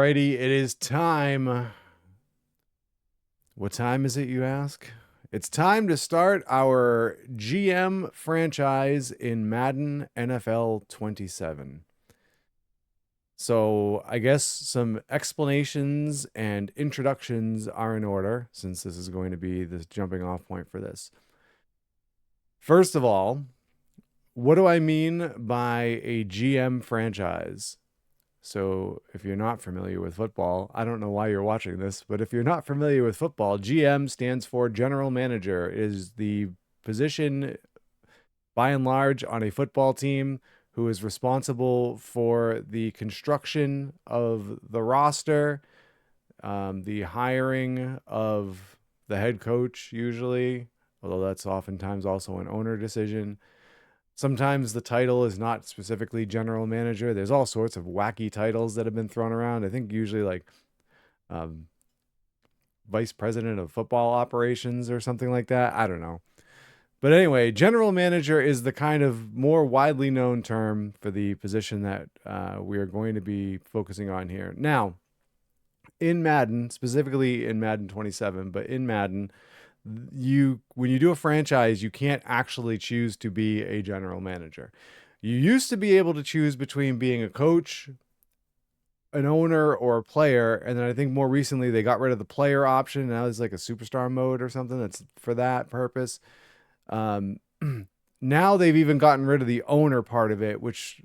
Alrighty, it is time. What time is it, you ask? It's time to start our GM franchise in Madden NFL 27. So, I guess some explanations and introductions are in order, since this is going to be the jumping off point for this. First of all, what do I mean by a GM franchise? So, if you're not familiar with football, I don't know why you're watching this, but if you're not familiar with football, GM stands for General Manager. It is the position, by and large, on a football team who is responsible for the construction of the roster, the hiring of the head coach, usually, although that's oftentimes also an owner decision. Sometimes the title is not specifically general manager. There's all sorts of wacky titles that have been thrown around. I think usually like um, vice president of football operations or something like that. I don't know. But anyway, general manager is the kind of more widely known term for the position that we are going to be focusing on here. Now, in Madden, specifically in Madden 27, but in Madden, when you do a franchise, you can't actually choose to be a general manager. You used to be able to choose between being a coach, an owner, or a player, and then I think more recently they got rid of the player option. Now there's like a superstar mode or something that's for that purpose. Um, Now they've even gotten rid of the owner part of it, which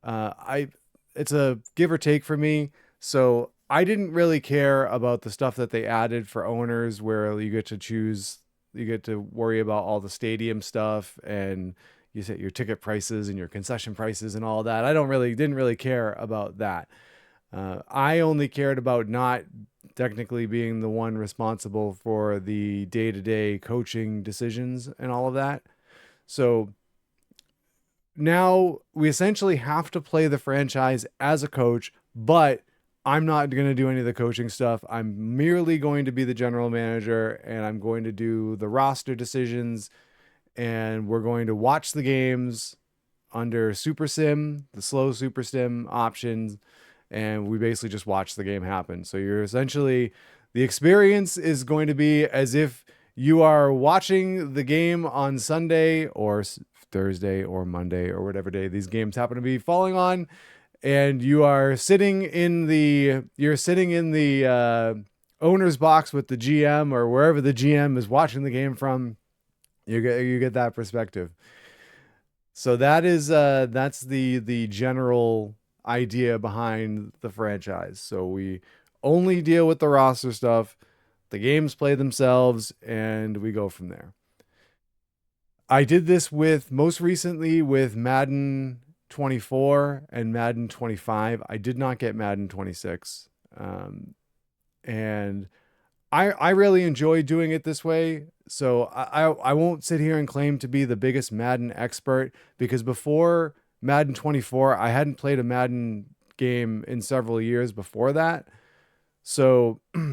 I it's a give or take for me. So I didn't really care about the stuff that they added for owners, where you get to choose, you get to worry about all the stadium stuff, and you set your ticket prices and your concession prices and all that. Didn't really care about that. I only cared about not technically being the one responsible for the day-to-day coaching decisions and all of that. So now we essentially have to play the franchise as a coach, but I'm not going to do any of the coaching stuff. I'm merely going to be the general manager, and I'm going to do the roster decisions, and we're going to watch the games under Super Sim, the slow Super Sim options, and we basically just watch the game happen. So you're essentially, the experience is going to be as if you are watching the game on Sunday or Thursday or Monday or whatever day these games happen to be falling on, and you are sitting in the owner's box with the GM or wherever the GM is watching the game from. You get that perspective. So that's the general idea behind the franchise. So we only deal with the roster stuff. The games play themselves, and we go from there. I did this most recently with Madden 24 and Madden 25. I did not get Madden 26. And I really enjoy doing it this way. So I won't sit here and claim to be the biggest Madden expert, because before Madden 24, I hadn't played a Madden game in several years before that. So, I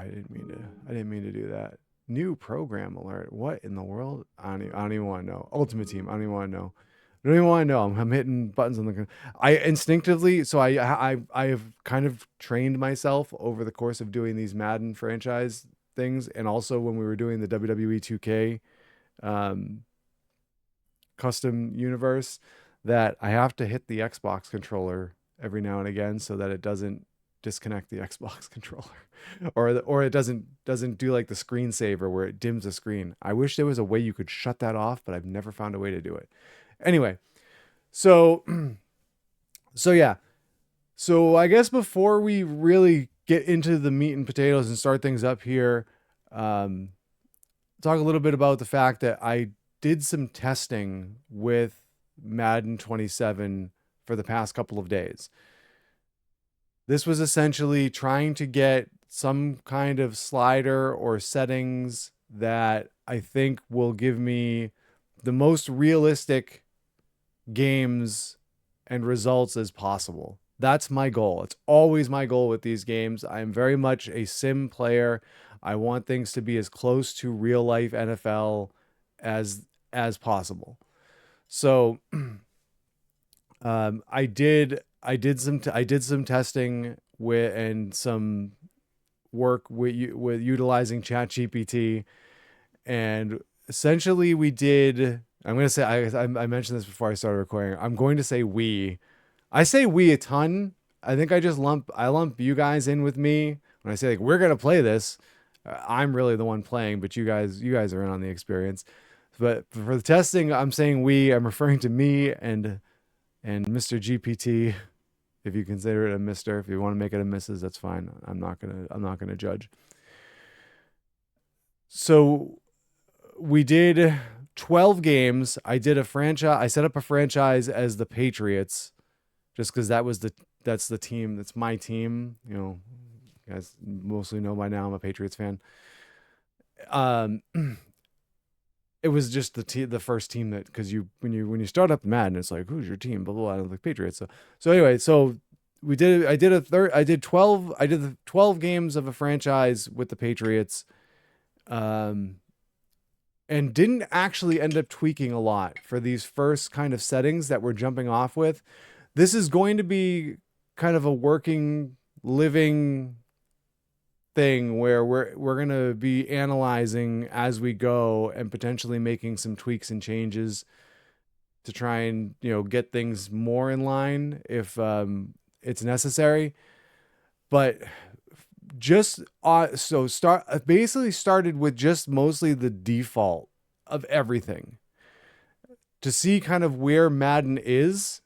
didn't mean to do that. New program alert. What in the world? I don't even want to know. Ultimate Team. I don't even want to know. I don't even want to know. I'm hitting buttons on the. I instinctively, so I have kind of trained myself over the course of doing these Madden franchise things, and also when we were doing the WWE 2K custom universe, that I have to hit the Xbox controller every now and again so that it doesn't disconnect the Xbox controller, or it doesn't do like the screensaver where it dims the screen. I wish there was a way you could shut that off, but I've never found a way to do it. Anyway, so so yeah. So I guess before we really get into the meat and potatoes and start things up here, um, talk a little bit about the fact that I did some testing with Madden 27 for the past couple of days. This was essentially trying to get some kind of slider or settings that I think will give me the most realistic games and results as possible. That's my goal. It's always my goal with these games. I am very much a sim player. I want things to be as close to real life NFL as possible. So I did some testing with and some work with utilizing ChatGPT, and essentially we did. I'm going to say I mentioned this before I started recording. I'm going to say we. I say we a ton. I think I lump you guys in with me when I say like we're gonna play this. I'm really the one playing, but you guys are in on the experience. But for the testing, I'm saying we. I'm referring to me and Mr. GPT. If you consider it a Mister, if you want to make it a Mrs., that's fine. I'm not gonna judge. So we did 12 games. I did a franchise. I set up a franchise as the Patriots just because that's the team. That's my team. You guys mostly know by now I'm a Patriots fan. Um, it was just the first team that because when you start up Madden, it's like who's your team? Blah blah blah. Like Patriots. So anyway, so we did. I did 12. I did the 12 games of a franchise with the Patriots. Um, and didn't actually end up tweaking a lot for these first kind of settings that we're jumping off with. This is going to be kind of a working, living thing where we're going to be analyzing as we go and potentially making some tweaks and changes to try and get things more in line if it's necessary. But just so start basically started with just mostly the default of everything to see kind of where Madden is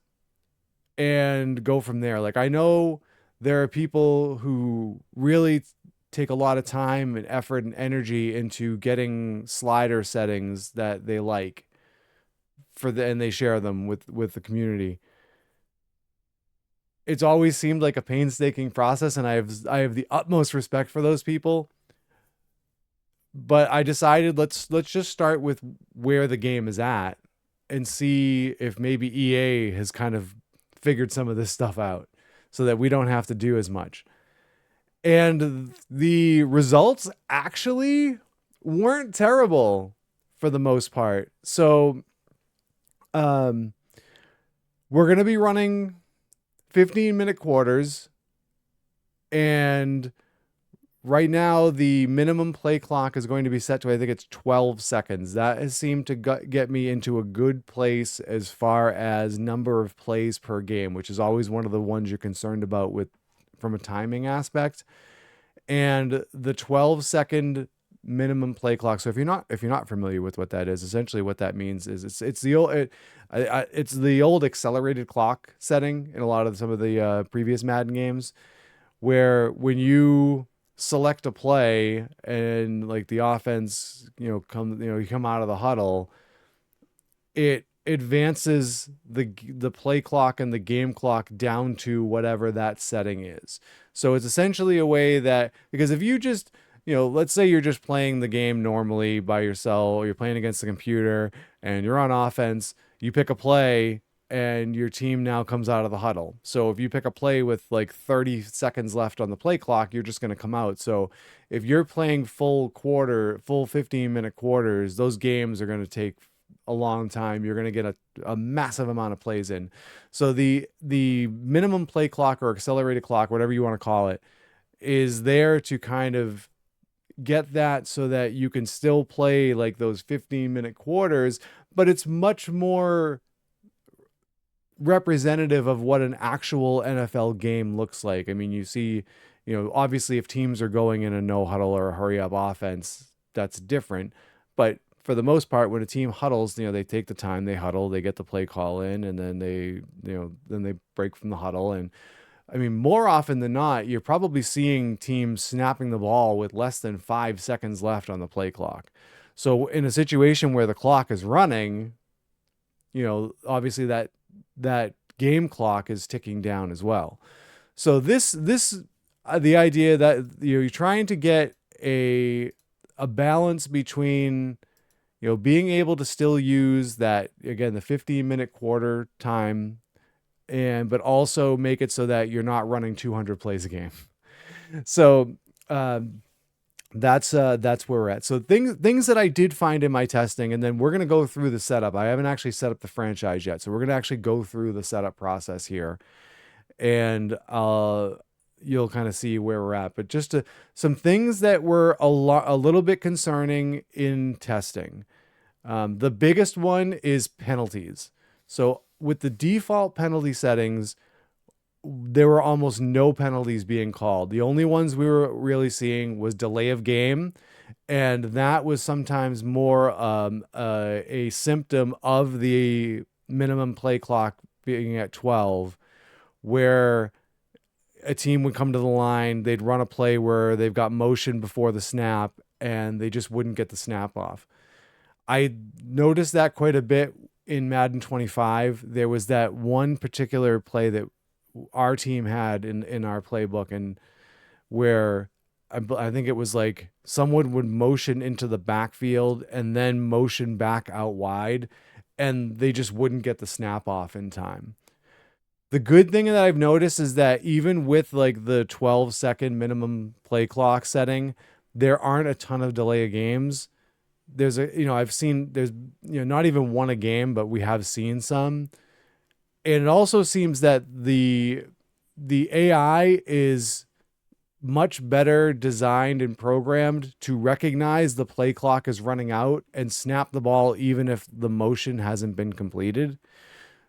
and go from there. Like I know there are people who really take a lot of time and effort and energy into getting slider settings that they like and they share them with the community. It's always seemed like a painstaking process, and I have the utmost respect for those people. But I decided let's just start with where the game is at and see if maybe EA has kind of figured some of this stuff out so that we don't have to do as much. And the results actually weren't terrible for the most part. So um we're going to be running 15-minute quarters, and right now the minimum play clock is going to be set to I think it's 12 seconds. That has seemed to get me into a good place as far as number of plays per game, which is always one of the ones you're concerned about with from a timing aspect. And the 12-second minimum play clock. So if you're not familiar with what that is, essentially what that means is it's the old accelerated clock setting in a lot of some of the previous Madden games, where when you select a play and like the offense, you come out of the huddle, it advances the play clock and the game clock down to whatever that setting is. So it's essentially a way that, because if you just, let's say you're just playing the game normally by yourself, or you're playing against the computer and you're on offense, you pick a play and your team now comes out of the huddle. So if you pick a play with like 30 seconds left on the play clock, you're just going to come out. So if you're playing full 15-minute quarters, those games are going to take a long time. You're going to get a massive amount of plays in. So the minimum play clock or accelerated clock, whatever you want to call it, is there to kind of get that so that you can still play like those 15-minute quarters, but it's much more representative of what an actual NFL game looks like. I mean, you see, obviously if teams are going in a no huddle or a hurry up offense, that's different. But for the most part, when a team huddles, they take the time, they huddle, they get the play call in, and then they break from the huddle. And I mean, more often than not, you're probably seeing teams snapping the ball with less than 5 seconds left on the play clock. So in a situation where the clock is running, obviously that game clock is ticking down as well. So this the idea that you're trying to get a balance between being able to still use that, again, the 15-minute quarter time, but also make it so that you're not running 200 plays a game. So that's where we're at. So things that I did find in my testing, and then we're gonna go through the setup. I haven't actually set up the franchise yet, so we're gonna actually go through the setup process here, and you'll kind of see where we're at. But just some things that were a little bit concerning in testing. The biggest one is penalties. So with the default penalty settings, there were almost no penalties being called. The only ones we were really seeing was delay of game, and that was sometimes more a symptom of the minimum play clock being at 12, where a team would come to the line, they'd run a play where they've got motion before the snap, and they just wouldn't get the snap off. I noticed that quite a bit in Madden 25. There was that one particular play that our team had in our playbook, and where I think it was like someone would motion into the backfield and then motion back out wide, and they just wouldn't get the snap off in time. The good thing that I've noticed is that even with like the 12-second minimum play clock setting, there aren't a ton of delay of games. There's I've seen there's not even one a game, but we have seen some. And it also seems that the AI is much better designed and programmed to recognize the play clock is running out and snap the ball even if the motion hasn't been completed.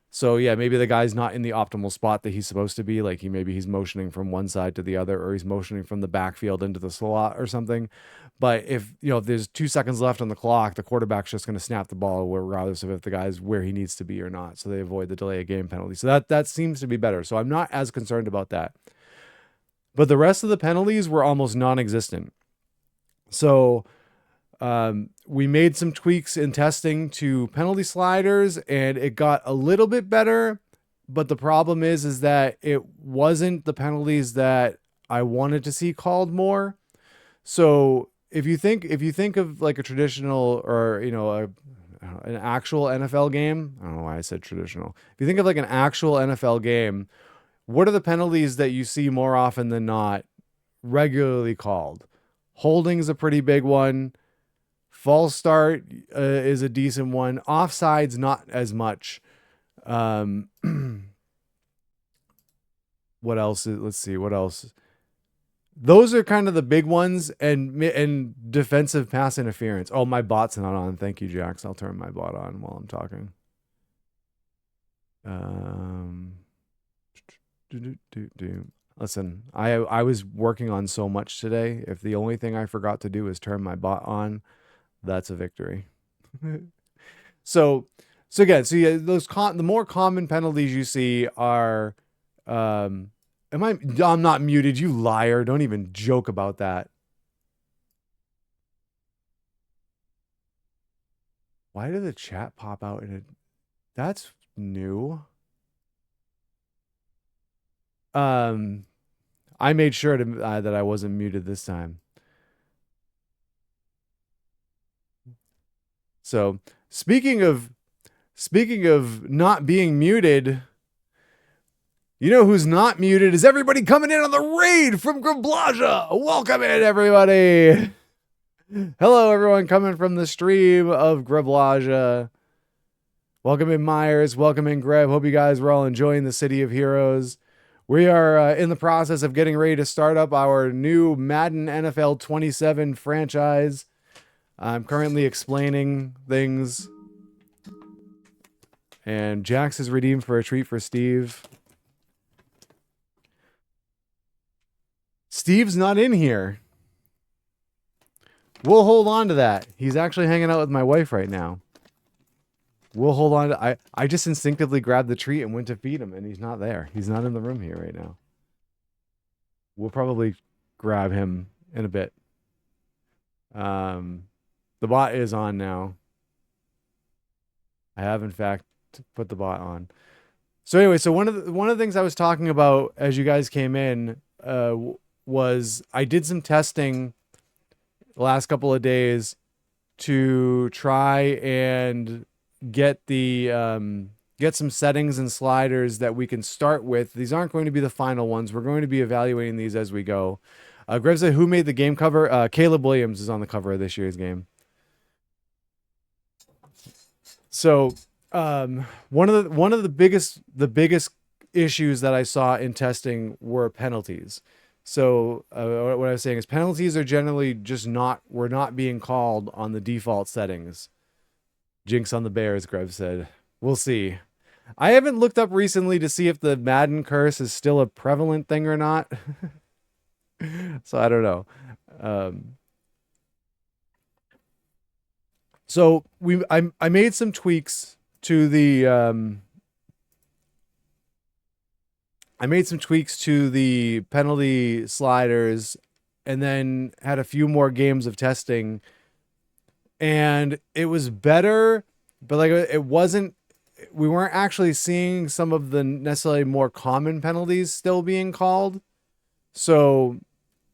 So yeah, maybe the guy's not in the optimal spot that he's supposed to be. Like he's motioning from one side to the other, or he's motioning from the backfield into the slot or something. But if there's 2 seconds left on the clock, the quarterback's just going to snap the ball regardless of if the guy's where he needs to be or not. So they avoid the delay of game penalty. So that seems to be better. So I'm not as concerned about that. But the rest of the penalties were almost non-existent. So we made some tweaks in testing to penalty sliders, and it got a little bit better. But the problem is that it wasn't the penalties that I wanted to see called more. So if you think of like a traditional or an actual NFL game, I don't know why I said traditional. If you think of like an actual NFL game, what are the penalties that you see more often than not regularly called? Holding is a pretty big one. False start is a decent one. Offside's not as much. What else? Let's see. What else? Those are kind of the big ones, and defensive pass interference. Oh, my bot's not on. Thank you, Jax. I'll turn my bot on while I'm talking. Listen, I was working on so much today. If the only thing I forgot to do is turn my bot on, that's a victory. So again, yeah, the more common penalties you see are, I'm not muted, you liar. Don't even joke about that. Why did the chat pop out in it? That's new. I made sure to that I wasn't muted this time. So speaking of not being muted, you know who's not muted is everybody coming in on the raid from Grablaja. Welcome in, everybody. Hello, everyone coming from the stream of Grablaja. Welcome in, Myers. Welcome in, Greb. Hope you guys were all enjoying the City of Heroes. We are in the process of getting ready to start up our new Madden NFL 27 franchise. I'm currently explaining things. And Jax is redeemed for a treat for Steve. Steve's not in here. We'll hold on to that. He's actually hanging out with my wife right now. We'll hold on to I just instinctively grabbed the treat and went to feed him, and he's not there. He's not in the room here right now. We'll probably grab him in a bit. The bot is on now. I have, in fact, put the bot on. So anyway, so one of the things I was talking about as you guys came in was I did some testing the last couple of days to try and get some settings and sliders that we can start with. These aren't going to be the final ones. We're going to be evaluating these as we go. Greg said, who made the game cover? Caleb Williams is on the cover of this year's game. So one of the biggest issues that I saw in testing were penalties. So what I was saying is penalties are generally just we're not being called on the default settings. Jinx on the Bears, Greg said. We'll see. I haven't looked up recently to see if the Madden curse is still a prevalent thing or not. So I don't know. So I made some tweaks to the penalty sliders, and then had a few more games of testing, and it was better, but like it wasn't. We weren't actually seeing some of the necessarily more common penalties still being called. So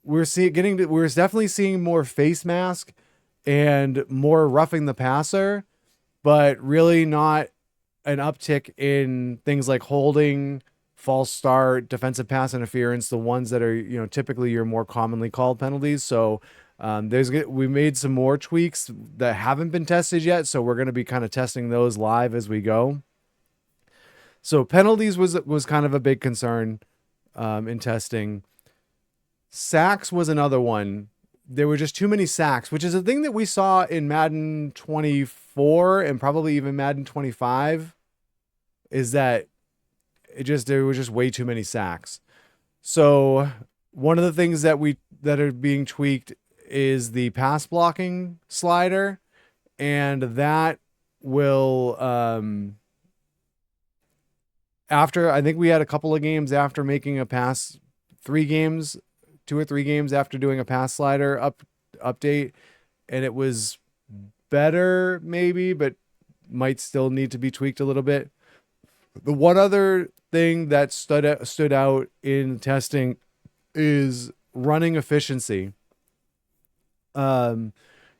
we're definitely seeing more face mask and more roughing the passer, but really not an uptick in things like holding, false start, defensive pass interference, the ones that are, typically your more commonly called penalties. So we made some more tweaks that haven't been tested yet, so we're going to be kind of testing those live as we go. So penalties was kind of a big concern in testing. Sacks was another one. There were just too many sacks, which is a thing that we saw in Madden 24 and probably even Madden 25, is that there was just way too many sacks. So one of the things that are being tweaked is the pass blocking slider, and that will after, I think we had a couple of games after making a pass, 2 or 3 games after doing a pass slider update, and it was better maybe, but might still need to be tweaked a little bit. The one other thing that stood out in testing is running efficiency.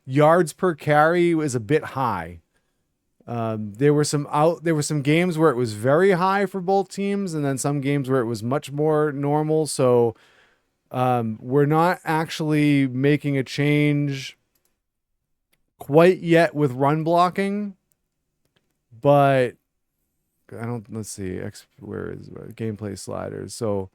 Yards per carry was a bit high. There were some games where it was very high for both teams, and then some games where it was much more normal. So we're not actually making a change quite yet with run blocking, but let's see, where is gameplay sliders? So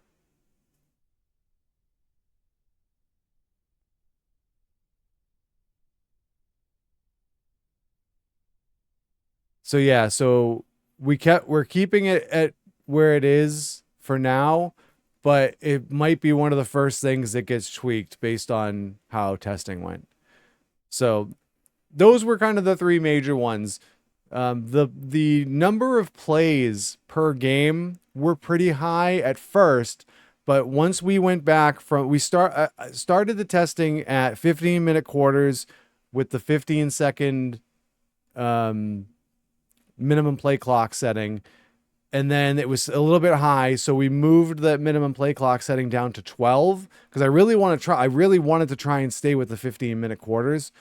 yeah, so we're keeping it at where it is for now, but it might be one of the first things that gets tweaked based on how testing went. So those were kind of the 3 major ones. The number of plays per game were pretty high at first, but once we went back started the testing at 15-minute quarters with the 15-second minimum play clock setting, and then it was a little bit high, so we moved the minimum play clock setting down to 12 because I really wanted to try and stay with the 15-minute quarters.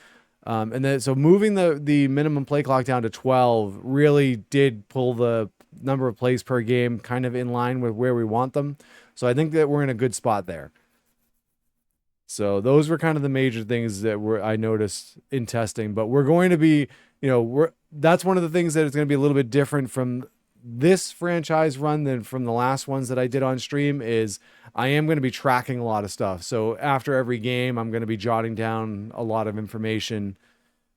And then so moving the minimum play clock down to 12 really did pull the number of plays per game kind of in line with where we want them. So I think that we're in a good spot there. So those were kind of the major things that I noticed in testing, but we're going to be, that's one of the things that is going to be a little bit different from this franchise run than from the last ones that I did on stream. Is I am going to be tracking a lot of stuff. So after every game, I'm going to be jotting down a lot of information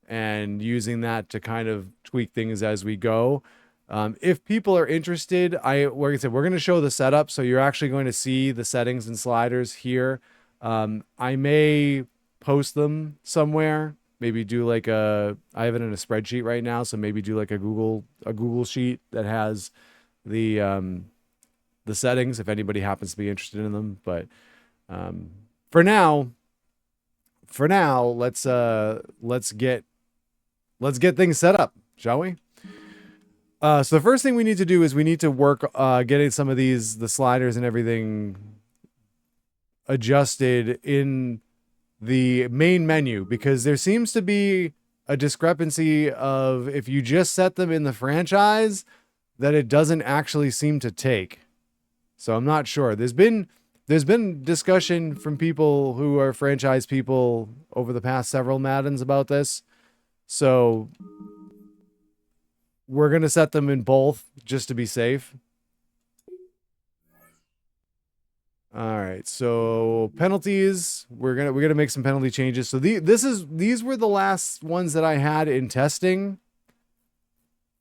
and using that to kind of tweak things as we go. If people are interested, like I said, we're going to show the setup. So you're actually going to see the settings and sliders here. I may post them somewhere. Maybe do I have it in a spreadsheet right now, so maybe do like a Google sheet that has the settings if anybody happens to be interested in them. But for now, let's get things set up, shall we? So the first thing we need to do is we need to work getting some of the sliders and everything adjusted in the main menu, because there seems to be a discrepancy of if you just set them in the franchise that it doesn't actually seem to take. So I'm not sure. There's been there's been discussion from people who are franchise people over the past several Maddens about this. So we're going to set them in both just to be safe. All right. So penalties, we're going to make some penalty changes. So these were the last ones that I had in testing.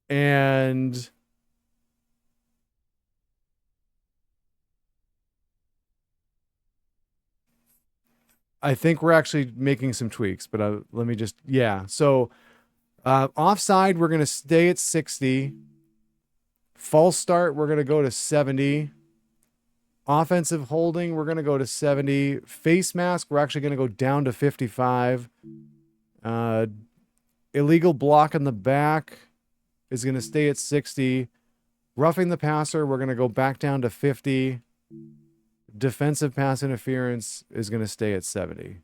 And I think we're actually making some tweaks, but let me just, yeah. So offside, we're going to stay at 60. False start, we're going to go to 70. Offensive holding, we're going to go to 70. Face mask, we're actually going to go down to 55. Illegal block in the back is going to stay at 60. Roughing the passer, we're going to go back down to 50. Defensive pass interference is going to stay at 70.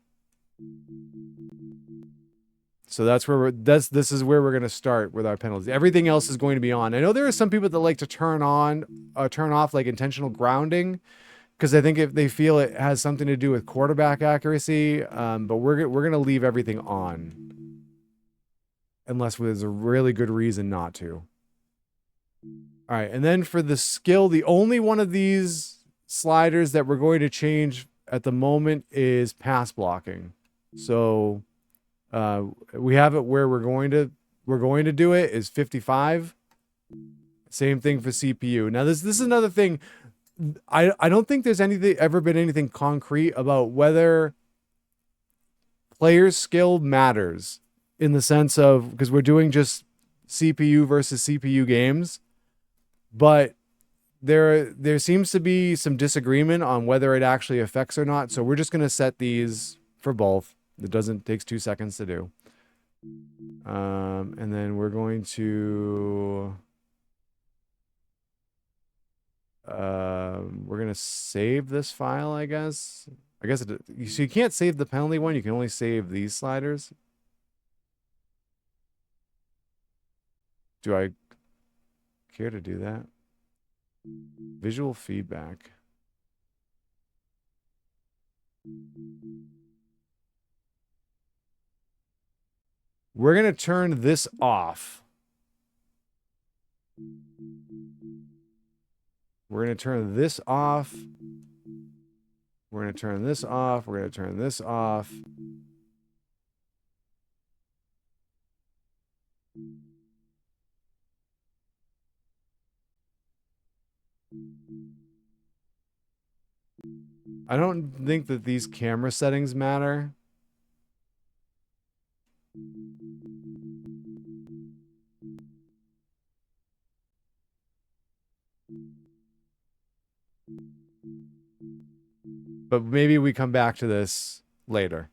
So that's where this is where we're going to start with our penalties. Everything else is going to be on. I know there are some people that like to turn off like intentional grounding, because I think if they feel it has something to do with quarterback accuracy. But we're going to leave everything on, unless there's a really good reason not to. All right, and then for the skill, the only one of these sliders that we're going to change at the moment is pass blocking. So we have it where we're going to do it is 55. Same thing for CPU. Now this is another thing. I don't think there's ever been anything concrete about whether players' skill matters, in the sense of, because we're doing just CPU versus CPU games, but there seems to be some disagreement on whether it actually affects or not. So we're just going to set these for both. It takes 2 seconds to do. And then we're going to save this file, I guess. So you can't save the penalty one. You can only save these sliders. Do I care to do that? Visual feedback. We're going to turn this off. We're going to turn this off. We're going to turn this off. We're going to turn this off. I don't think that these camera settings matter. But maybe we come back to this later.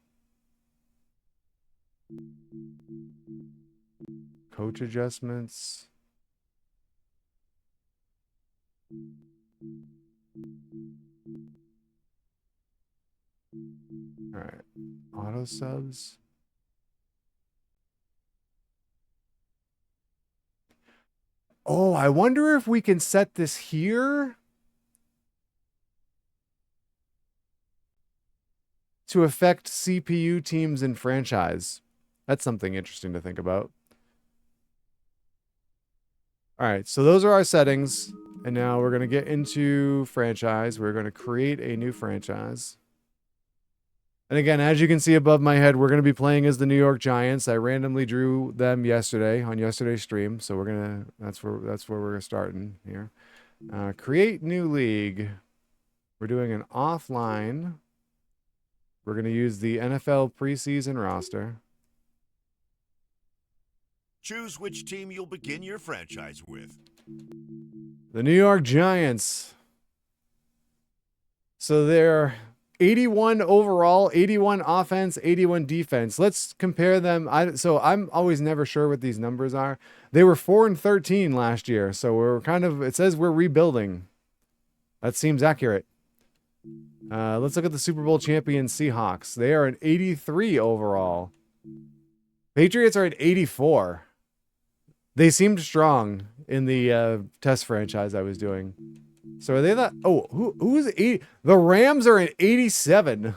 Coach adjustments. All right. Auto subs. Oh, I wonder if we can set this here to affect CPU teams in franchise. That's something interesting to think about. All right, so those are our settings. And now we're going to get into franchise. We're going to create a new franchise. And again, as you can see above my head, we're going to be playing as the New York Giants. I randomly drew them yesterday on yesterday's stream. So we're going to, that's where we're starting here. Create new league. We're doing an offline. We're going to use the NFL preseason roster. Choose which team you'll begin your franchise with. The New York Giants. So they're 81 overall, 81 offense, 81 defense. Let's compare them. So I'm always never sure what these numbers are. They were 4-13 last year. So we're it says we're rebuilding. That seems accurate. Let's look at the Super Bowl champion Seahawks. They are an 83 overall. Patriots are at 84. They seemed strong in the test franchise I was doing. So are they that? Oh, who's 80? The Rams are an 87.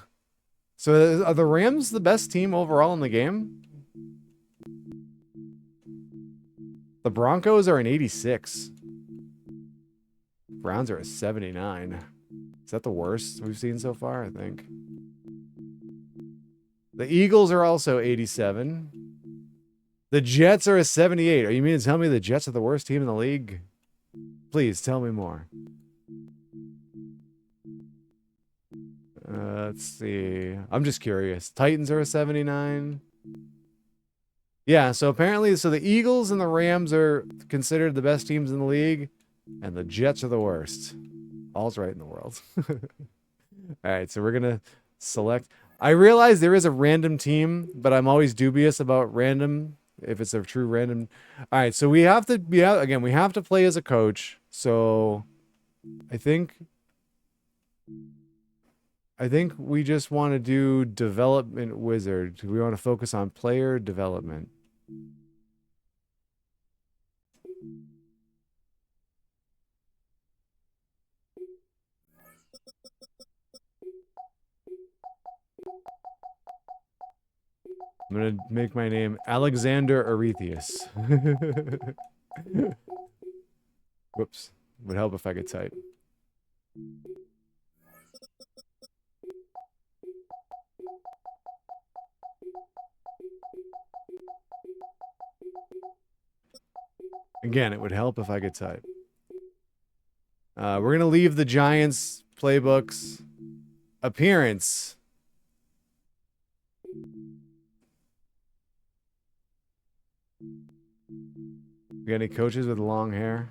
So are the Rams the best team overall in the game? The Broncos are an 86. Browns are a 79. Is that the worst we've seen so far? I think. The Eagles are also 87. The Jets are a 78. Are you mean to tell me the Jets are the worst team in the league? Please tell me more. Let's see. I'm just curious. Titans are a 79. Yeah, so apparently, the Eagles and the Rams are considered the best teams in the league, and the Jets are the worst. All's right in the world. All right, so we're gonna select. I realize there is a random team, but I'm always dubious about random if it's a true random. All right, so we have to be out again. We have to play as a coach. So I think we just want to do development wizard. We want to focus on player development. I'm going to make my name Alexander Arethius. Whoops. Would help if I could type. Again, it would help if I could type. We're going to leave the Giants playbooks. Appearance. You got any coaches with long hair?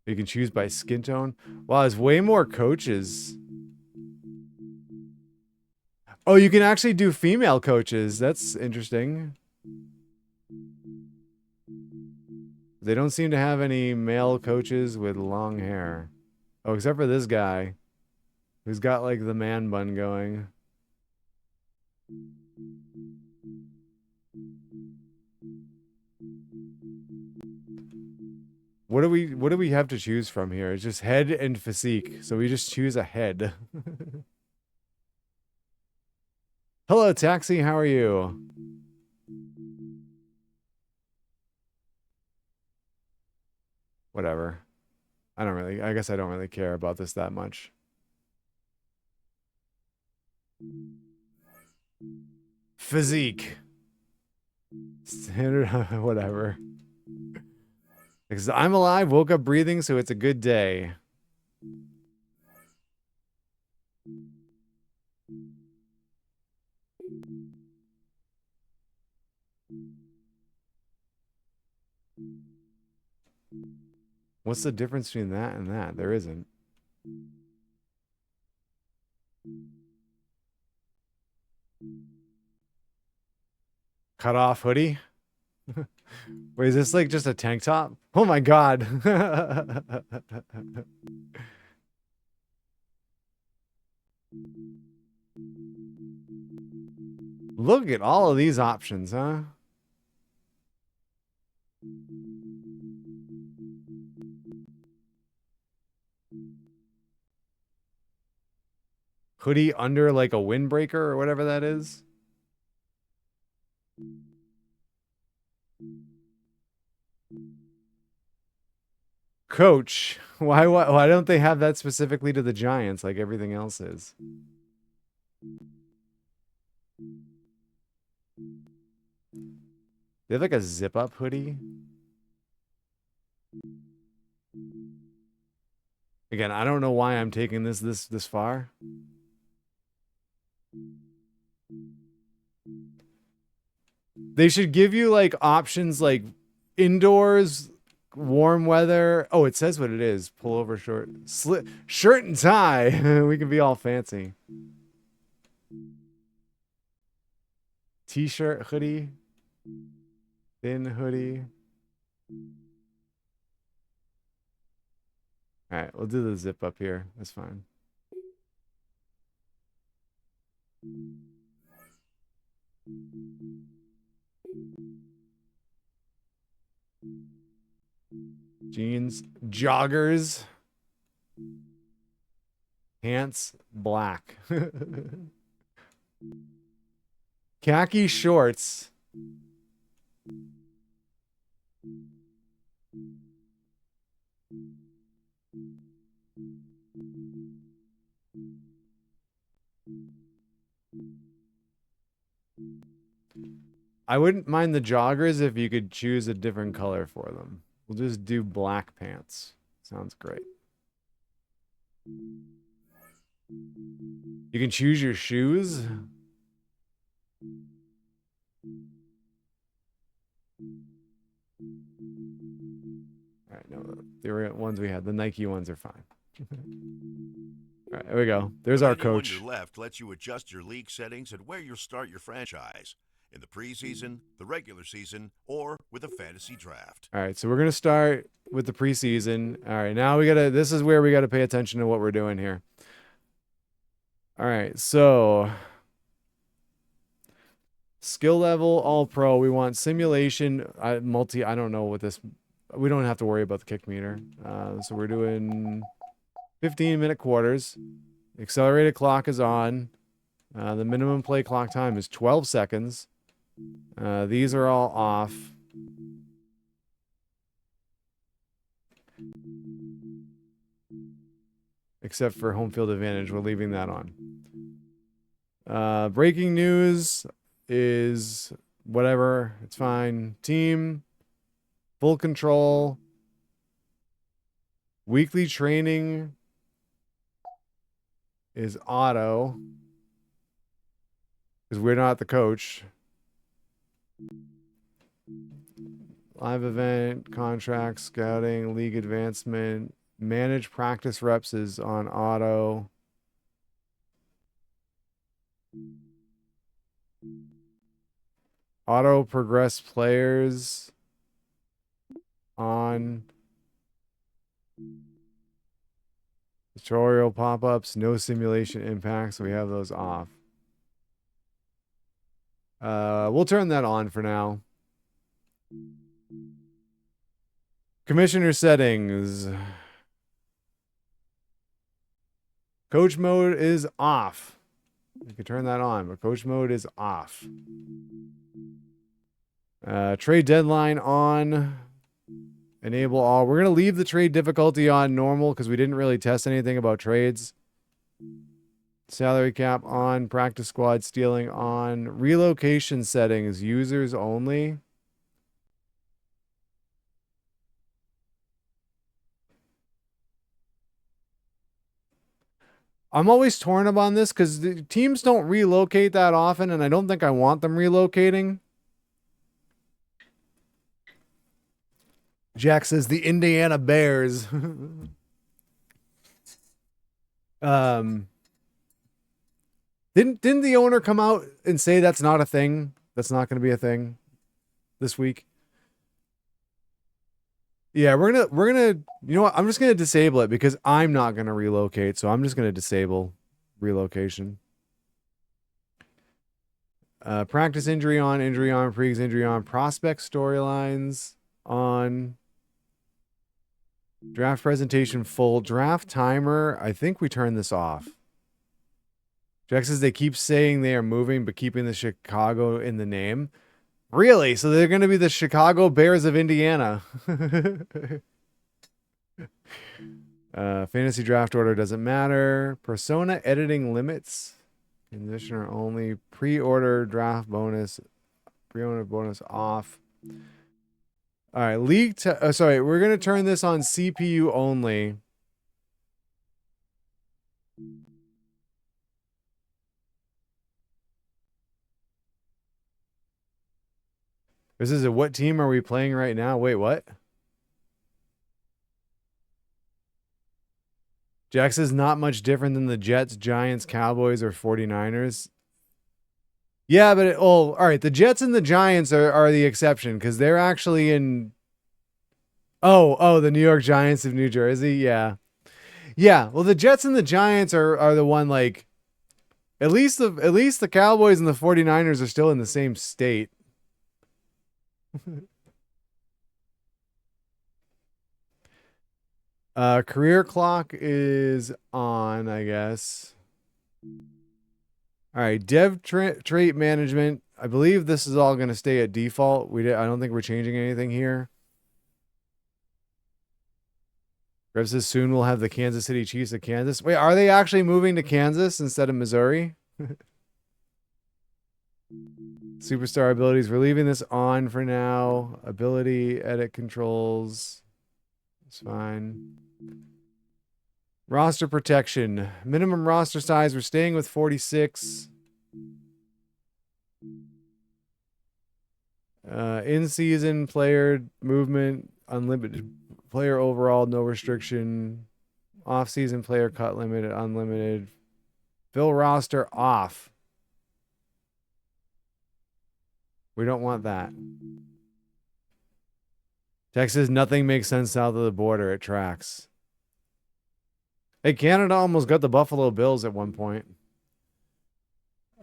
You can choose by skin tone. Wow, there's way more coaches. Oh, you can actually do female coaches. That's interesting. They don't seem to have any male coaches with long hair. Oh, except for this guy who's got like the man bun going. What do we have to choose from here? It's just head and physique. So we just choose a head. Hello, Taxi. How are you? Whatever. I guess I don't really care about this that much. Physique. Standard, whatever. Because I'm alive, woke up breathing, so it's a good day. What's the difference between that and that? There isn't. Cut off hoodie? Wait, is this like just a tank top? Oh my god. Look at all of these options, huh? Hoodie under like a windbreaker or whatever that is. Coach. Why don't they have that specifically to the Giants like everything else is? They have like a zip up hoodie. Again, I don't know why I'm taking this far. They should give you like options like indoors, warm weather. Oh, it says what it is. Pullover short, shirt and tie. We can be all fancy. T-shirt, hoodie, thin hoodie. All right, we'll do the zip up here. That's fine. Jeans, joggers, pants, black. Khaki shorts. I wouldn't mind the joggers if you could choose a different color for them. We'll just do black pants. Sounds great. You can choose your shoes. All right, no, the ones we had, the Nike ones are fine. All right, there we go. There's our coach. On your left lets you adjust your league settings and where you'll start your franchise. In the preseason, the regular season, or with a fantasy draft. All right, so we're going to start with the preseason. All right, now this is where we got to pay attention to what we're doing here. All right, so skill level, all pro. We want simulation, multi. I don't know what this, we don't have to worry about the kick meter. So we're doing 15-minute quarters. Accelerated clock is on. The minimum play clock time is 12 seconds. These are all off. Except for home field advantage, we're leaving that on. Breaking news is whatever, it's fine. Team, full control. Weekly training is auto. Because we're not the coach. Live event, contract, scouting, league advancement, manage practice reps is on auto. Auto progress players on. Tutorial pop-ups, no simulation impacts, so we have those off. We'll turn that on for now. Commissioner settings. Coach mode is off. You can turn that on, but coach mode is off. Trade deadline on. Enable all. We're going to leave the trade difficulty on normal because we didn't really test anything about trades. Salary cap on. Practice squad stealing on. Relocation settings. Users only. I'm always torn about this because the teams don't relocate that often, and I don't think I want them relocating. Jack says the Indiana Bears. Didn't the owner come out and say that's not a thing? That's not going to be a thing this week. Yeah, we're gonna you know what? I'm just gonna disable it because I'm not gonna relocate, so I'm just gonna disable relocation. Practice injury on, pregs injury on, prospect storylines on, draft presentation full, draft timer. I think we turn this off. Jack says they keep saying they are moving, but keeping the Chicago in the name. Really? So they're going to be the Chicago Bears of Indiana. Fantasy draft order doesn't matter. Persona editing limits. Conditioner only. Pre-order draft bonus. Pre-order bonus off. All right. League. Sorry. We're going to turn this on CPU only. This is what team are we playing right now? Wait, what? Jax is not much different than the Jets, Giants, Cowboys, or 49ers. Yeah, but all right. The Jets and the Giants are the exception because they're actually in. Oh, the New York Giants of New Jersey. Yeah. Well, the Jets and the Giants are the one like. At least the Cowboys and the 49ers are still in the same state. Career clock is on, I guess. All right, trait management. I believe this is all going to stay at default. I don't think we're changing anything here. Rev says soon we'll have the Kansas City Chiefs of Kansas. Wait, are they actually moving to Kansas instead of Missouri? Superstar abilities. We're leaving this on for now. Ability, edit controls. It's fine. Roster protection. Minimum roster size. We're staying with 46. In-season player movement. Unlimited. Player overall, no restriction. Off-season player cut limited, unlimited. Fill roster off. We don't want that. Texas, nothing makes sense south of the border. It tracks. Hey, Canada almost got the Buffalo Bills at one point.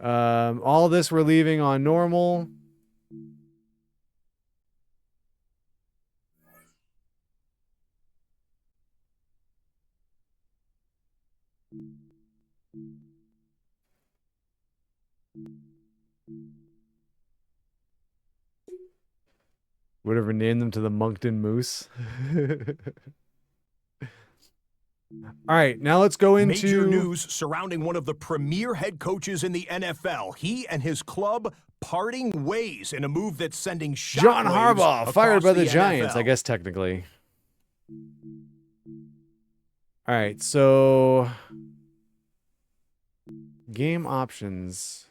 All this we're leaving on normal. Whatever, named them to the Moncton Moose. All right, now let's go into major news surrounding one of the premier head coaches in the NFL. He and his club parting ways in a move that's sending shockwaves John Harbaugh fired by the Giants, NFL. I guess technically. All right, so game options.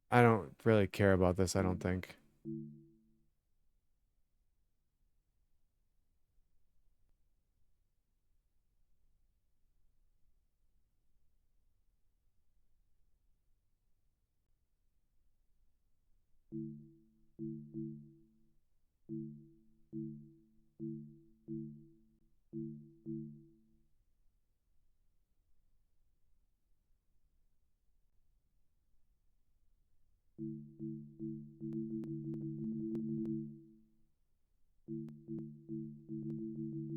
I don't really care about this, I don't think.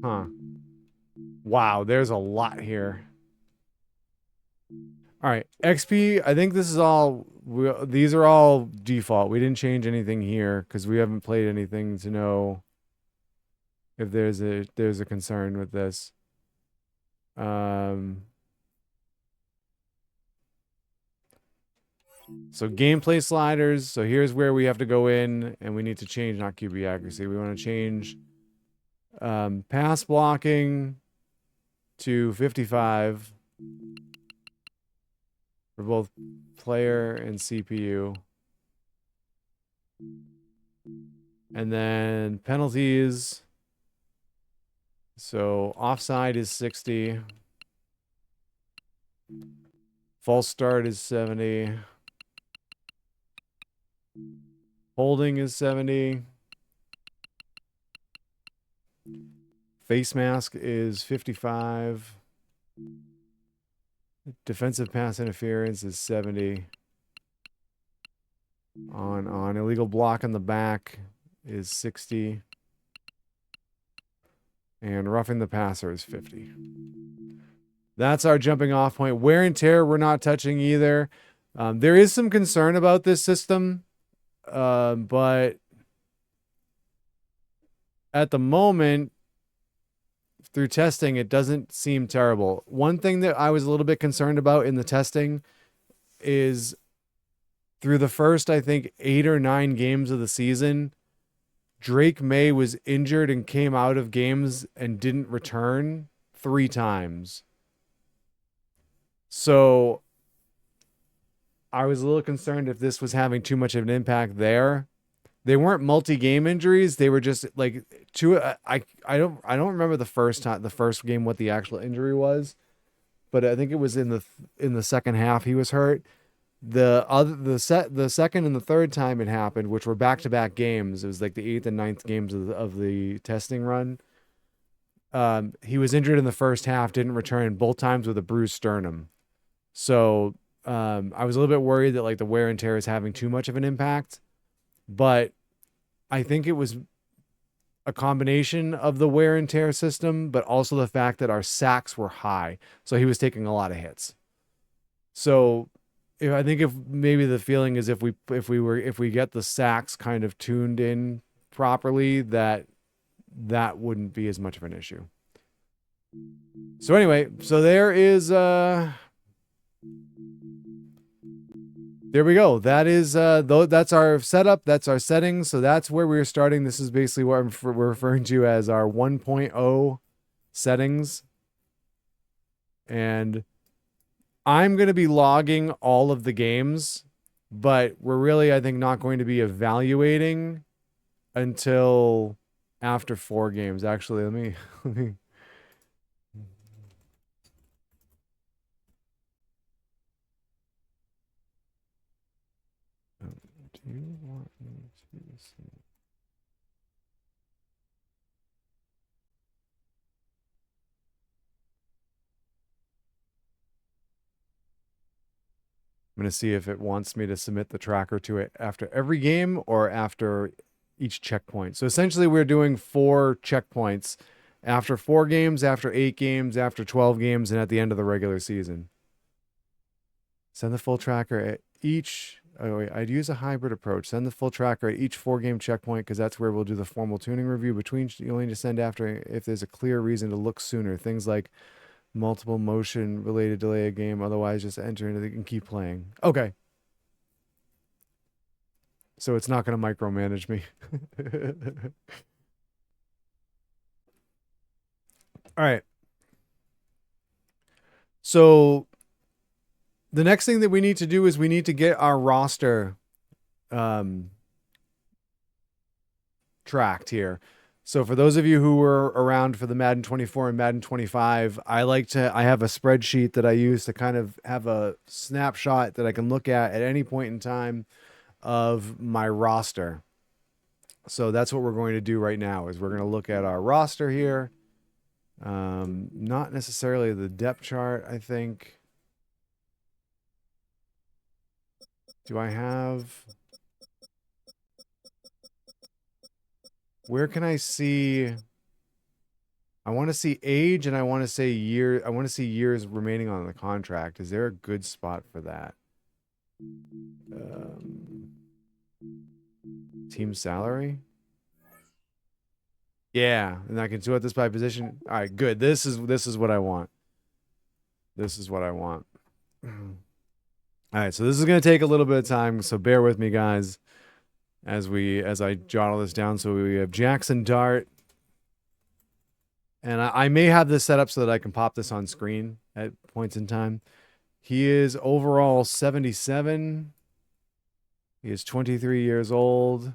Huh. Wow, there's a lot here. All right, XP, I think this is all, these are all default. We didn't change anything here because we haven't played anything to know if there's a concern with this. So gameplay sliders. So here's where we have to go in and we need to change not QB accuracy. We want to change pass blocking to 55 for both player and CPU. And then penalties. So offside is 60. False start is 70. Holding is 70. Face mask is 55. Defensive pass interference is 70. On illegal block on the back is 60. And roughing the passer is 50. That's our jumping off point. Wear and tear, we're not touching either. There is some concern about this system, but at the moment, through testing, it doesn't seem terrible. One thing that I was a little bit concerned about in the testing is through the first, I think, 8 or 9 games of the season, Drake May was injured and came out of games and didn't return 3 times. So I was a little concerned if this was having too much of an impact there. They weren't multi-game injuries. They were just like two. I don't remember the first game what the actual injury was, but I think it was in the second half he was hurt. The second and the third time it happened, which were back-to-back games. It was like the 8th and 9th games of the testing run. He was injured in the first half, didn't return both times with a bruised sternum. So I was a little bit worried that like the wear and tear is having too much of an impact, but I think it was a combination of the wear and tear system, but also the fact that our sacks were high. So he was taking a lot of hits. So I think if maybe the feeling is if we get the sacks kind of tuned in properly, that wouldn't be as much of an issue. So anyway, so there we go. That is that's our setup, that's our settings. So that's where we're starting. This is basically what we're referring to as our 1.0 settings. And I'm going to be logging all of the games, but we're really, I think, not going to be evaluating until after 4 games. Actually, let me do you want me to see? I'm going to see if it wants me to submit the tracker to it after every game or after each checkpoint. So essentially we're doing 4 checkpoints after 4 games, after 8 games, after 12 games, and at the end of the regular season. Send the full tracker at each... Oh, wait, I'd use a hybrid approach. Send the full tracker at each 4-game checkpoint because that's where we'll do the formal tuning review. Between, you only need to send after if there's a clear reason to look sooner. Things like multiple motion related delay a game. Otherwise, just enter into it and keep playing. Okay. So it's not going to micromanage me. All right. So the next thing that we need to do is we need to get our roster tracked here. So for those of you who were around for the Madden 24 and Madden 25, I have a spreadsheet that I use to kind of have a snapshot that I can look at any point in time of my roster. So that's what we're going to do right now is we're going to look at our roster here. Not necessarily the depth chart, I think. Do I have... Where can I see... I want to see age and I want to say year. I want to see years remaining on the contract. Is there a good spot for that? Team salary? Yeah, and I can sort this by position. All right, good. This is what I want. This is what I want. All right, so this is going to take a little bit of time, so bear with me, guys, as I jot all this down. So we have Jackson Dart, and I may have this set up so that I can pop this on screen at points in time. He is overall 77. He is 23 years old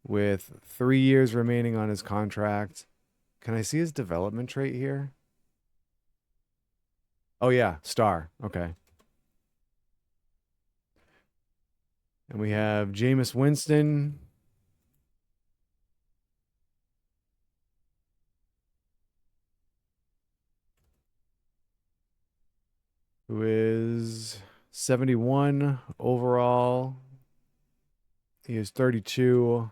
with 3 years remaining on his contract. Can I see his development trait here? Oh, yeah, star. Okay. And we have Jameis Winston. Who is 71 overall. He is 32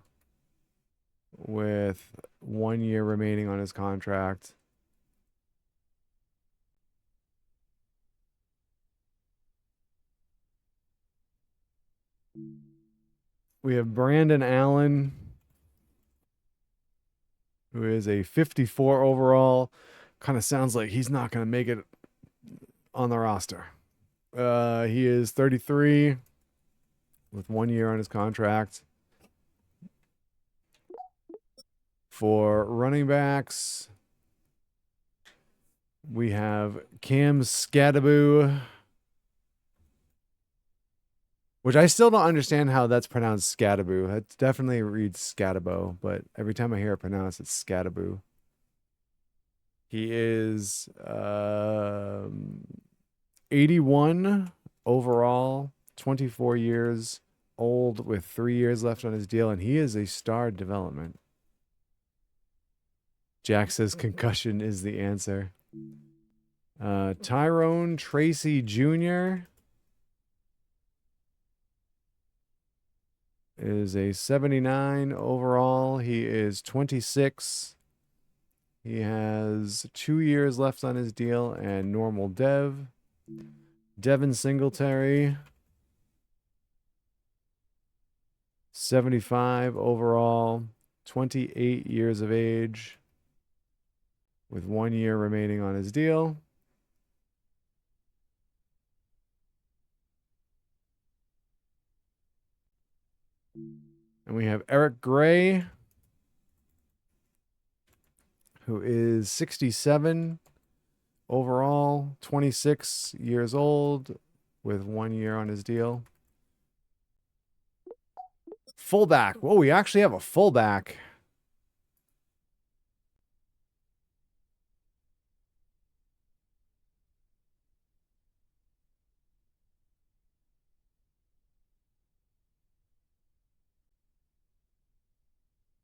with 1 year remaining on his contract. We have Brandon Allen, who is a 54 overall. Kind of sounds like he's not going to make it on the roster. He is 33 with 1 year on his contract. For running backs, we have Cam Scadaboo, which I still don't understand how that's pronounced Scadaboo. It definitely reads Scadabo, but every time I hear it pronounced, it's Scadaboo. He is 81 overall, 24 years old with 3 years left on his deal, and he is a star development. Jack says concussion is the answer. Tyrone Tracy Jr. is a 79 overall. He is 26. He has 2 years left on his deal and normal dev. Devin Singletary, 75 overall, 28 years of age, with 1 year remaining on his deal. And we have Eric Gray, who is 67 overall, 26 years old, with 1 year on his deal. Fullback. Whoa, we actually have a fullback.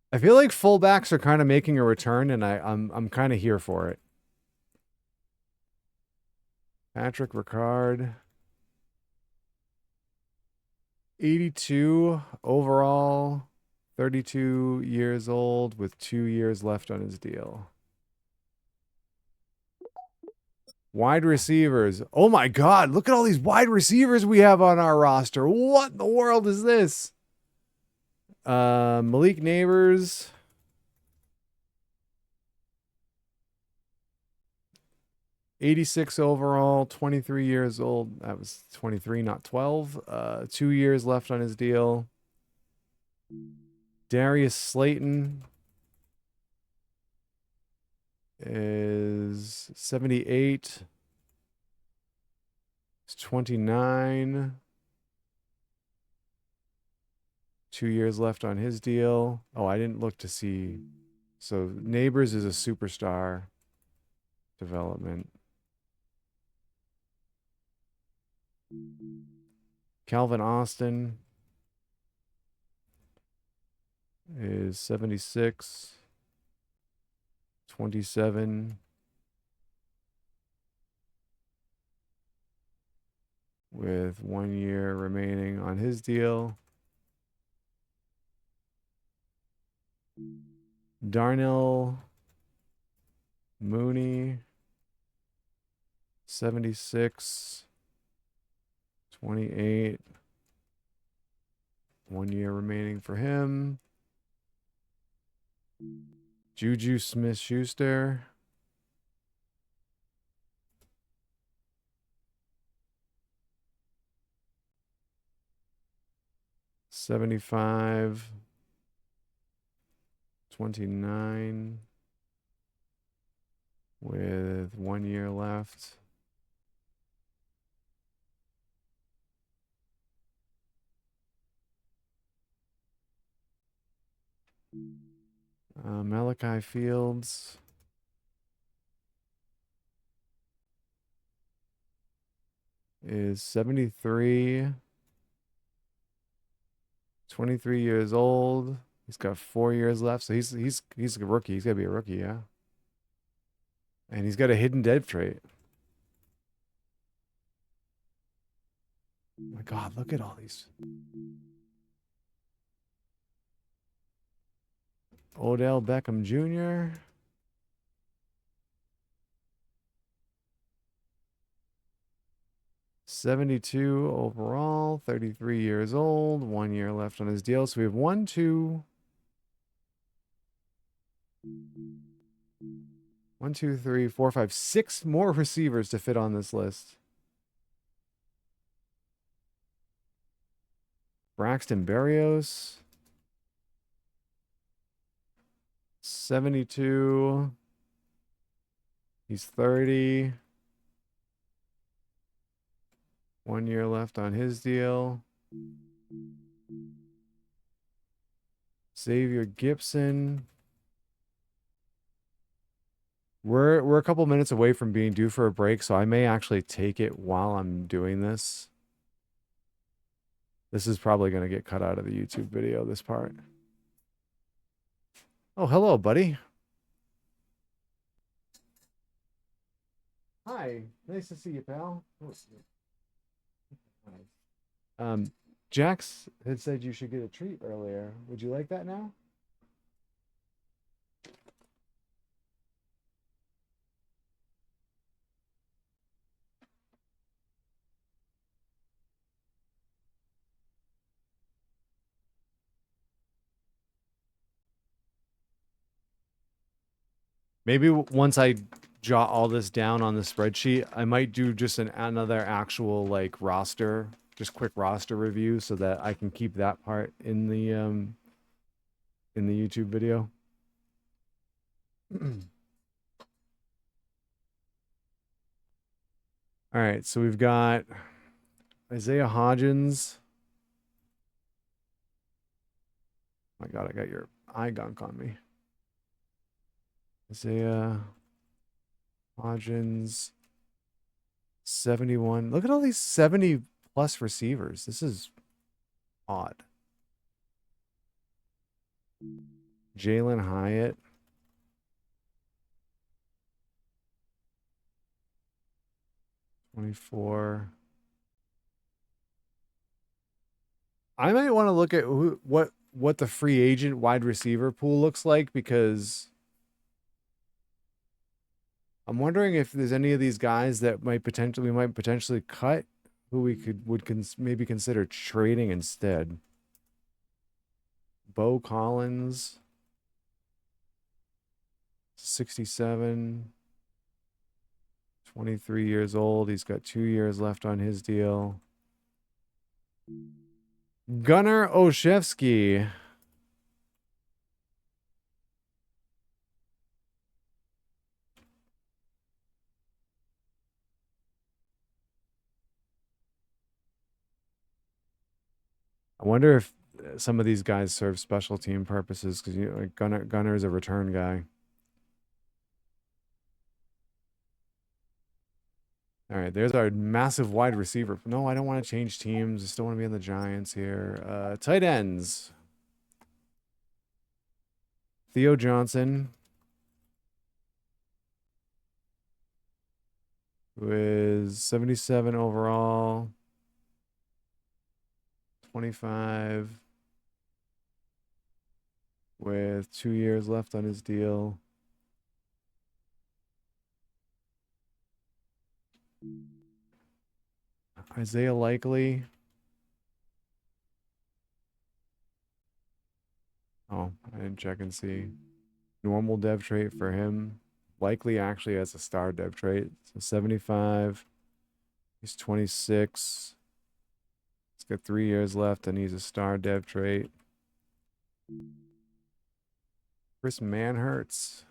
I feel like fullbacks are kind of making a return, and I'm kind of here for it. Patrick Ricard, 82 overall, 32 years old, with 2 years left on his deal. Wide receivers. Oh my God, look at all these wide receivers we have on our roster. What in the world is this? Malik Neighbors. 86 overall, 23 years old. That was 23, not 12. 2 years left on his deal. Darius Slayton is 78. He's 29. 2 years left on his deal. Oh, I didn't look to see. So Neighbors is a superstar development. Calvin Austin is 76, 27, with 1 year remaining on his deal. Darnell Mooney, 76, 28, 1 year remaining for him. Juju Smith-Schuster, 75, 29, with 1 year left. Malachi Fields, is 73, 23 years old. He's got 4 years left, so he's a rookie. He's got to be a rookie, yeah. And he's got a hidden dev trait. Oh my God, look at all these. Odell Beckham Jr. '72 overall, 33 years old, 1 year left on his deal. So we have 1, 2, 1, 2, 3, 4, 5, 6 more receivers to fit on this list. Braxton Berrios, 72. He's 30. 1 year left on his deal. Xavier Gibson. We're a couple minutes away from being due for a break, so I may actually take it while I'm doing this. This is probably going to get cut out of the YouTube video, this part. Oh, hello, buddy. Hi, nice to see you, pal. Jax had said you should get a treat earlier. Would you like that now? Maybe once I jot all this down on the spreadsheet, I might do just another actual like roster, just quick roster review so that I can keep that part in the YouTube video. All right, so we've got Isaiah Hodgins. Oh my God, I got your eye gunk on me. Isaiah Hodgins, 71. Look at all these 70 plus receivers. This is odd. Jalen Hyatt. $24. I might want to look at what the free agent wide receiver pool looks like, because I'm wondering if there's any of these guys that we might potentially cut, who we would maybe consider trading instead. Bo Collins, 67, 23 years old. He's got 2 years left on his deal. Gunnar Olszewski. I wonder if some of these guys serve special team purposes, because like Gunnar is a return guy. All right, there's our massive wide receiver. No, I don't want to change teams. I still want to be in the Giants here. Tight ends. Theo Johnson, who is 77 overall, 25, with 2 years left on his deal. Isaiah Likely. Oh, I didn't check and see. Normal dev trait for him. Likely actually has a star dev trait. So 75. He's 26. He's got 3 years left and he's a star dev trait. Chris Manhertz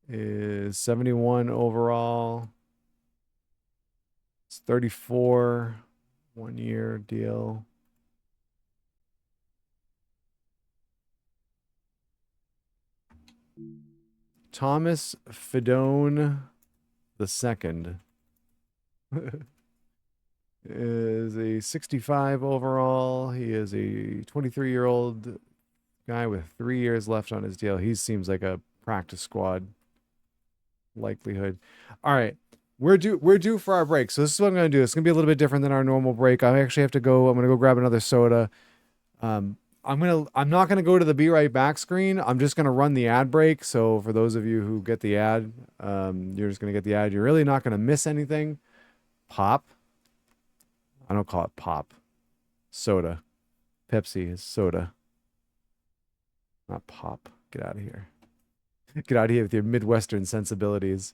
is 71 overall. It's 34, 1 year deal. Thomas Fidone II is a 65 overall. He is a 23-year-old guy with 3 years left on his deal. He seems like a practice squad likelihood. All right. We're due for our break. So this is what I'm going to do. It's going to be a little bit different than our normal break. I actually have to go. I'm going to go grab another soda. I'm not going to go to the be right back screen. I'm just going to run the ad break. So for those of you who get the ad, you're just going to get the ad. You're really not going to miss anything. Pop. I don't call it pop. Soda. Pepsi is soda. Not pop. Get out of here. Get out of here with your Midwestern sensibilities.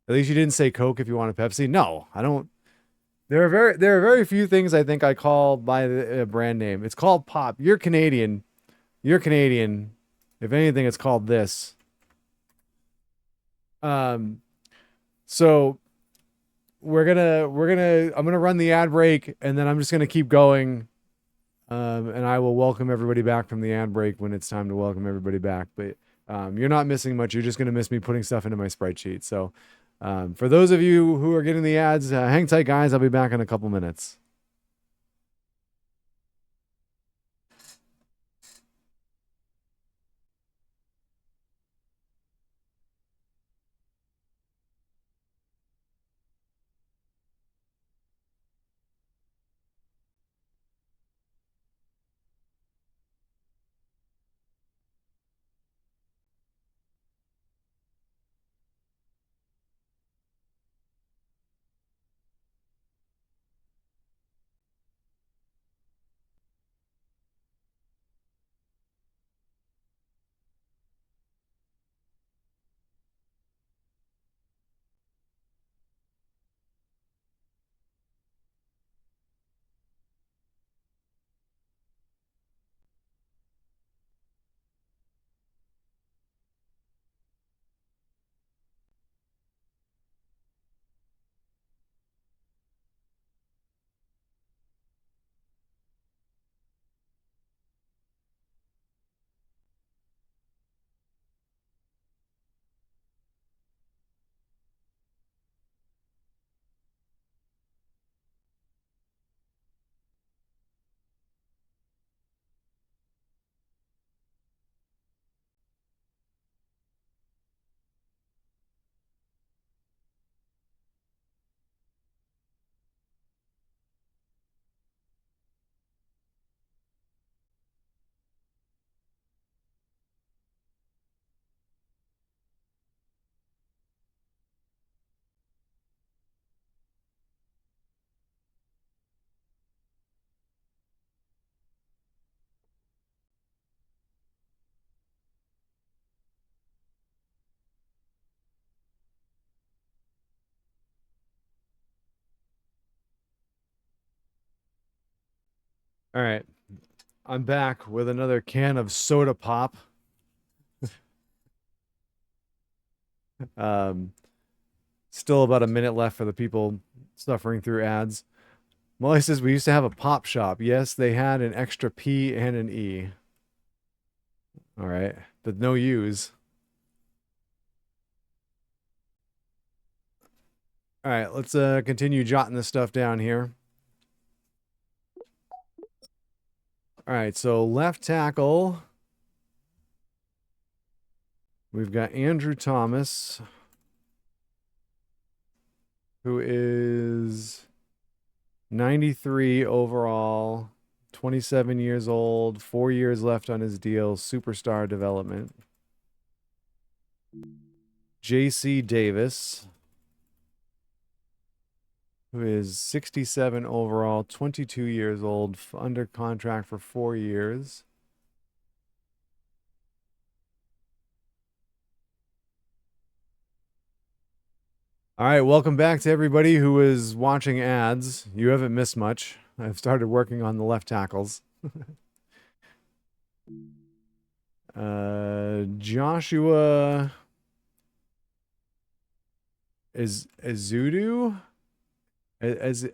At least you didn't say Coke if you want a Pepsi. No, I don't. There are very few things I think I call by the brand name. It's called pop. You're Canadian. You're Canadian. If anything, it's called this. So I'm gonna run the ad break, and then I'm just gonna keep going. And I will welcome everybody back from the ad break when it's time to welcome everybody back. But you're not missing much. You're just gonna miss me putting stuff into my spreadsheet. So for those of you who are getting the ads, hang tight, guys. I'll be back in a couple minutes. All right. I'm back with another can of soda pop. Um, Still about a minute left for the people suffering through ads. Molly says we used to have a pop shop. Yes, they had an extra P and an E. All right, but no U's. All right, let's continue jotting this stuff down here. All right, so left tackle. We've got Andrew Thomas, who is 93 overall, 27 years old, 4 years left on his deal, superstar development. J.C. Davis, who is 67 overall, 22 years old, under contract for 4 years. All right, welcome back to everybody who is watching ads. You haven't missed much. I've started working on the left tackles. Joshua is Azudu? As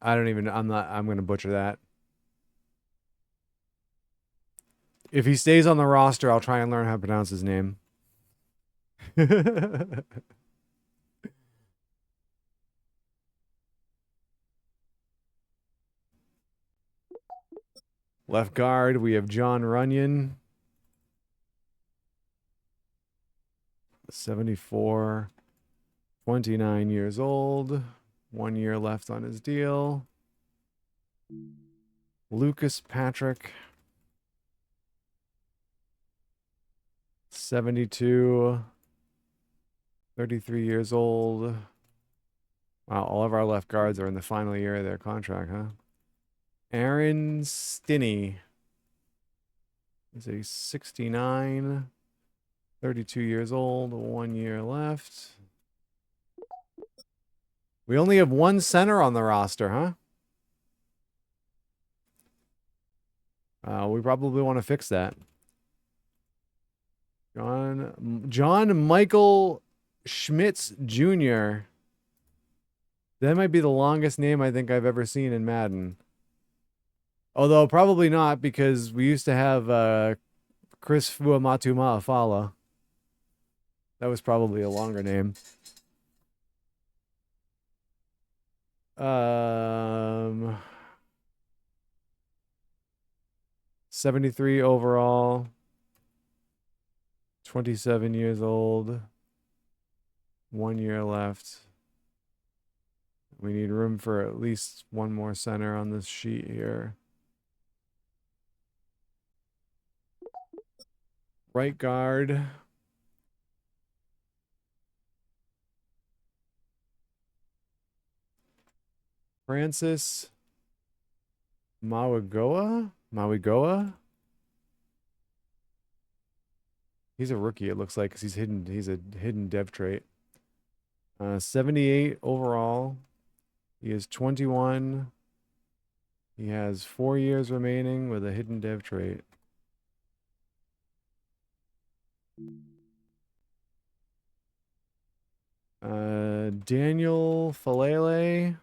I don't even I'm going to butcher that. If he stays on the roster, I'll try and learn how to pronounce his name. Left guard, we have John Runyon. 74, 29 years old. 1 year left on his deal. Lucas Patrick. 72, 33 years old. Wow, all of our left guards are in the final year of their contract, huh? Aaron Stinney is a 69, 32 years old, 1 year left. We only have one center on the roster, huh? We probably want to fix that. John Michael Schmitz Jr. That might be the longest name I think I've ever seen in Madden. Although probably not, because we used to have Chris Fuamatu Ma'afala. That was probably a longer name. 73 overall. 27 years old. 1 year left. We need room for at least one more center on this sheet here. Right guard. Francis Mawigoa? He's a rookie, it looks like, because he's a hidden dev trait. 78 overall. He is 21. He has 4 years remaining with a hidden dev trait. Daniel Falele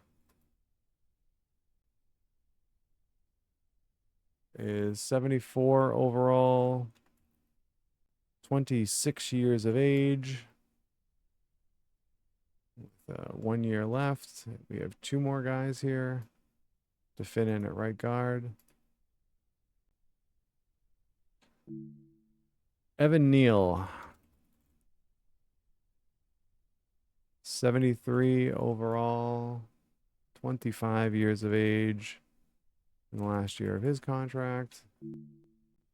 is 74 overall, 26 years of age, with 1 year left. We have 2 more guys here to fit in at right guard. Evan Neal, 73 overall, 25 years of age in the last year of his contract.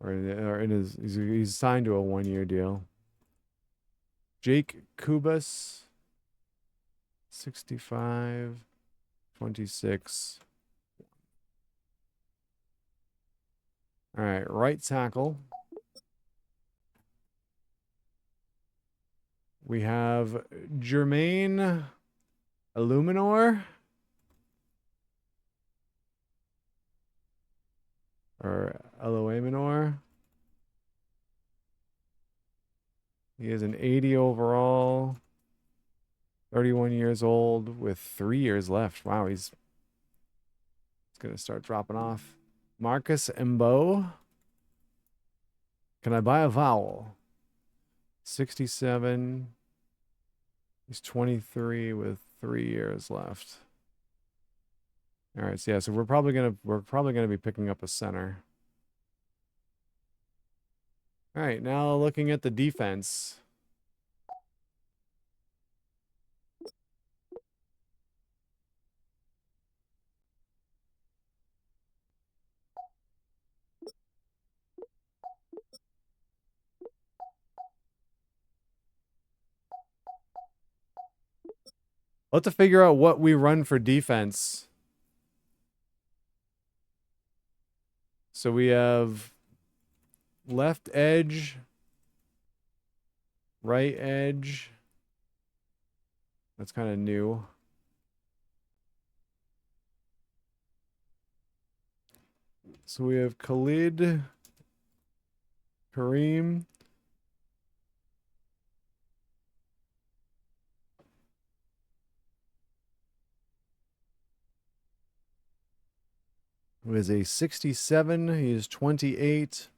He's signed to a 1 year deal. Jake Kubas, 65, 26. All right, right tackle. We have Jermaine Illuminor. or Eloamenor. He is an 80 overall, 31 years old with 3 years left. Wow, he's going to start dropping off. Marcus Embo. Can I buy a vowel? 67. He's 23 with 3 years left. All right, so yeah, so we're probably gonna be picking up a center. All right, now looking at the defense. Let's have to figure out what we run for defense. So we have left edge, right edge. That's kind of new. So we have Khalid, Kareem. Who is a 67. He is 28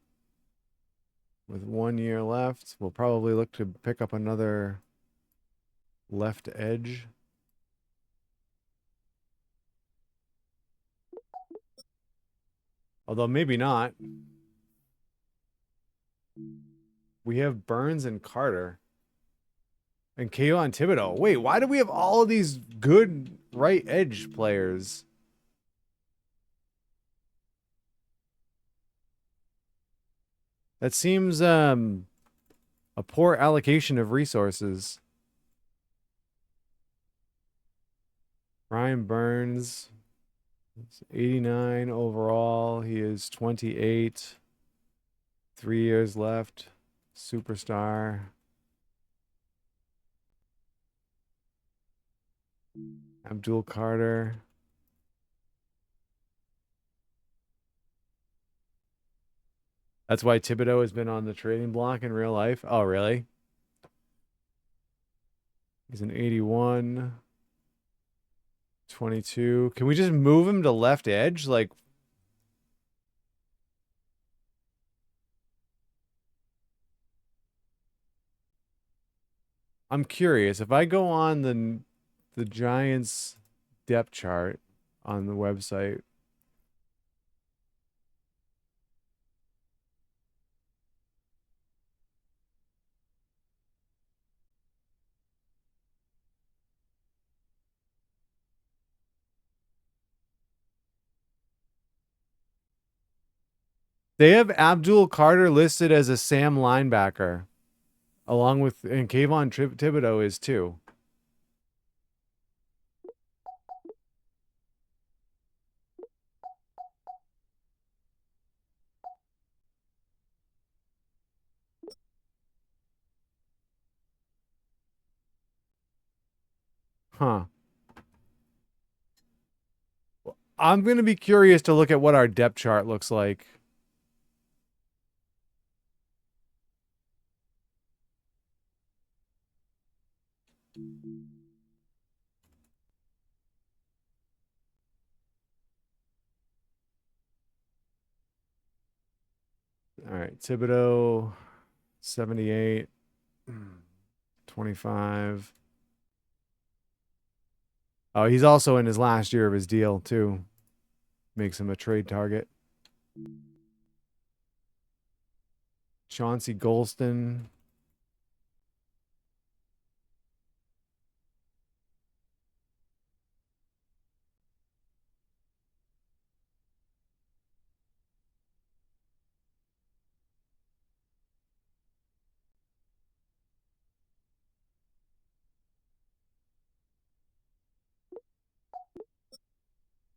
with 1 year left. We'll probably look to pick up another left edge. Although maybe not. We have Burns and Carter. And Keon Thibodeau. Wait, why do we have all of these good right edge players? That seems a poor allocation of resources. Ryan Burns, 89 overall. He is 28. 3 years left. Superstar. Abdul Carter. That's why Thibodeau has been on the trading block in real life. Oh, really? He's an 81. 22. Can we just move him to left edge? Like, I'm curious. If I go on the Giants depth chart on the website, they have Abdul Carter listed as a Sam linebacker, along with, and Kayvon Thibodeau is too. Huh. I'm going to be curious to look at what our depth chart looks like. All right, Thibodeau, 78, 25. Oh, he's also in his last year of his deal, too. Makes him a trade target. Chauncey Golston.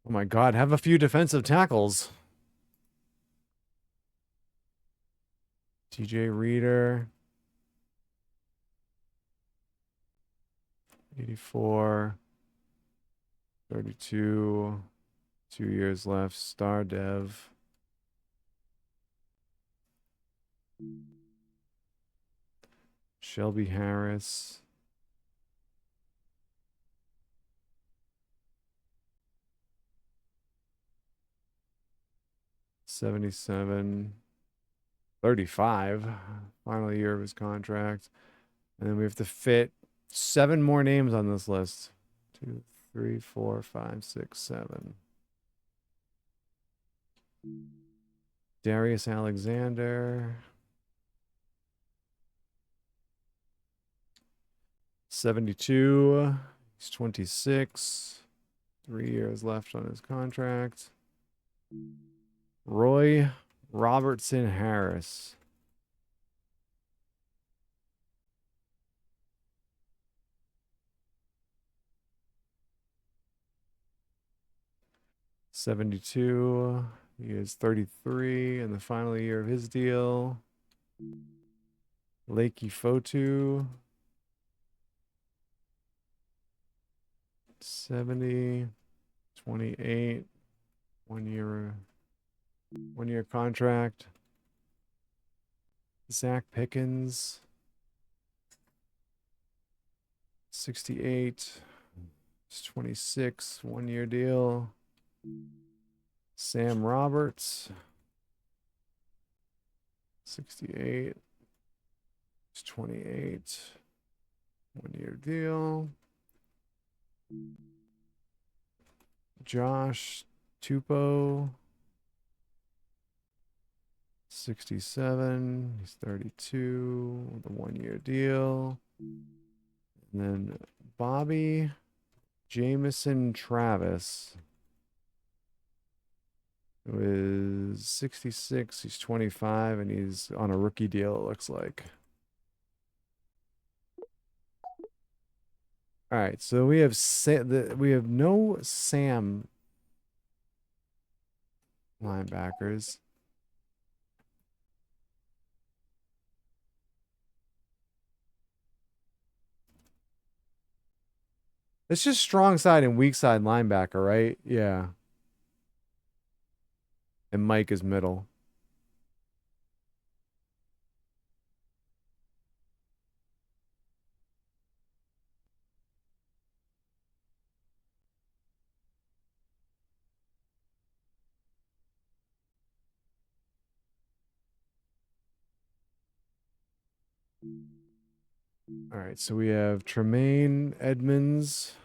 Oh my God, have a few defensive tackles. TJ Reader. 84. 32. 2 years left. Star Dev. Shelby Harris. $77. 35. Final year of his contract. And then we have to fit 7 more names on this list. 2, 3, 4, 5, 6, 7. Darius Alexander. 72. He's 26. 3 years left on his contract. Roy Robertson Harris. $72. He is 33 in the final year of his deal. Lakey Fotu. 70. 28. 1 year contract. Zach Pickens. 68. It's 26. 1 year deal. Sam Roberts. 68. It's 28. 1 year deal. Josh Tupou. 67. He's 32 with a 1 year deal. And then Bobby Jamison Travis, who is 66. He's 25, and he's on a rookie deal, it looks like. All right, so we have no Sam linebackers. It's just strong side and weak side linebacker, right? Yeah. And Mike is middle. All right, so we have Tremaine Edmonds.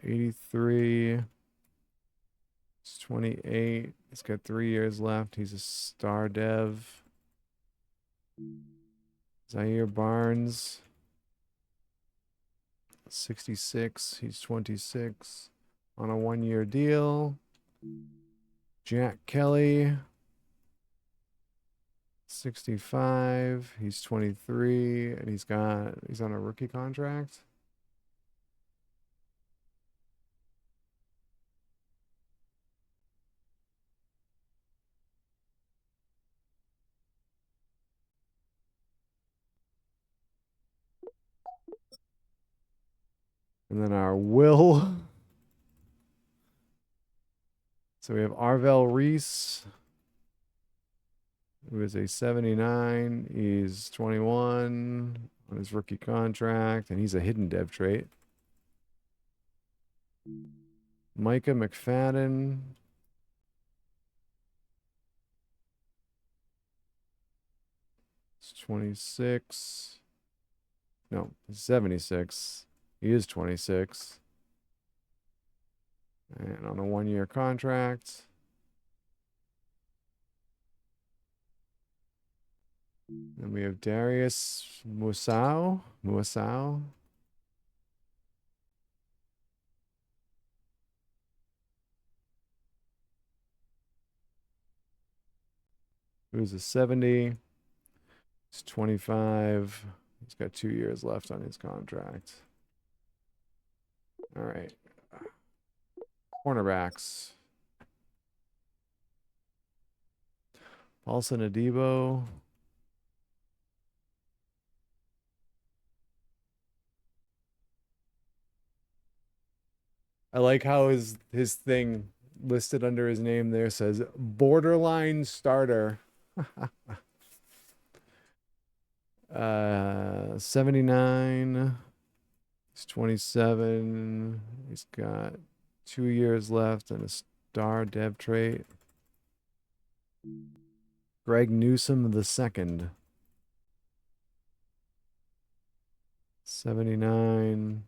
$83. He's 28. He's got 3 years left. He's a star dev. Zaire Barnes. 66. He's 26 on a 1 year deal. Jack Kelly. 65. He's 23, and he's on a rookie contract. And then our Will. So we have Arvell Reese, who is a 79. He's 21 on his rookie contract, and he's a hidden dev trait. Micah McFadden. He's 26. No, he's 76. He is 26. And on a 1 year contract. Then we have Darius Muasau. Who's a 70. He's 25. He's got 2 years left on his contract. All right. Cornerbacks. Paulson Adebo. I like how his thing listed under his name there says borderline starter. 79. He's 27. He's got 2 years left and a star dev trait. Greg Newsome the second. 79.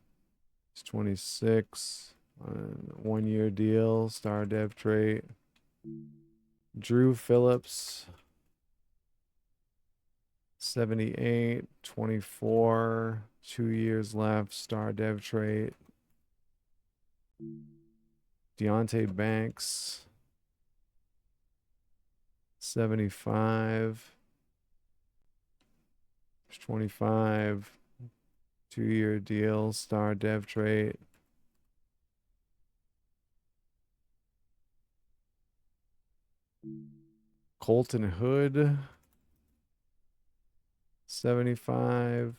He's 26. On a 1-year deal, star dev trait. Drew Phillips. 78, 24, 2 years left, star dev trait. Deontay Banks, 75, 25, 2-year deal, star dev trait. Colton Hood, 75.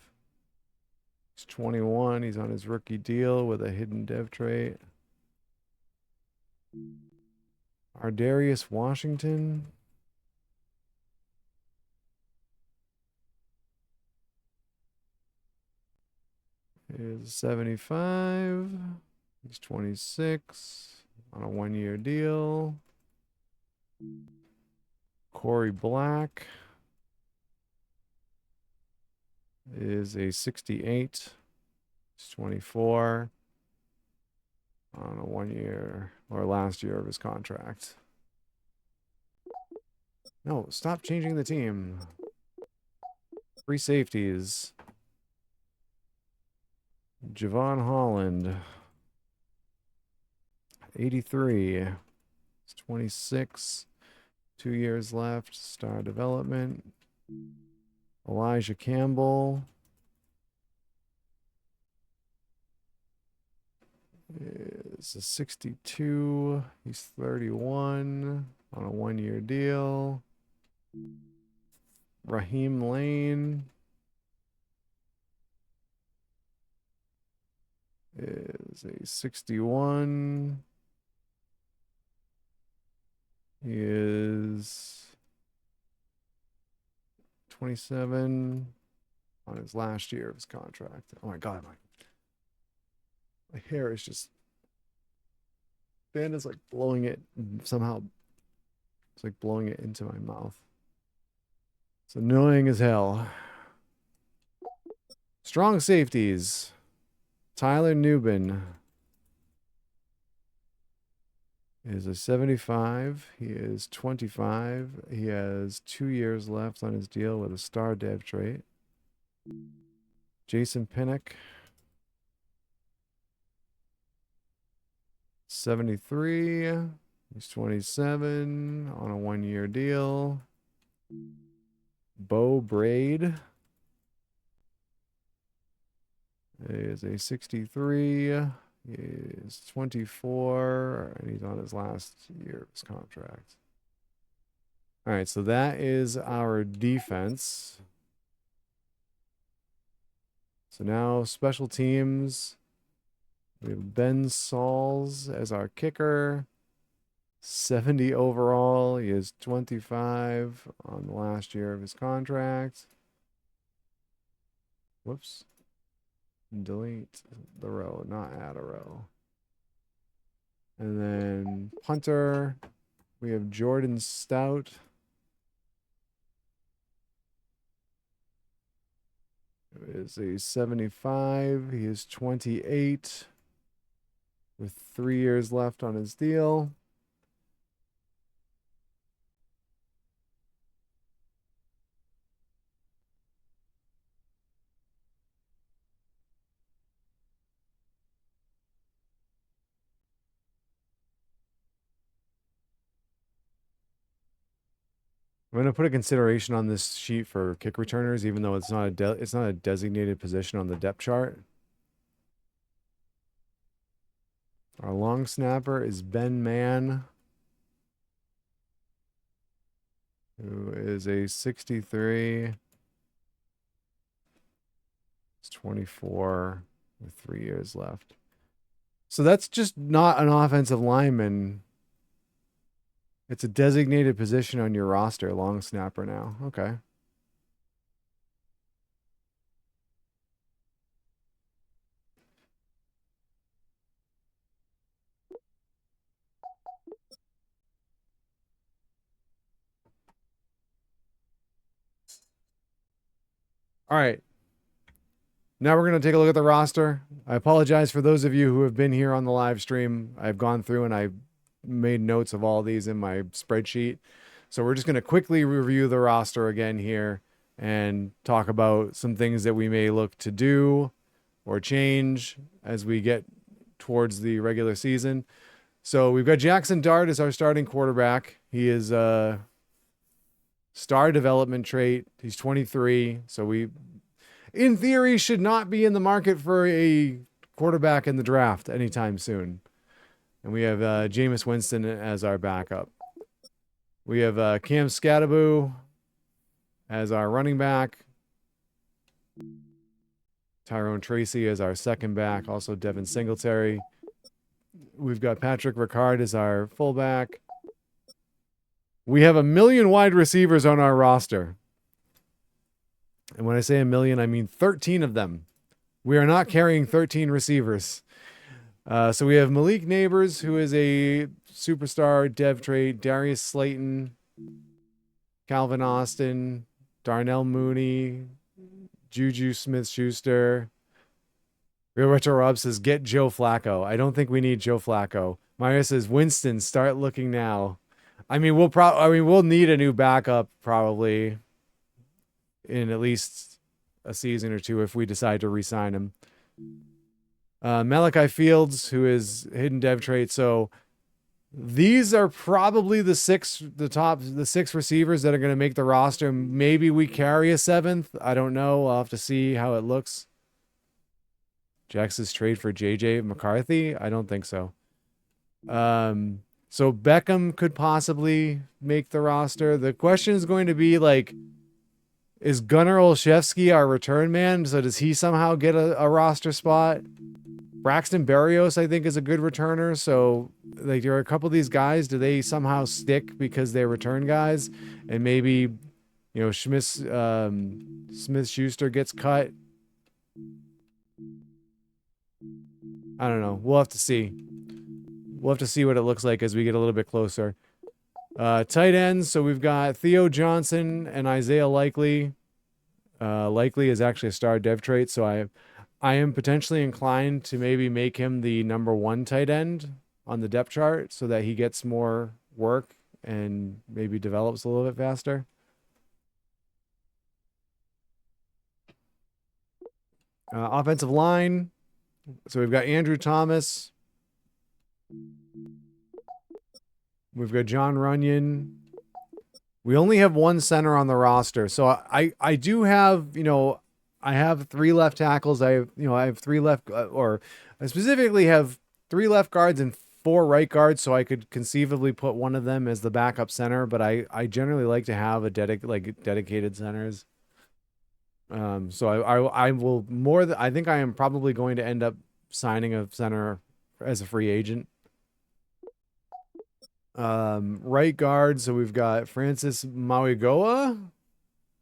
He's 21. He's on his rookie deal with a hidden dev trait. Ardarius Washington. Is 75. He's 26 on a 1-year deal. Corey Black is a 68. He's 24 on a 1-year or last year of his contract. No, stop changing the team. Free safeties. Javon Holland, 83. He's 26. 2 years left. Star development. Elijah Campbell is a 62. He's 31 on a 1-year deal. Raheem Lane is a 61. He is 27 on his last year of his contract. Oh my God, my hair is just, Ben is like blowing it somehow. It's like blowing it into my mouth. It's annoying as hell. Strong safeties. Tyler Newbin is a 75. He is 25. He has 2 years left on his deal with a star dev trait. Jason Pinnock, 73. He's 27 on a 1-year deal. Bo Braid is a 63. He is 24, and he's on his last year of his contract. All right, so that is our defense. So now special teams. We have Ben Sauls as our kicker. 70 overall. He is 25 on the last year of his contract. Whoops. Delete the row, not add a row. And then punter, we have Jordan Stout. It is a 75. He is 28 with 3 years left on his deal. I'm going to put a consideration on this sheet for kick returners, even though it's not a designated position on the depth chart. Our long snapper is Ben Mann, who is a 63. He's 24 with 3 years left. So that's just not an offensive lineman It's a designated position on your roster, long snapper now. Okay. All right. Now we're going to take a look at the roster. I apologize for those of you who have been here on the live stream. I've gone through and I made notes of all these in my spreadsheet. So we're just going to quickly review the roster again here and talk about some things that we may look to do or change as we get towards the regular season. So we've got Jackson Dart as our starting quarterback. He is a star development trait. He's 23. So we, in theory, should not be in the market for a quarterback in the draft anytime soon. And we have Jameis Winston as our backup. We have Cam Scattaboo as our running back. Tyrone Tracy as our second back. Also Devin Singletary. We've got Patrick Ricard as our fullback. We have 1 million wide receivers on our roster. And when I say 1 million, I mean 13 of them. We are not carrying 13 receivers. So we have Malik Neighbors, who is a superstar dev trait, Darius Slayton, Calvin Austin, Darnell Mooney, Juju Smith-Schuster. Real Retro Rob says, get Joe Flacco. I don't think we need Joe Flacco. Myra says, Winston, start looking now. I mean, we'll need a new backup probably in at least a season or two if we decide to re-sign him. Malachi Fields, who is hidden dev trait. So these are probably the six receivers that are going to make the roster. Maybe we carry a seventh. I don't know. I'll have to see how it looks. Jackson's trade for JJ McCarthy? I don't think so. So Beckham could possibly make the roster. The question is going to be like, is Gunnar Olszewski our return man? So does he somehow get a roster spot? Braxton Berrios, I think, is a good returner. So like there are a couple of these guys. Do they somehow stick because they're return guys? And maybe, you know, Smith-Schuster gets cut. I don't know. We'll have to see. We'll have to see what it looks like as we get a little bit closer. Tight ends. So we've got Theo Johnson and Isaiah Likely. Likely is actually a star dev trait. So I am potentially inclined to maybe make him the number 1 tight end on the depth chart so that he gets more work and maybe develops a little bit faster. Offensive line. So we've got Andrew Thomas. We've got John Runyon. We only have 1 center on the roster. So I do have, you know, I have 3 left tackles. I have 3 left, or I specifically have 3 left guards and 4 right guards. So I could conceivably put one of them as the backup center, but I generally like to have a dedicated centers. So I will I think I am probably going to end up signing a center as a free agent. Right guard. So we've got Francis Mauigoa.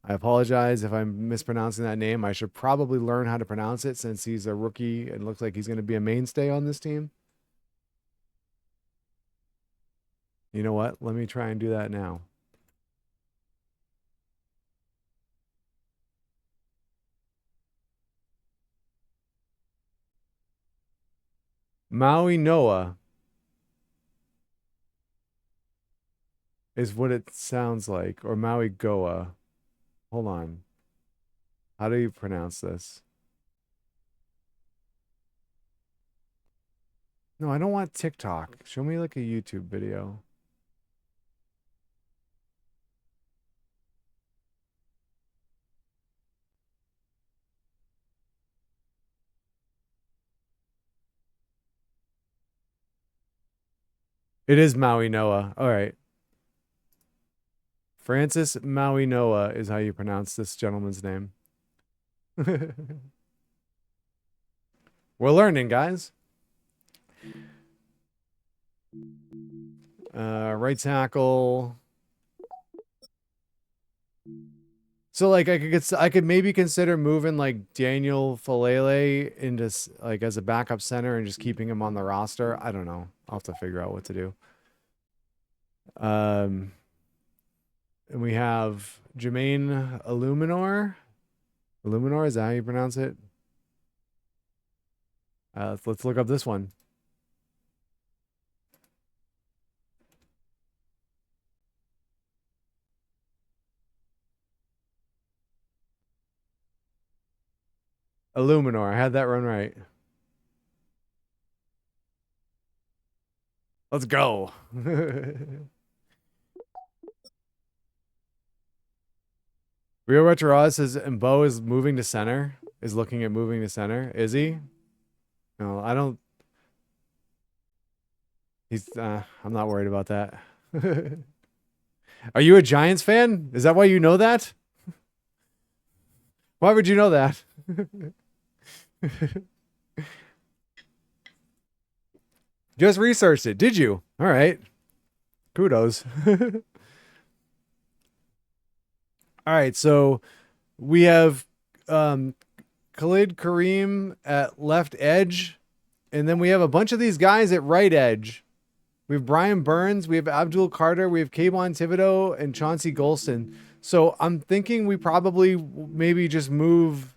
I apologize if I'm mispronouncing that name. I should probably learn how to pronounce it since he's a rookie and looks like he's going to be a mainstay on this team. You know what? Let me try and do that now. Maui Noah is what it sounds like, or Maui Goa. Hold on. How do you pronounce this? No, I don't want TikTok. Show me like a YouTube video. It is Maui Noah. All right. Francis Maui Noah is how you pronounce this gentleman's name. We're learning, guys. Right tackle. So like I could maybe consider moving like Daniel Falele into like as a backup center and just keeping him on the roster. I don't know. I'll have to figure out what to do. And we have Jermaine Illuminor. Illuminor, is that how you pronounce it? Let's look up this one. Illuminor. I had that run right. Let's go. Rio Retro says, and Bo is moving to center. Is looking at moving to center. Is he? No, I don't. He's. I'm not worried about that. Are you a Giants fan? Is that why you know that? Why would you know that? Just researched it. Did you? All right. Kudos. All right. So we have Khalid Kareem at left edge. And then we have a bunch of these guys at right edge. We have Brian Burns. We have Abdul Carter. We have Kayvon Thibodeau and Chauncey Golston. So I'm thinking we probably maybe just move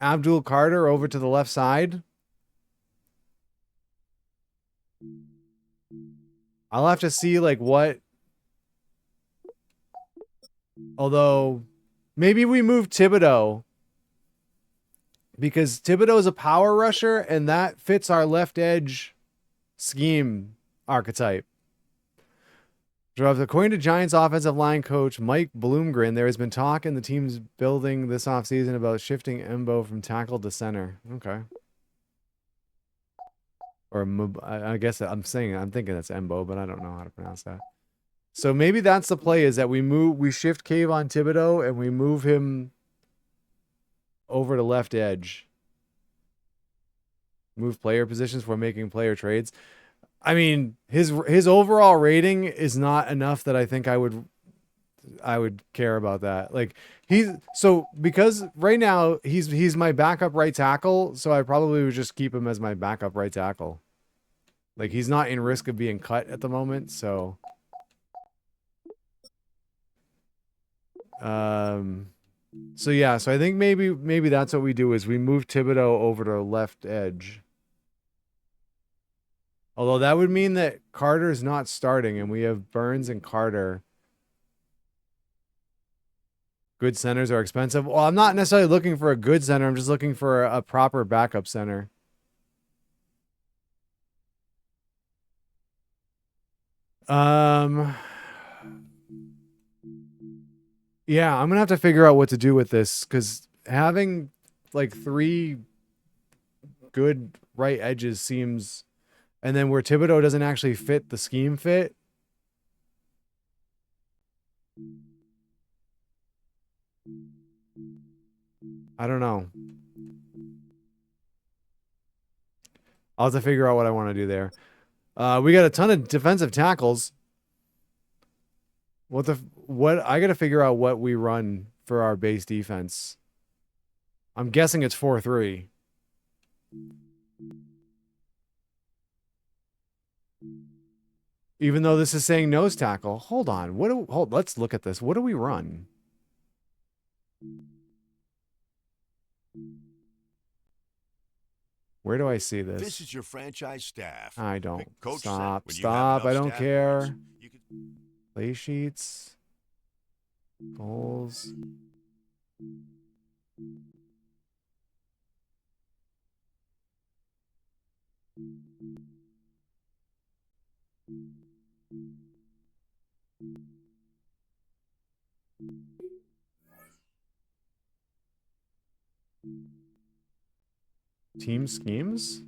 Abdul Carter over to the left side. I'll have to see like what. Although maybe we move Thibodeau because Thibodeau is a power rusher and that fits our left edge scheme archetype. According to Giants offensive line coach Mike Bloomgren, there has been talk in the team's building this offseason about shifting Embo from tackle to center. Okay. Or I guess I'm thinking that's Embo, but I don't know how to pronounce that. So maybe that's the play, is that we shift Kayvon Thibodeau and we move him over to left edge. Move player positions for making player trades. I mean, his overall rating is not enough that I think I would care about that. Like because right now he's my backup right tackle, so I probably would just keep him as my backup right tackle. Like he's not in risk of being cut at the moment, so yeah, so I think maybe that's what we do is we move Thibodeau over to left edge. Although that would mean that Carter's not starting and we have Burns and Carter. Good centers are expensive. Well, I'm not necessarily looking for a good center. I'm just looking for a proper backup center. Yeah, I'm going to have to figure out what to do with this because having like 3 good right edges seems, and then where Thibodeau doesn't actually fit the scheme fit. I don't know. I'll have to figure out what I want to do there. We got a ton of defensive tackles. What I got to figure out what we run for our base defense. I'm guessing it's 4-3. Even though this is saying nose tackle. Hold on. Let's look at this. What do we run? Where do I see this? This is your franchise staff. I don't. Coach Stop. said, when you have I enough don't staff care. points, you can... Play sheets. Goals. Team schemes?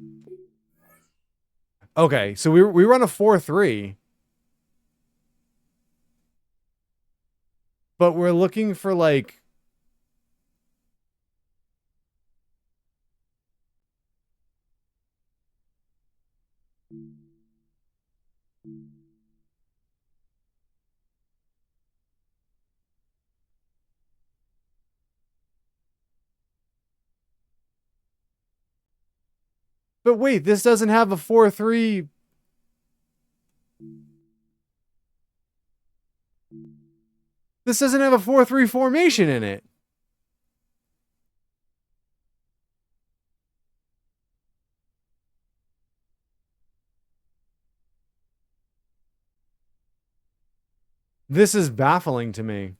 Okay, so we run a 4-3. But we're looking for like But wait, this doesn't have a 4-3. This doesn't have a 4-3 formation in it. This is baffling to me.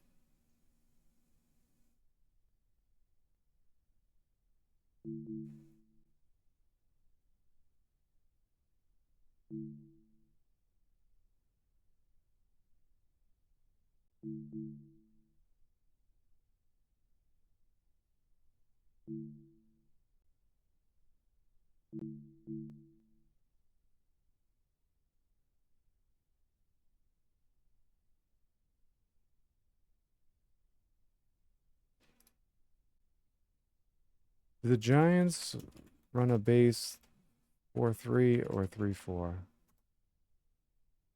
Do the Giants run a base 4-3 or 3-4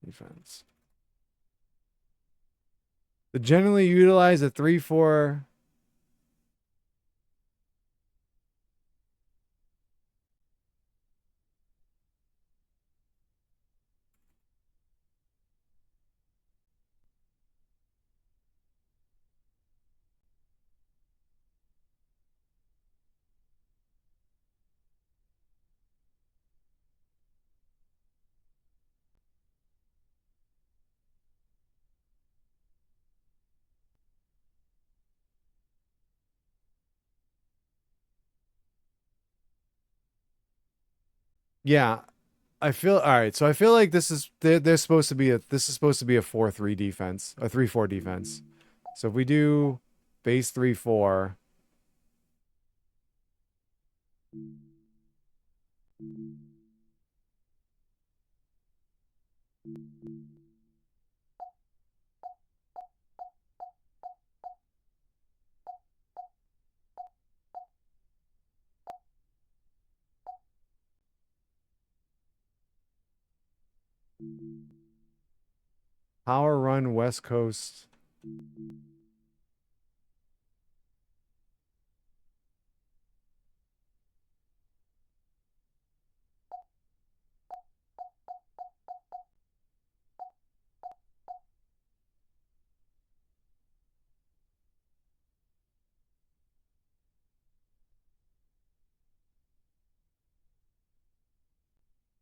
defense? They generally utilize a 3-4. Yeah, I feel all right. So I feel like this is they're supposed to be a this is supposed to be a 4-3 defense, a 3-4 defense. So if we do base 3-4, power run West Coast.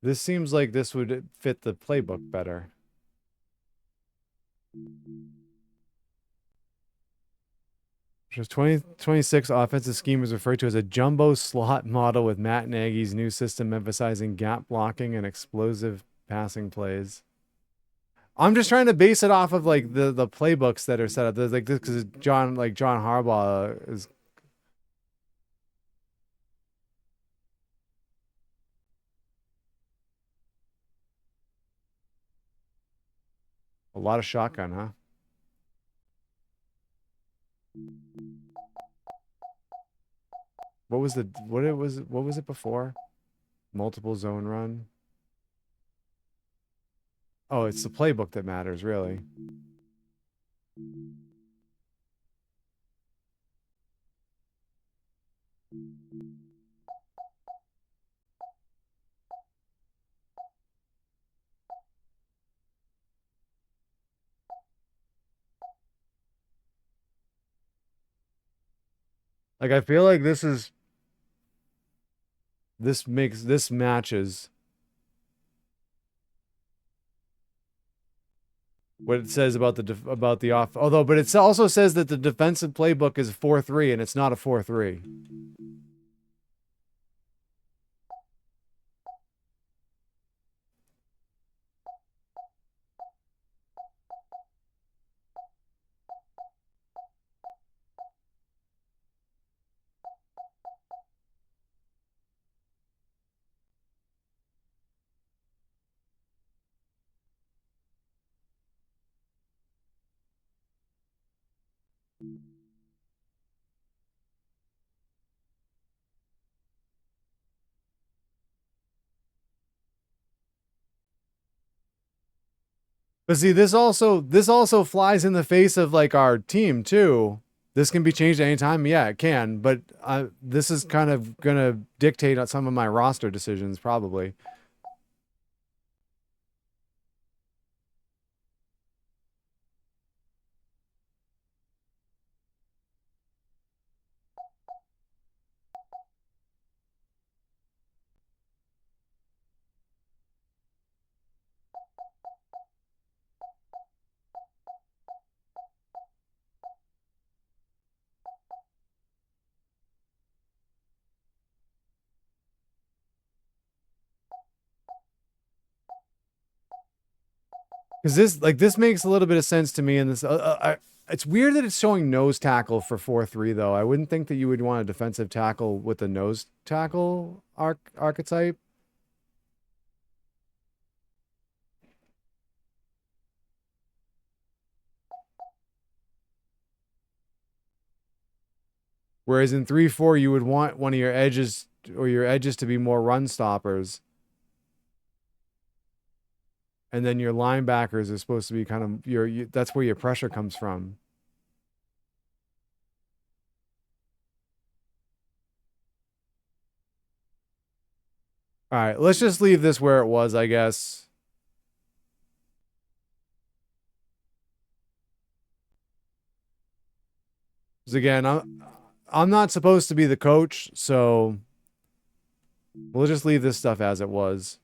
This seems like this would fit the playbook better. Which 2026 offensive scheme is referred to as a jumbo slot model with Matt Nagy's new system emphasizing gap blocking and explosive passing plays. I'm just trying to base it off of like the playbooks that are set up. There's like this because John Harbaugh is a lot of shotgun, huh? What was it before? Multiple zone run. Oh, it's the playbook that matters, really. Like I feel like this matches what it says about the off. Although, but it also says that the defensive playbook is 4-3 and it's not a 4-3. But see, this also flies in the face of like our team too, This can be changed at any time. Yeah, it can. But this is kind of going to dictate on some of my roster decisions, probably. Because this makes a little bit of sense to me. In this, it's weird that it's showing nose tackle for 4-3 though. I wouldn't think that you would want a defensive tackle with a nose tackle archetype. Whereas in 3-4, you would want one of your edges to be more run stoppers. And then your linebackers are supposed to be kind of that's where your pressure comes from. All right, let's just leave this where it was, I guess. Because again, I'm not supposed to be the coach, so we'll just leave this stuff as it was.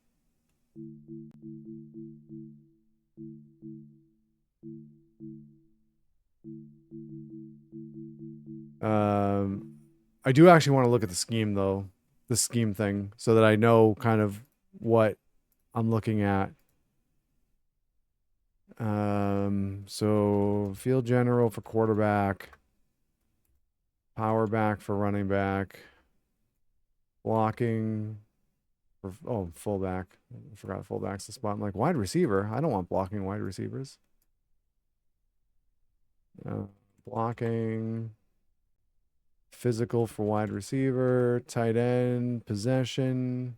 I do actually want to look at the scheme though, the scheme thing, so that I know kind of what I'm looking at. So field general for quarterback, power back for running back, blocking for fullback. I forgot fullback's the spot. I'm like, wide receiver. I don't want blocking wide receivers. Blocking. Physical for wide receiver, tight end, possession,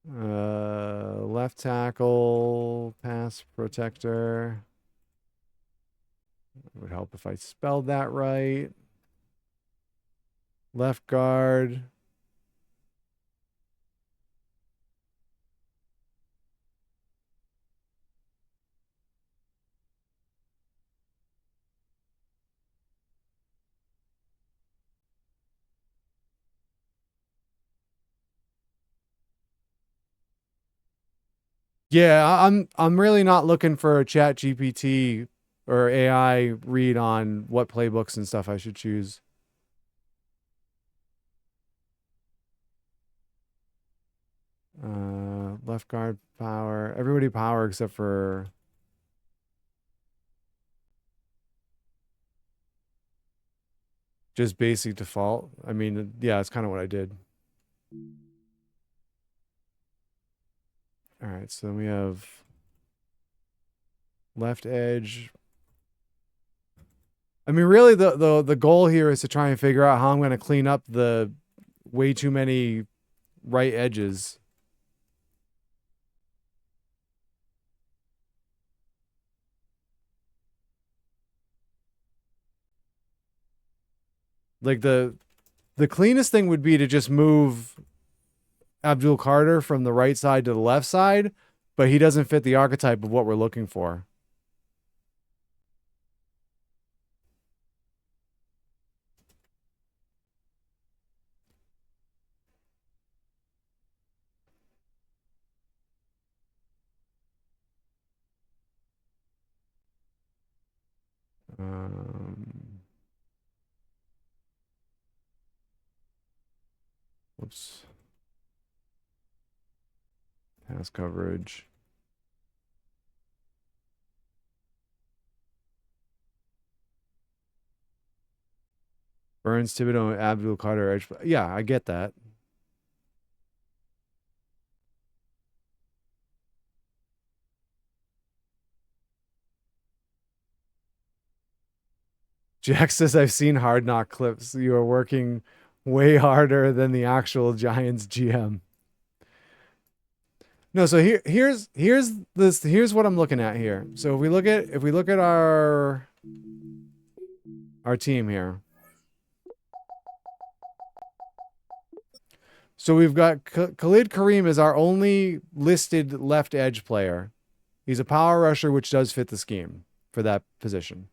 left tackle, pass protector. It would help if I spelled that right. Left guard. Yeah, I'm really not looking for a chat GPT or AI read on what playbooks and stuff I should choose. Left guard power. Everybody power except for just basic default. I mean, yeah, it's kind of what I did. All right, so then we have left edge. I mean, really, the goal here is to try and figure out how I'm going to clean up the way too many right edges. Like the cleanest thing would be to just move Abdul Carter from the right side to the left side, but he doesn't fit the archetype of what we're looking for. Whoops. Pass coverage. Burns, Thibodeau, Abdul Carter, edge. Yeah, I get that. Jack says, I've seen Hard Knock clips. You are working way harder than the actual Giants GM. No, so here's what I'm looking at here. So if we look at our our team here. So we've got Khalid Kareem is our only listed left edge player. He's a power rusher, which does fit the scheme for that position.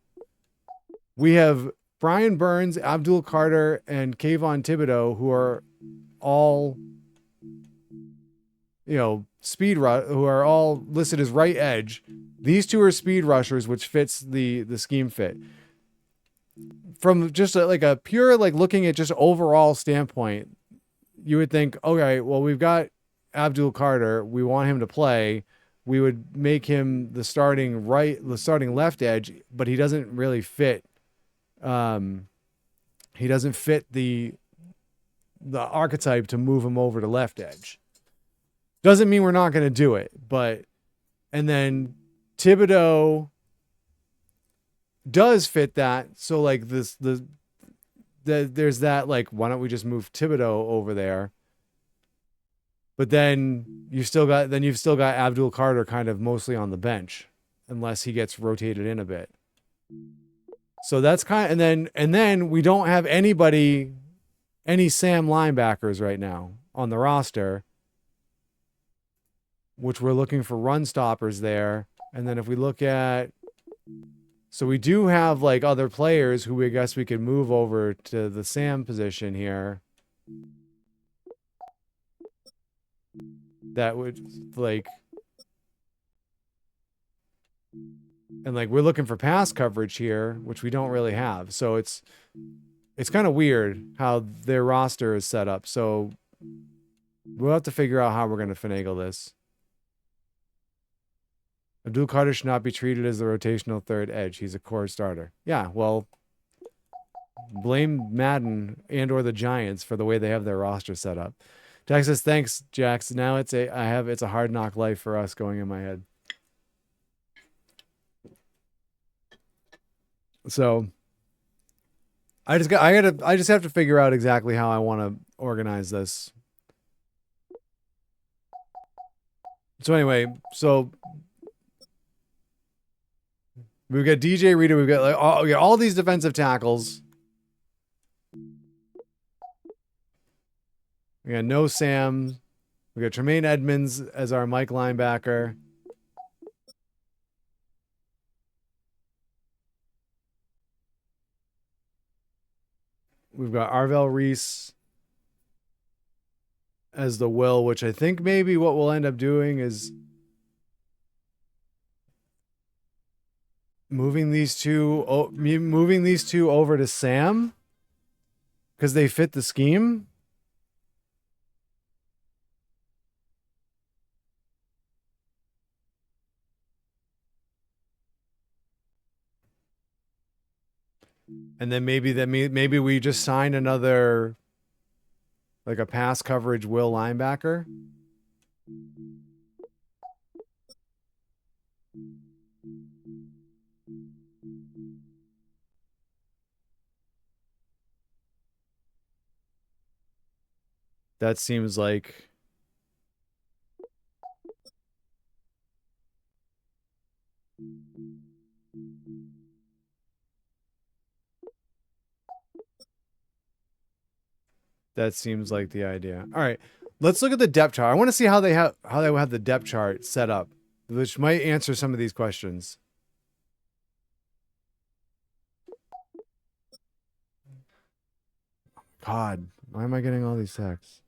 We have Brian Burns, Abdul Carter, and Kayvon Thibodeau, who are all, who are all listed as right edge. These two are speed rushers, which fits the scheme fit. From just a pure, looking at just overall standpoint, you would think, okay, well, we've got Abdul Carter. We want him to play. We would make him the starting left edge, but he doesn't really fit. He doesn't fit the archetype to move him over to left edge. Doesn't mean we're not going to do it, and then Thibodeau does fit that. So there's that, why don't we just move Thibodeau over there? But then you've still got Abdul Carter kind of mostly on the bench, unless he gets rotated in a bit. So that's and then we don't have any Sam linebackers right now on the roster, which we're looking for run stoppers there. And then if we look at, so we do have other players who I guess we could move over to the Sam position here. That would and we're looking for pass coverage here, which we don't really have. So it's kind of weird how their roster is set up. So we'll have to figure out how we're going to finagle this. Abdul Carter should not be treated as the rotational third edge. He's a core starter. Yeah, well, blame Madden and or the Giants for the way they have their roster set up. Texas, thanks, Jax. Now it's a hard knock life for us going in my head. So I just have to figure out exactly how I want to organize this. So anyway, we've got DJ Reader. We've got all these defensive tackles. We got no Sam. We got Tremaine Edmonds as our Mike linebacker. We've got Arvell Reese as the Will, which I think maybe what we'll end up doing is moving these two over to Sam because they fit the scheme. And then maybe we just sign another a pass coverage will linebacker. That seems like the idea. All right, let's look at the depth chart. I want to see how they have the depth chart set up, which might answer some of these questions. God, why am I getting all these texts?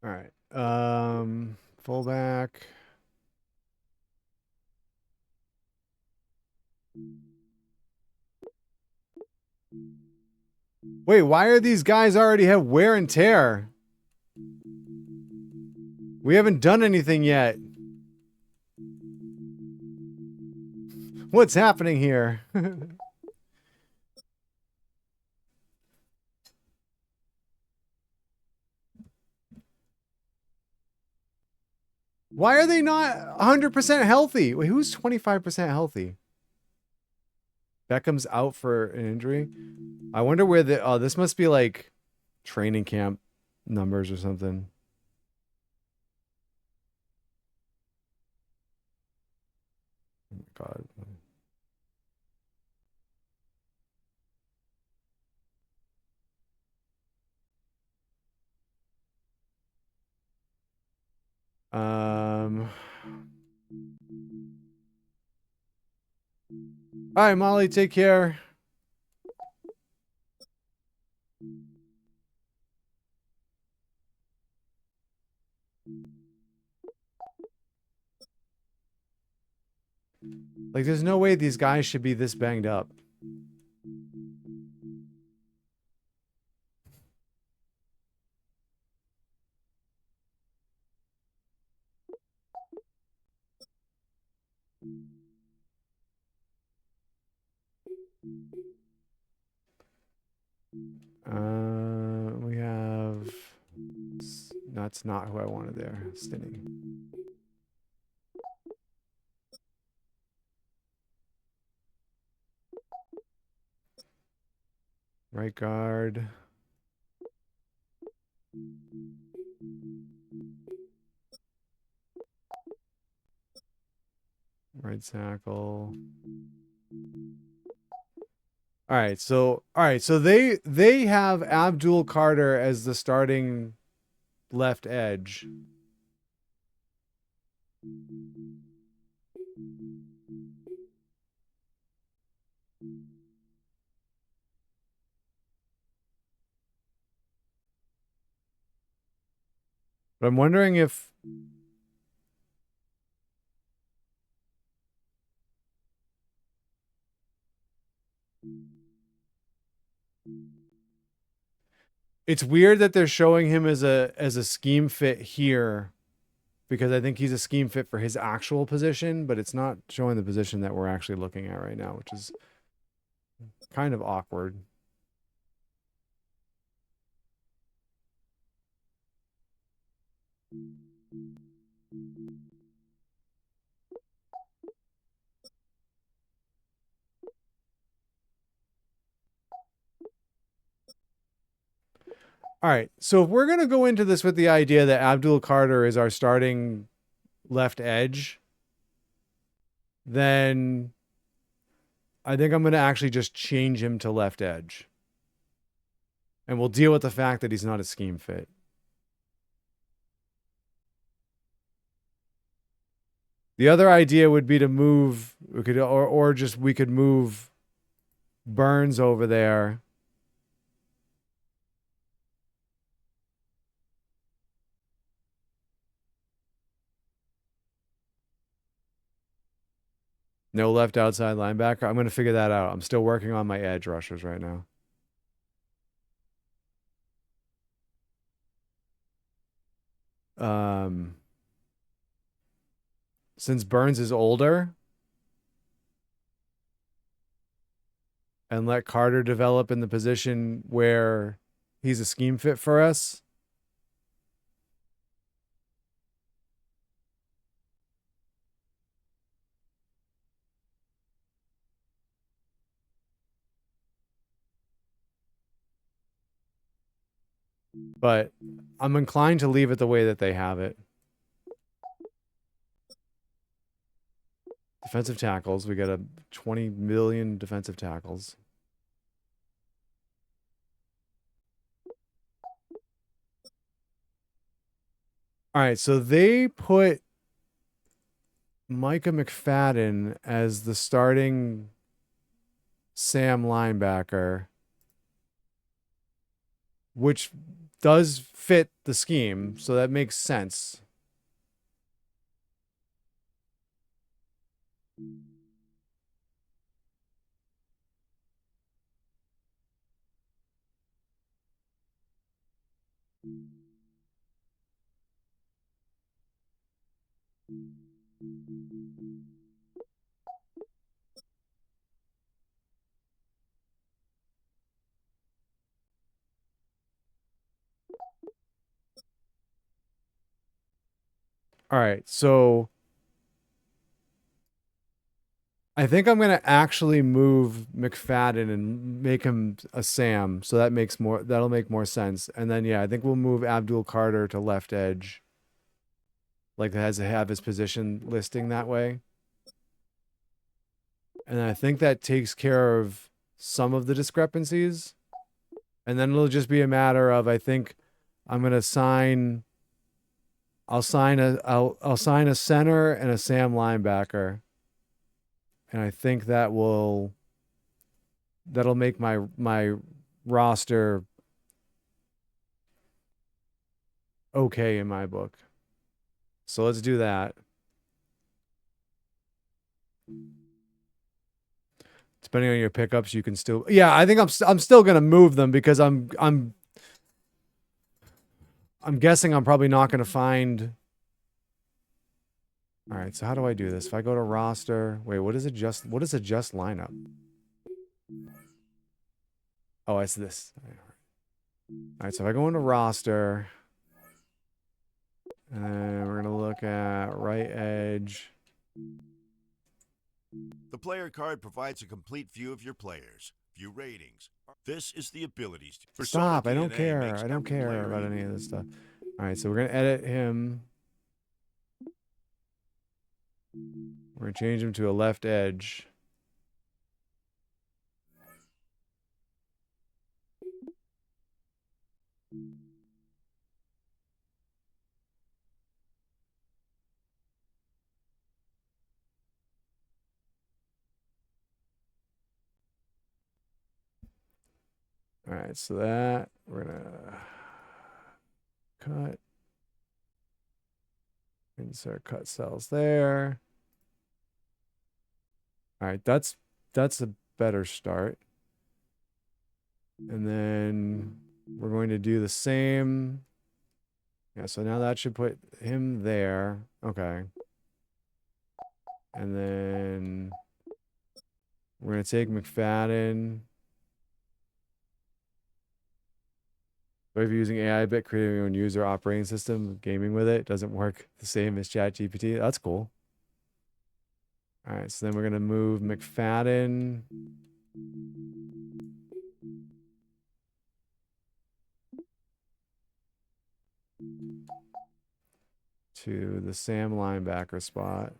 All right. Fullback. Wait, why are these guys already have wear and tear? We haven't done anything yet. What's happening here? Why are they not 100% healthy? Wait, who's 25% healthy? Beckham's out for an injury. I wonder where the... Oh, this must be like training camp numbers or something. Oh my God. All right, Molly, take care. Like, there's no way these guys should be this banged up. We have... That's not who I wanted there. Stinning. Right guard. Right tackle. All right, so they have Abdul Carter as the starting left edge. But I'm wondering if it's weird that they're showing him as a scheme fit here, because I think he's a scheme fit for his actual position, but it's not showing the position that we're actually looking at right now, which is kind of awkward. All right, so if we're going to go into this with the idea that Abdul Carter is our starting left edge, then I think I'm going to actually just change him to left edge. And we'll deal with the fact that he's not a scheme fit. The other idea would be to move, we could move Burns over there. No left outside linebacker. I'm going to figure that out. I'm still working on my edge rushers right now. Since Burns is older, and let Carter develop in the position where he's a scheme fit for us. But I'm inclined to leave it the way that they have it. Defensive tackles. We got a 20 million defensive tackles. All right, so they put Micah McFadden as the starting Sam linebacker, which does fit the scheme, so that makes sense. All right, so I think I'm gonna actually move McFadden and make him a Sam, so that'll make more sense. And then yeah, I think we'll move Abdul Carter to left edge, like it has to have his position listing that way. And I think that takes care of some of the discrepancies. And then it'll just be a matter of, I think I'm gonna sign. I'll sign a center and a Sam linebacker, and I think that'll make my roster okay in my book. So let's do that. Depending on your pickups, you can still. Yeah, I think I'm still gonna move them because I'm guessing I'm probably not gonna find. All right, so how do I do this? If I go to roster, wait, what is adjust lineup? Oh, it's this. All right, so if I go into roster, and we're gonna look at right edge. The player card provides a complete view of your players. View ratings. This is the abilities. Stop! I don't DNA care. makes I don't every care player about any unique. of this stuff. All right, so we're gonna edit him. We're gonna change him to a left edge. All right, so that we're gonna cut, insert cut cells there. All right, that's a better start. And then we're going to do the same. Yeah, so now that should put him there. Okay. And then we're going to take McFadden. So if you're using AI bit, creating your own user operating system, gaming with it, doesn't work the same as ChatGPT. That's cool. All right, so then we're going to move McFadden to the Sam linebacker spot.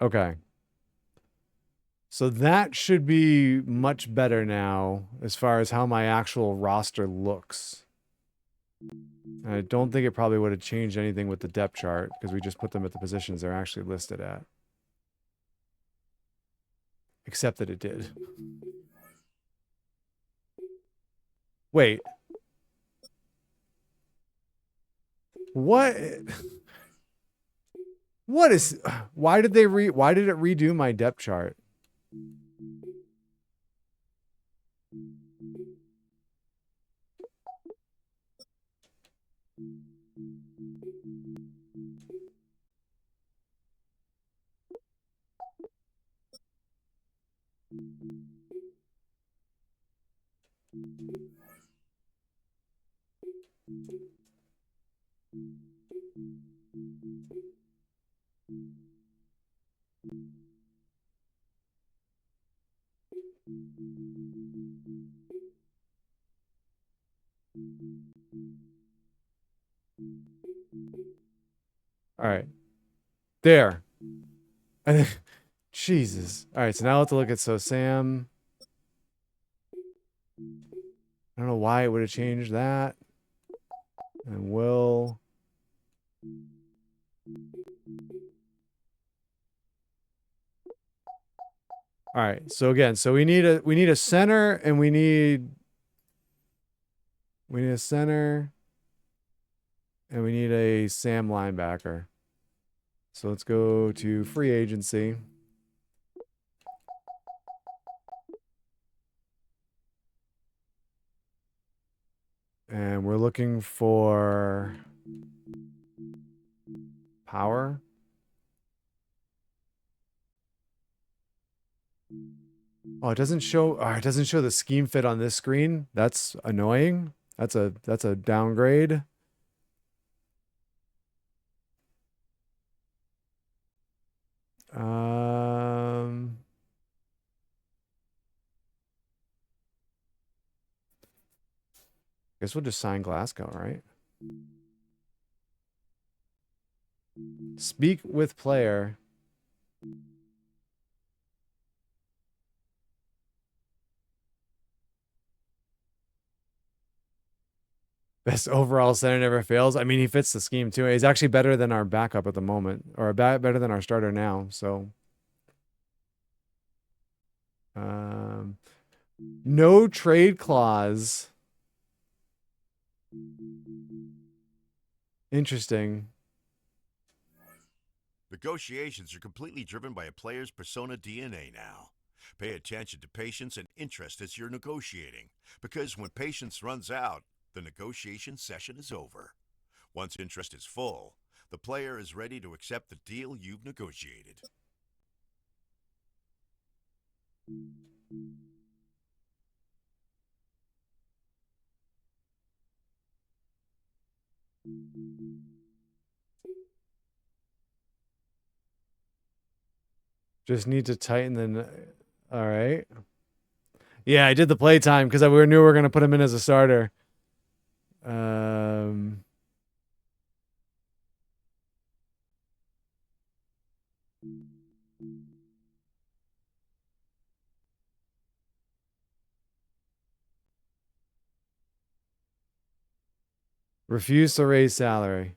Okay. So that should be much better now as far as how my actual roster looks. And I don't think it probably would have changed anything with the depth chart because we just put them at the positions they're actually listed at. Except that it did. Wait. What? What is? Why did it redo my depth chart? All right. There. Jesus. All right, so now let's look at Sam. I don't know why it would have changed that. And Will. All right. So again, so we need a center and we need a center and we need a Sam linebacker. So let's go to free agency. looking for power. Oh, it doesn't show. Oh, it doesn't show the scheme fit on this screen. That's annoying. That's a downgrade. Guess we'll just sign Glasgow, right? Speak with player. Best overall center never fails. I mean, he fits the scheme too. He's actually better than our backup at the moment, or better than our starter now. So, no trade clause. Interesting. Negotiations are completely driven by a player's persona DNA now. Pay attention to patience and interest as you're negotiating, because when patience runs out, the negotiation session is over. Once interest is full, the player is ready to accept the deal you've negotiated. Just need to tighten the. All right. Yeah, I did the playtime because we knew we were going to put him in as a starter. Refuse to raise salary.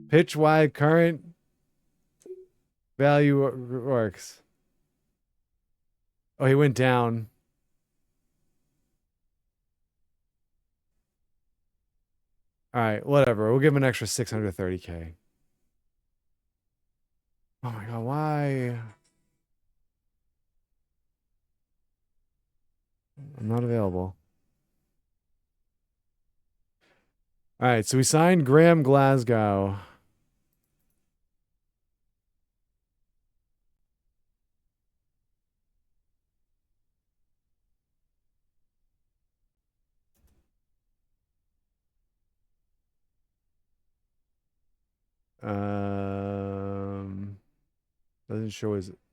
Pitch wide current value works. Oh, he went down. All right, whatever. We'll give him an extra 630K. Oh my God, why? I'm not available. All right, so we signed Graham Glasgow.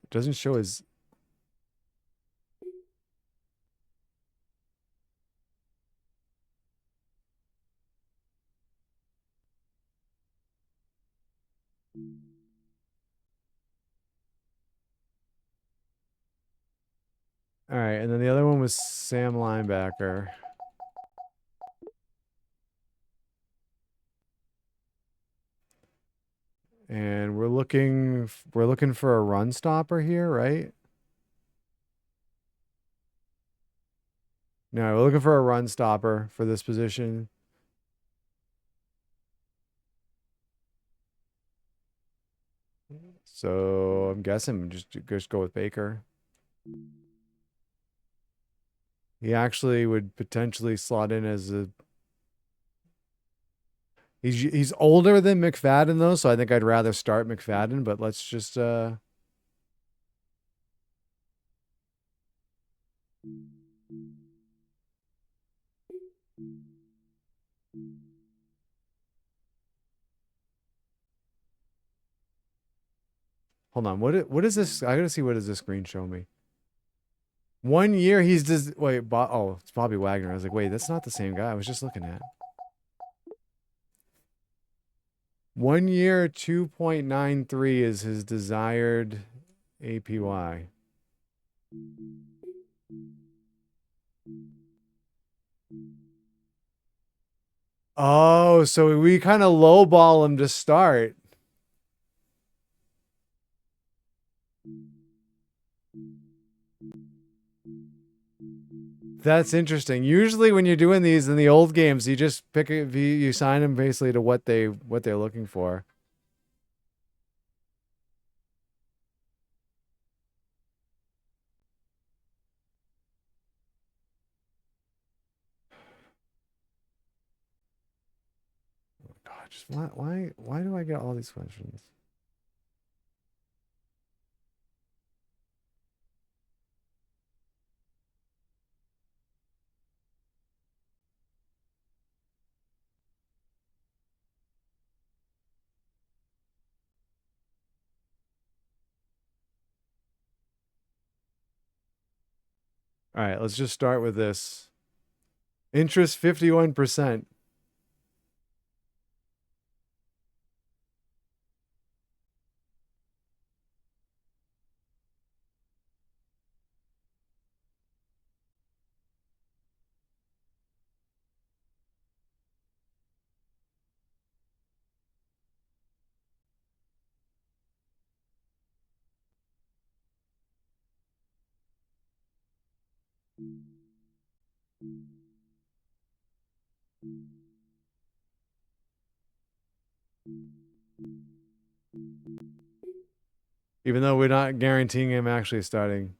Doesn't show his. All right, and then the other one was Sam linebacker. And we're looking for a run stopper here, right? No, we're looking for a run stopper for this position. So I'm guessing just go with Baker. He actually would potentially slot in as a. He's older than McFadden though, so I think I'd rather start McFadden. But let's just. Hold on. What is this? I gotta see, what does this screen show me? 1 year he's just wait. Oh, it's Bobby Wagner. I was like, wait, that's not the same guy I was just looking at. 1 year, 2.93 is his desired APY. Oh, so we kind of lowball him to start. That's interesting. Usually when you're doing these in the old games, you just you sign them basically to what they're looking for. Just why do I get all these questions? All right, let's just start with this. Interest 51%. Even though we're not guaranteeing him actually starting.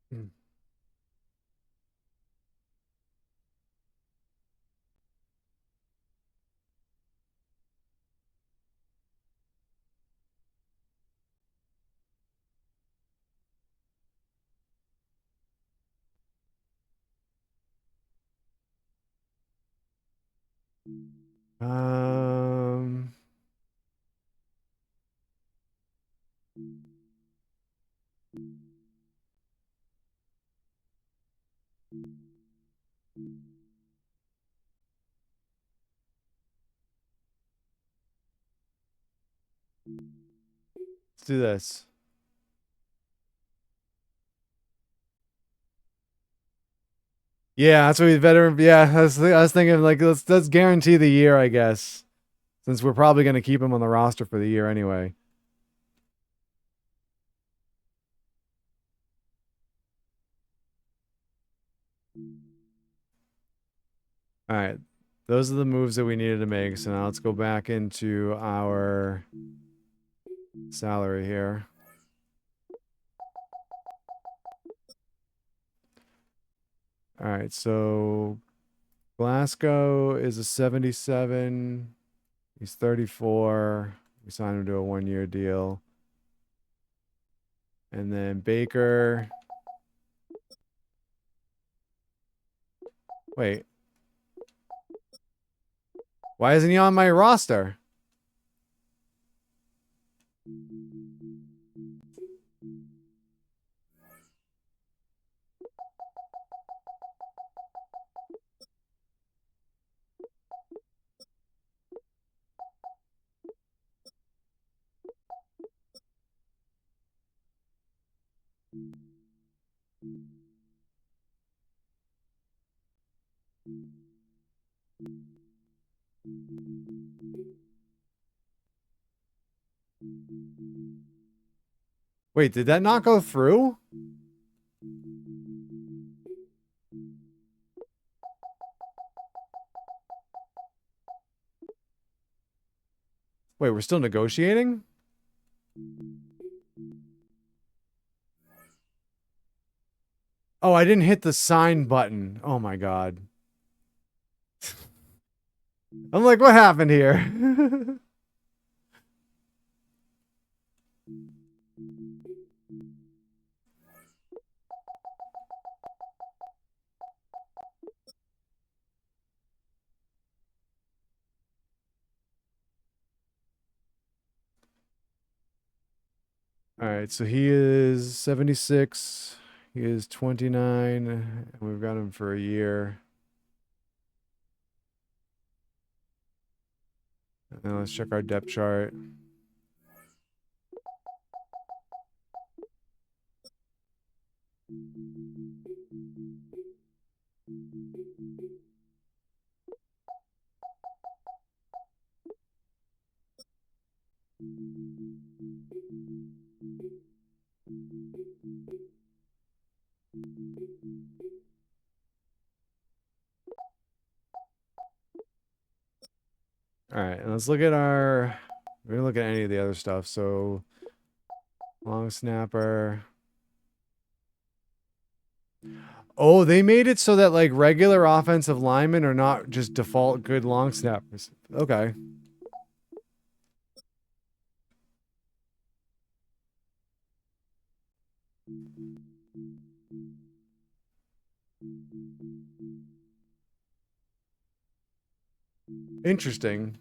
Hmm. Um, let's do this. Yeah, that's what we better. Yeah, I was thinking like let's guarantee the year, I guess, since we're probably going to keep him on the roster for the year anyway. All right, those are the moves that we needed to make. So now let's go back into our salary here. All right, so Glasgow is a 77. He's 34. We signed him to a 1-year deal. And then Baker. Wait. Why isn't he on my roster? Wait, did that not go through? Wait, we're still negotiating? Oh, I didn't hit the sign button. Oh my god. I'm like, what happened here? All right, so he is 76. He is 29, and we've got him for a year. Now let's check our depth chart. All right, and let's look at our. We're gonna look at any of the other stuff. So, long snapper. Oh, they made it so that like regular offensive linemen are not just default good long snappers. Okay. Interesting.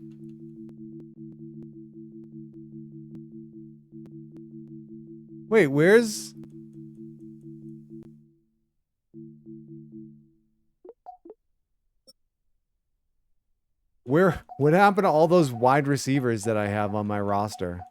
Wait, where's what happened to all those wide receivers that I have on my roster?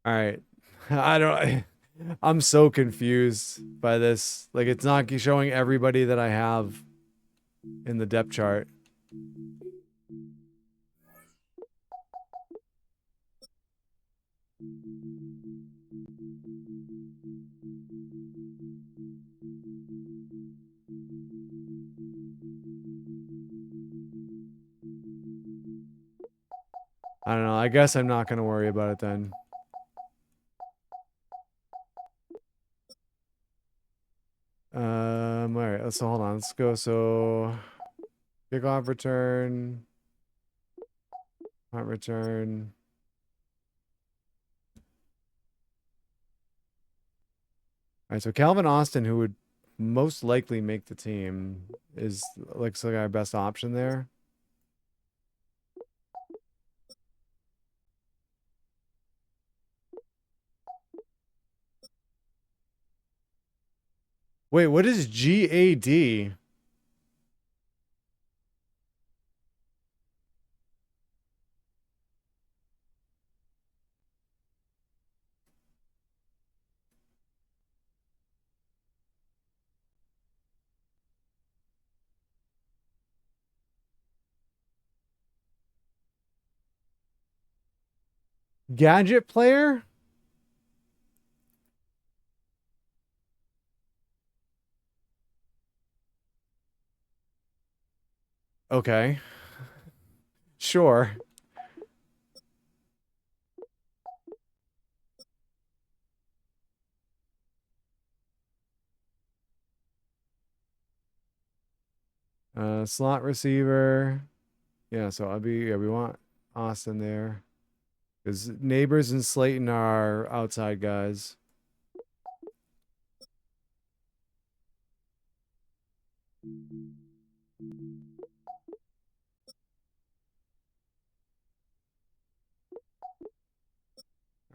All right. I don't I'm so confused by this. Like it's not showing everybody that I have in the depth chart. I don't know. I guess I'm not going to worry about it then. All right. Let's hold on. Let's go. So, kickoff return, punt return. All right. So Calvin Austin, who would most likely make the team, is looks like our best option there. Wait, what is GAD? Gadget player? Okay. Sure. Slot receiver. Yeah, so we want Austin there. Because Neighbors and Slayton are outside guys.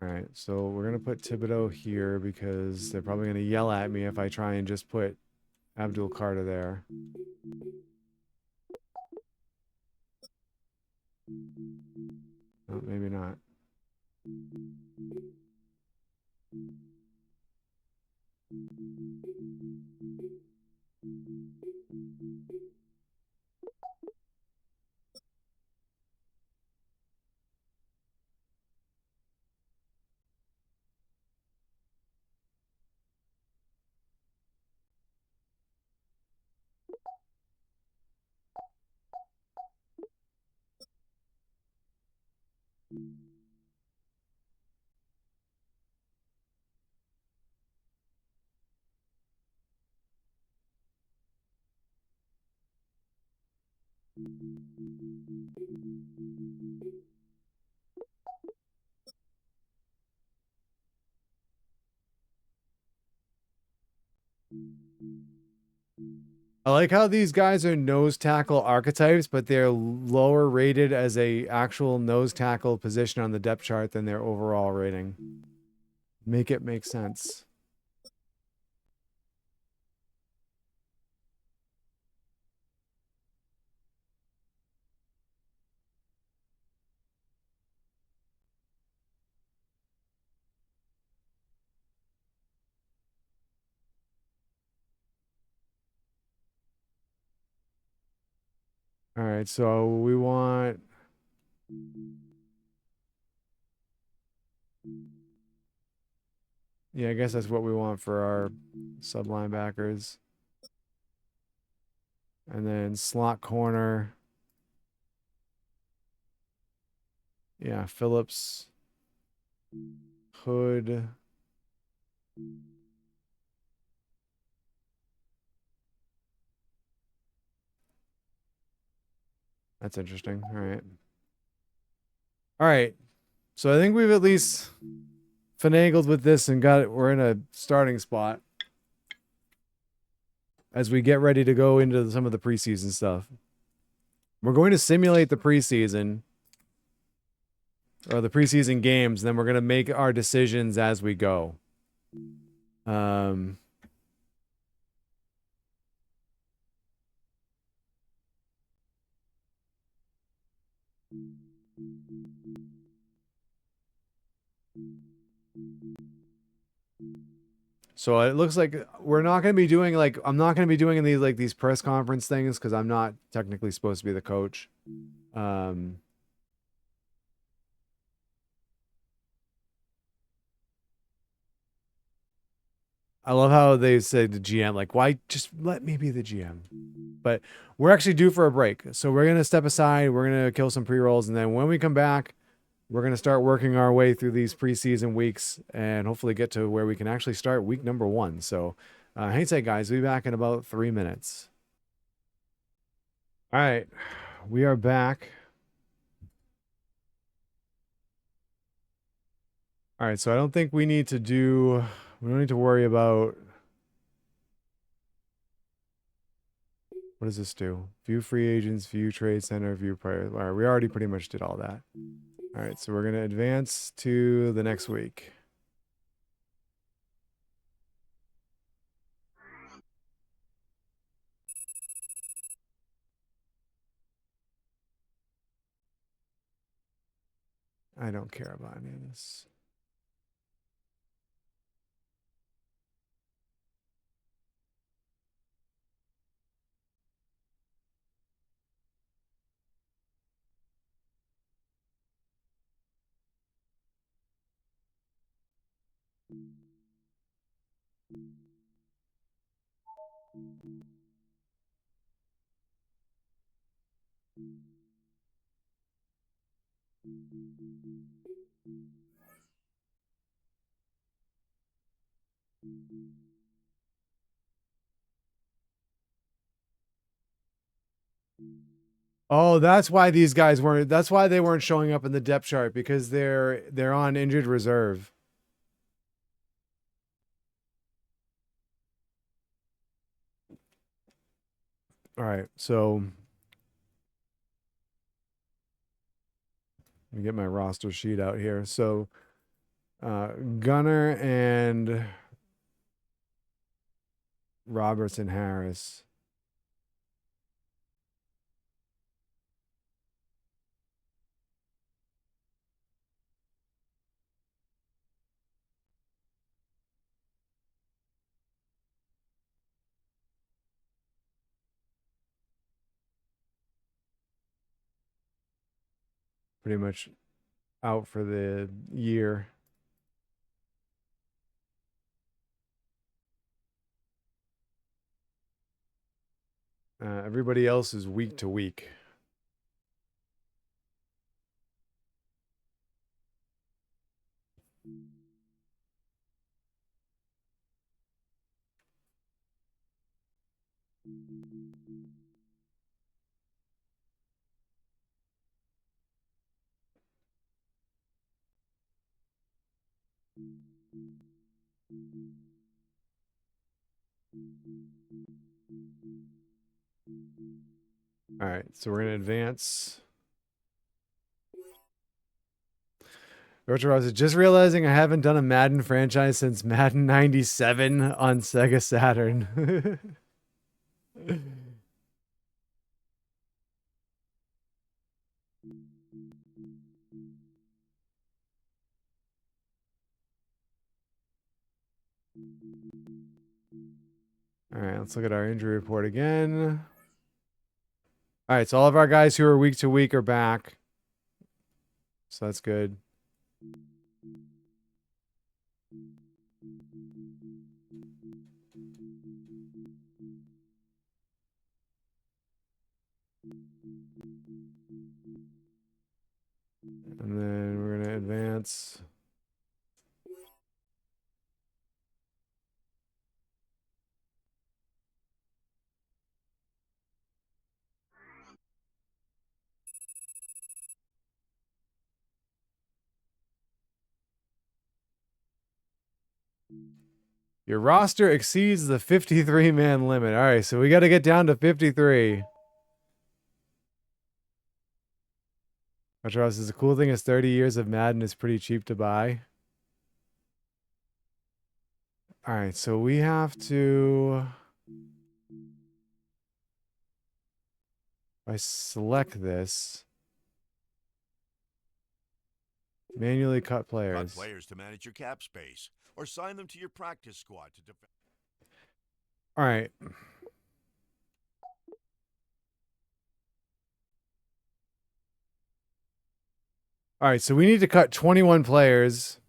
All right, so we're gonna put Thibodeau here because they're probably gonna yell at me if I try and just put Abdul Carter there. Oh, maybe not. I like how these guys are nose tackle archetypes, but they're lower rated as a actual nose tackle position on the depth chart than their overall rating. Make it make sense. All right, so we want I guess that's what we want for our sub linebackers. And then slot corner. Yeah, Phillips, Hood. That's interesting. All right. All right. So I think we've at least finagled with this and got it. We're in a starting spot as we get ready to go into some of the preseason stuff. We're going to simulate the preseason or the preseason games, and then we're going to make our decisions as we go. So it looks like we're not going to be doing I'm not going to be doing these press conference things because I'm not technically supposed to be the coach. I love how they say the GM, like, why just let me be the GM? But we're actually due for a break. So we're going to step aside. We're going to kill some pre-rolls. And then when we come back, we're going to start working our way through these preseason weeks and hopefully get to where we can actually start week number 1. So hang tight, guys. We'll be back in about 3 minutes. All right. We are back. All right. So I don't think we don't need to worry about. What does this do? View free agents, view trade center, view players. All right, we already pretty much did all that. All right, so we're going to advance to the next week. I don't care about any of this. Oh, that's why that's why they weren't showing up in the depth chart because they're on injured reserve. All right, so let me get my roster sheet out here. So Gunner and Robertson Harris. Pretty much out for the year. Everybody else is week to week. All right, so we're going to advance. Roger Rosa, just realizing I haven't done a Madden franchise since Madden 97 on Sega Saturn. All right, let's look at our injury report again. All right, so all of our guys who are week to week are back. So that's good. And then we're going to advance. Your roster exceeds the 53-man limit. All right, so we got to get down to 53. Roger says the cool thing is 30 years of Madden is pretty cheap to buy. All right, so we have to... If I select this, manually cut players. Cut players to manage your cap space, or sign them to your practice squad to defend. All right. All right, so we need to cut 21 players.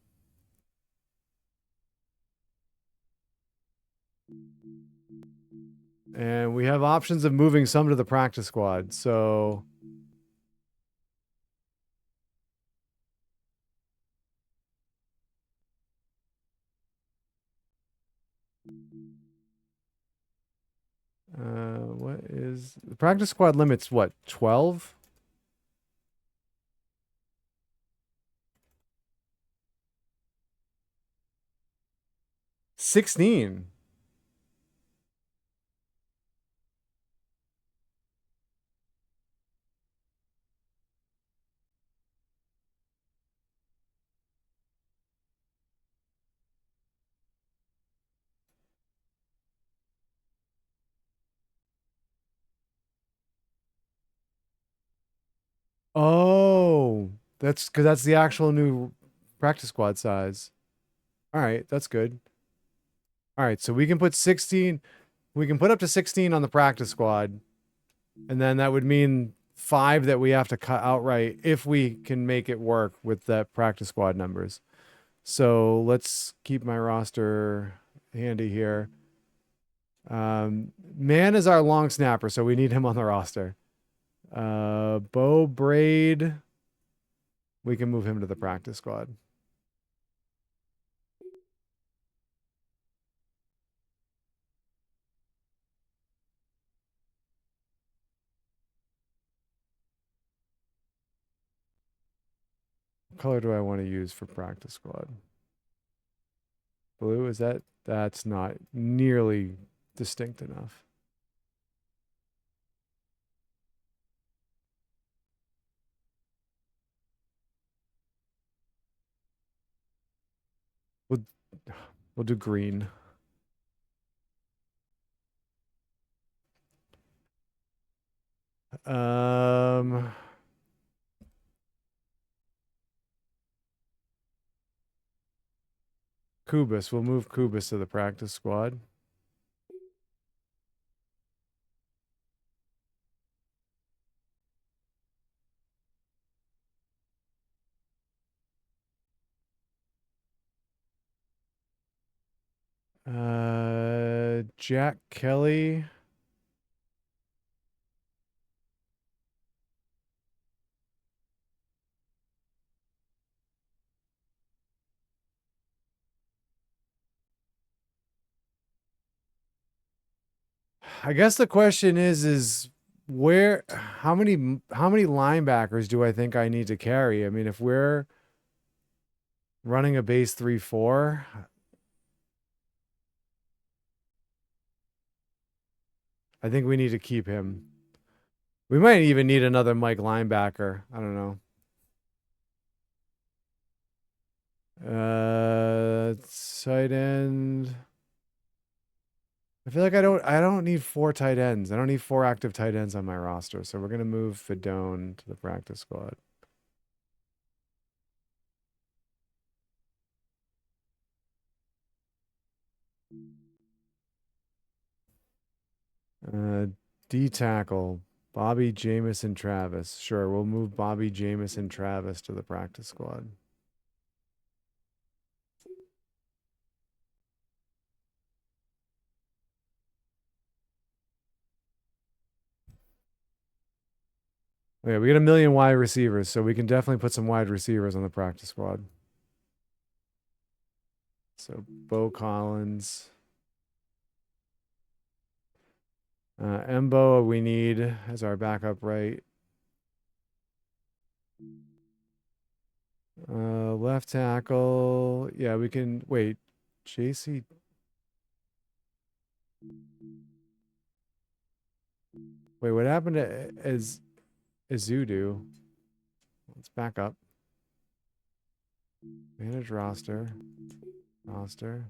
And we have options of moving some to the practice squad. So what is the practice squad limits? What, 12? $16. Oh, that's because that's the actual new practice squad size. All right, that's good. All right, so we can put 16. We can put up to 16 on the practice squad. And then that would mean 5 that we have to cut outright if we can make it work with that practice squad numbers. So let's keep my roster handy here. Man is our long snapper, so we need him on the roster. Bo Braid, we can move him to the practice squad. What color do I want to use for practice squad? Blue, is that? That's not nearly distinct enough. We'll do green. Kubis. We'll move Kubis to the practice squad. Jack Kelly. I guess the question is where, how many linebackers do I think I need to carry? I mean, if we're running a base 3-4. I think we need to keep him. We might even need another Mike linebacker. I don't know. Tight end. I feel like I don't need 4 tight ends. I don't need 4 active tight ends on my roster. So we're gonna move Fedone to the practice squad. D tackle. Bobby, Jamison, Travis. Sure, we'll move Bobby, Jamison, Travis to the practice squad. Yeah, we get 1 million wide receivers, so we can definitely put some wide receivers on the practice squad. So Bo Collins. Embo we need as our backup right. Left tackle. Yeah, we can wait. JC. Wait, what happened to Izudu? Let's back up. Manage roster. Roster.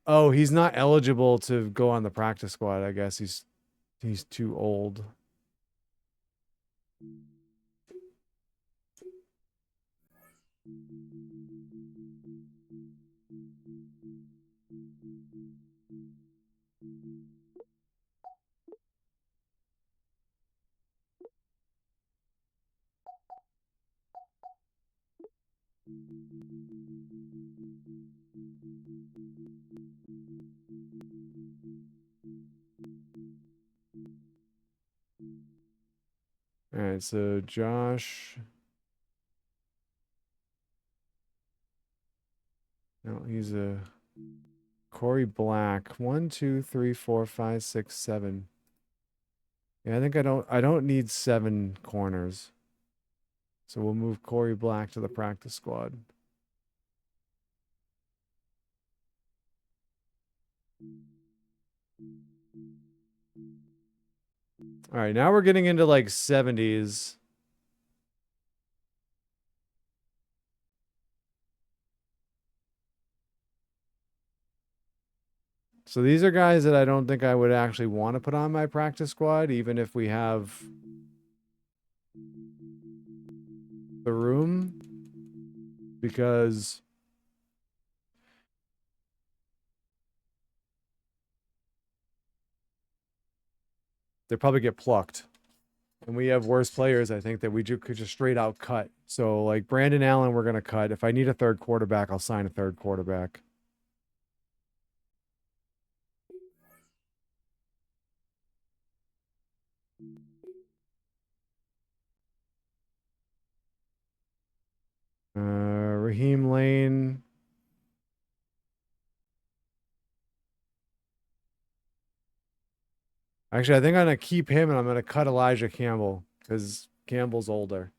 Oh, he's not eligible to go on the practice squad. I guess he's too old. All right, so Josh. No, he's a Corey Black. 1, 2, 3, 4, 5, 6, 7. Yeah, I think I don't need 7 corners. So we'll move Corey Black to the practice squad. All right, now we're getting into like 70s. So these are guys that I don't think I would actually want to put on my practice squad, even if we have the room, because they probably get plucked. And we have worse players, I think, that we could just straight out cut. So like Brandon Allen, we're going to cut. If I need a third quarterback, I'll sign a third quarterback. Raheem Lane. Actually, I think I'm going to keep him and I'm going to cut Elijah Campbell because Campbell's older.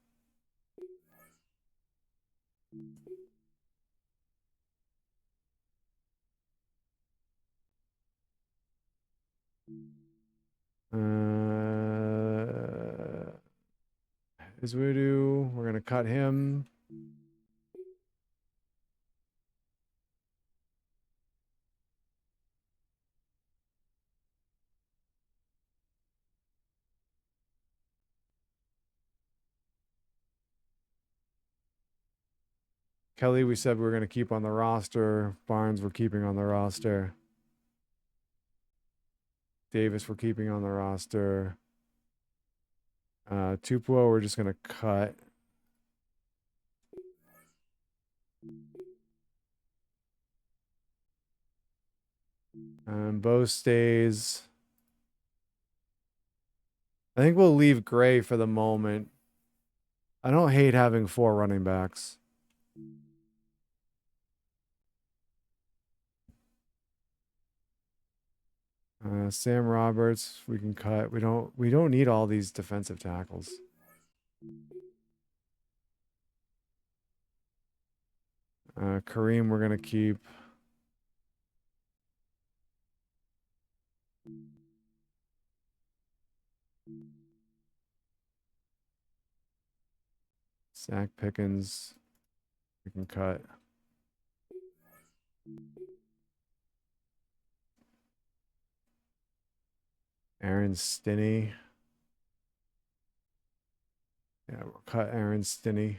Voodoo. We're going to cut him. Kelly, we said we were going to keep on the roster. Barnes, we're keeping on the roster. Davis, we're keeping on the roster. Tupelo, we're just going to cut. Bo stays. I think we'll leave Gray for the moment. I don't hate having 4 running backs. Sam Roberts, we can cut. We don't need all these defensive tackles. Kareem, we're gonna keep. Zach Pickens, we can cut. Aaron Stinney. Yeah, we'll cut Aaron Stinney.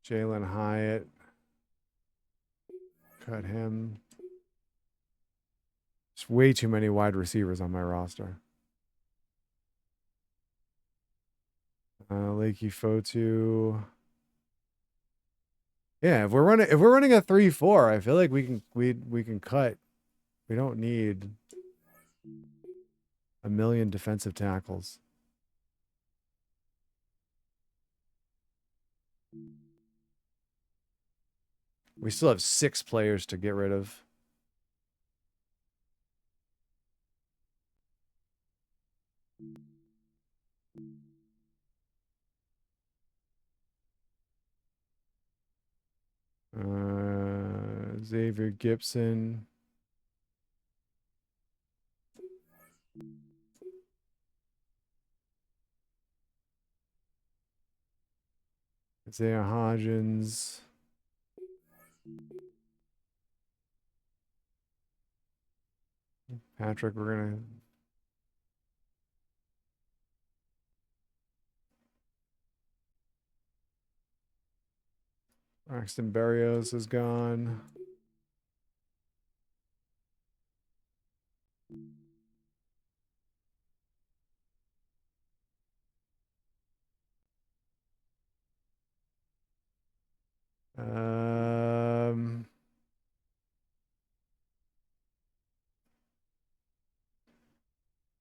Jalen Hyatt. Cut him. There's way too many wide receivers on my roster. Lakey Fotu. Yeah, if we're running a 3-4, I feel like we can cut. We don't need a million defensive tackles. We still have 6 players to get rid of. Xavier Gibson. Isaiah Hodgins. Patrick, we're gonna. Braxton Berrios is gone.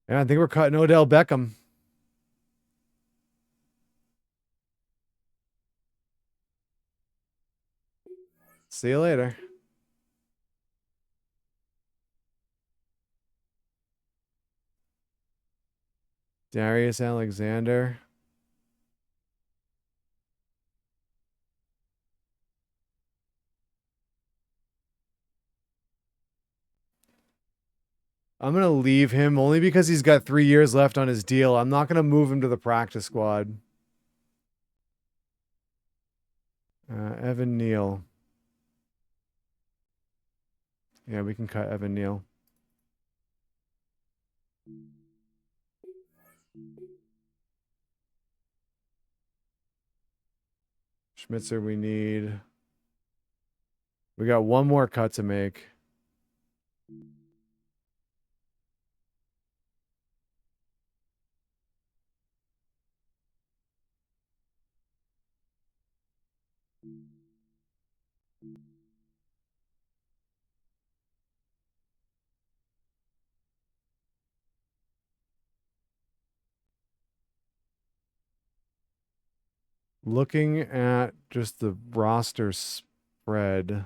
Yeah, I think we're cutting Odell Beckham. See you later. Darius Alexander. I'm going to leave him only because he's got 3 years left on his deal. I'm not going to move him to the practice squad. Evan Neal. Yeah, we can cut Evan Neal. Schmitzer, we need. We got one more cut to make. Looking at just the roster spread.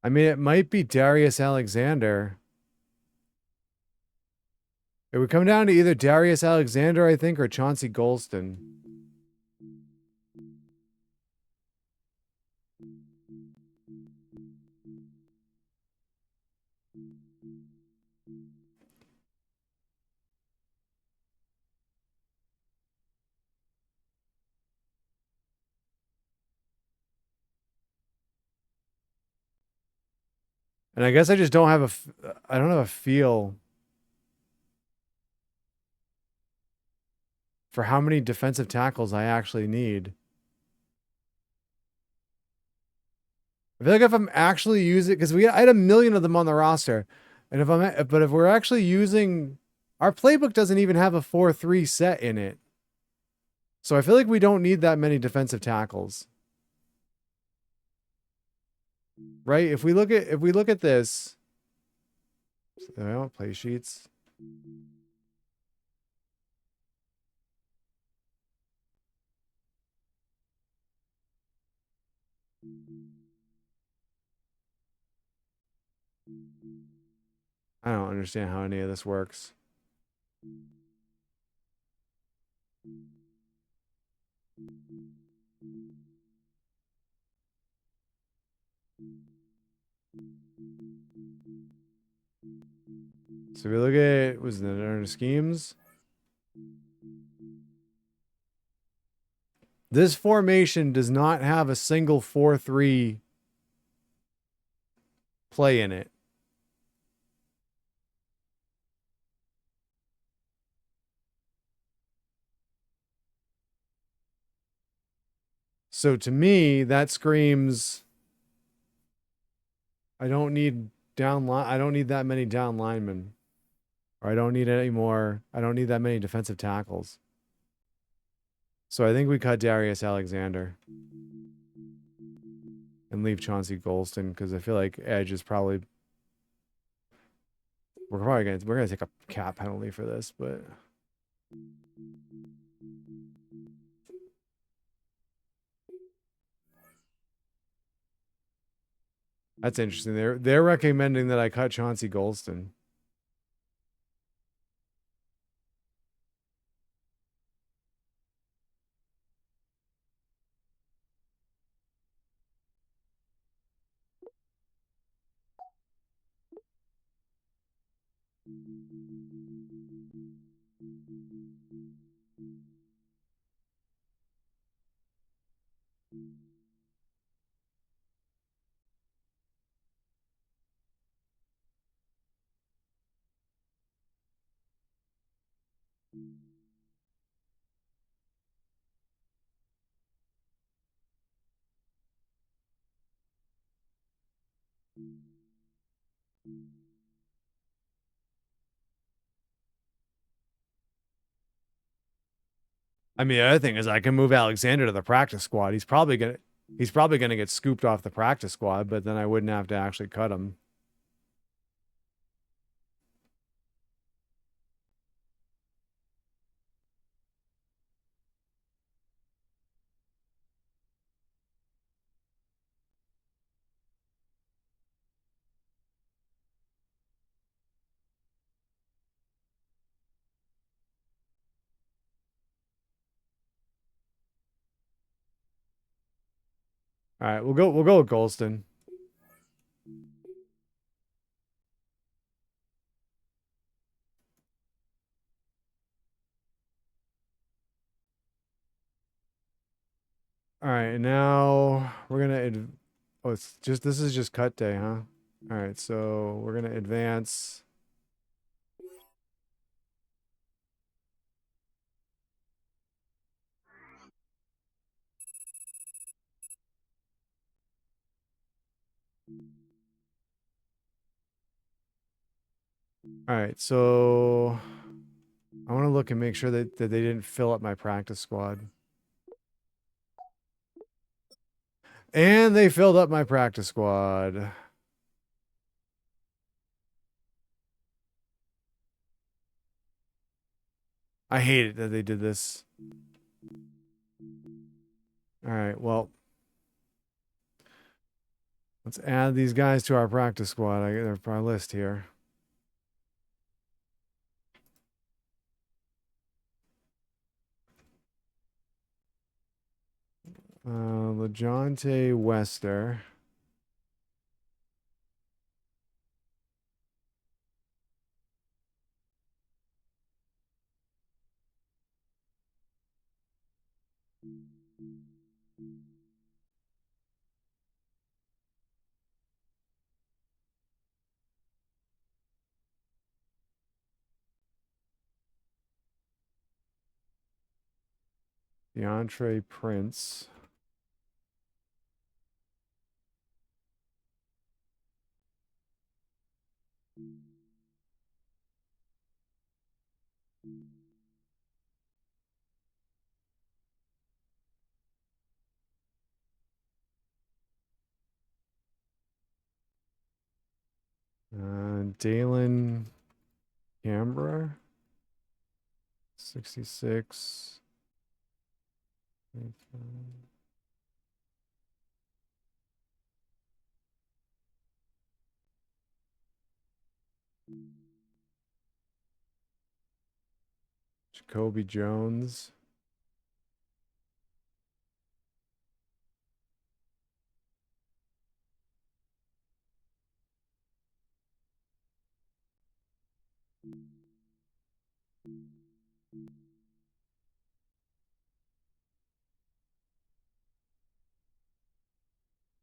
I mean, it might be Darius Alexander. It would come down to either Darius Alexander, I think, or Chauncey Golston. And I guess I just don't have I don't have a feel for how many defensive tackles I actually need. I feel like if I'm actually using, because I had a million of them on the roster, and if we're actually using, our playbook doesn't even have a 4-3 set in it, so I feel like we don't need that many defensive tackles, right? If we look at this, play sheets. I don't understand how any of this works. So we look at, was the under schemes? This formation does not have a single 4-3 play in it. So to me, that screams I don't need I don't need that many down linemen. Or I don't need any more. I don't need that many defensive tackles. So I think we cut Darius Alexander and leave Chauncey Golston because I feel like edge is probably we're gonna take a cap penalty for this, but that's interesting. They're recommending that I cut Chauncey Golston. I mean, the other thing is I can move Alexander to the practice squad. He's probably gonna get scooped off the practice squad, but then I wouldn't have to actually cut him. All right, we'll go with Golston. All right, now we're gonna. Oh, this is just cut day, huh? All right, so we're gonna advance. All right, so I want to look and make sure that they didn't fill up my practice squad. And they filled up my practice squad. I hate it that they did this. All right, well, let's add these guys to our practice squad. They're our list here. LeJohntay Wester. DeAndre Prince. Dalen Canberra, 66. Jacoby Jones.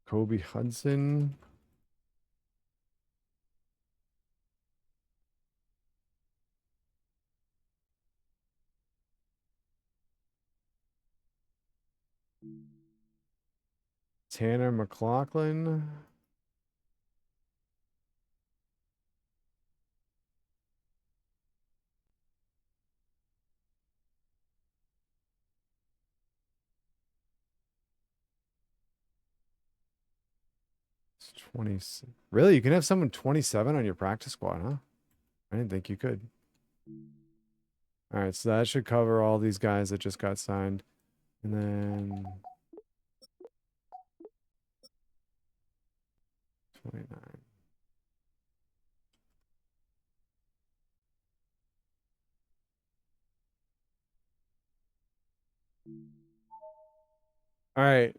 Kobe Hudson. Tanner McLaughlin. It's 20. Really? You can have someone 27 on your practice squad, huh? I didn't think you could. All right, so that should cover all these guys that just got signed. And then 29. All right.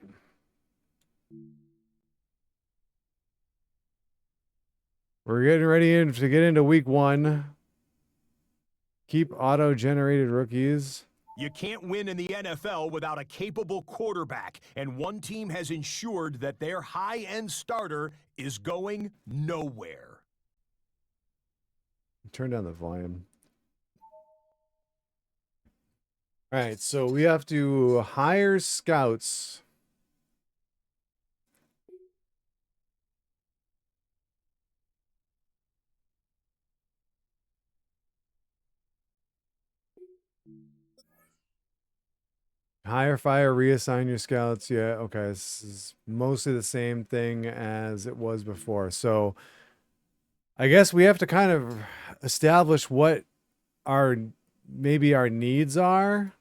We're getting ready to get into week 1. Keep auto-generated rookies. You can't win in the NFL without a capable quarterback, and one team has ensured that their high-end starter is going nowhere. Turn down the volume. All right, so we have to hire scouts. Hire, fire, reassign your scouts. Yeah, okay. This is mostly the same thing as it was before. So I guess we have to kind of establish what our maybe our needs are.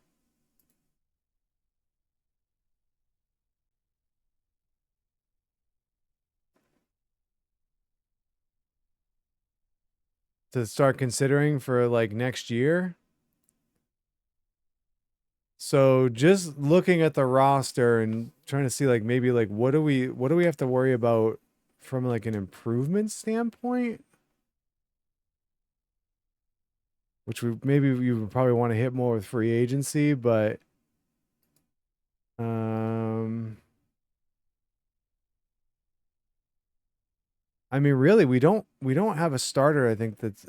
To start considering for like next year. So just looking at the roster and trying to see like maybe like what do we have to worry about from like an improvement standpoint? Which maybe you would probably want to hit more with free agency, but I mean really we don't have a starter. I think that's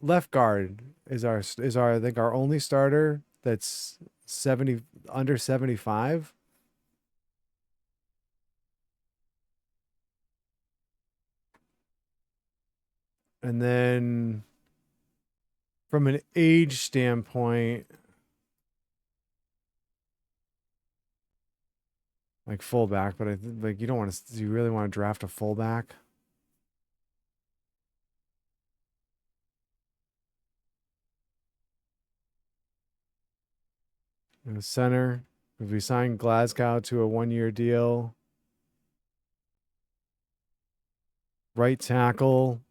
left guard is our I think our only starter that's 70 under 75. And then from an age standpoint, like fullback, but I think like you don't want to. Do you really want to draft a fullback? And a center. If we sign Glasgow to a 1-year deal, right tackle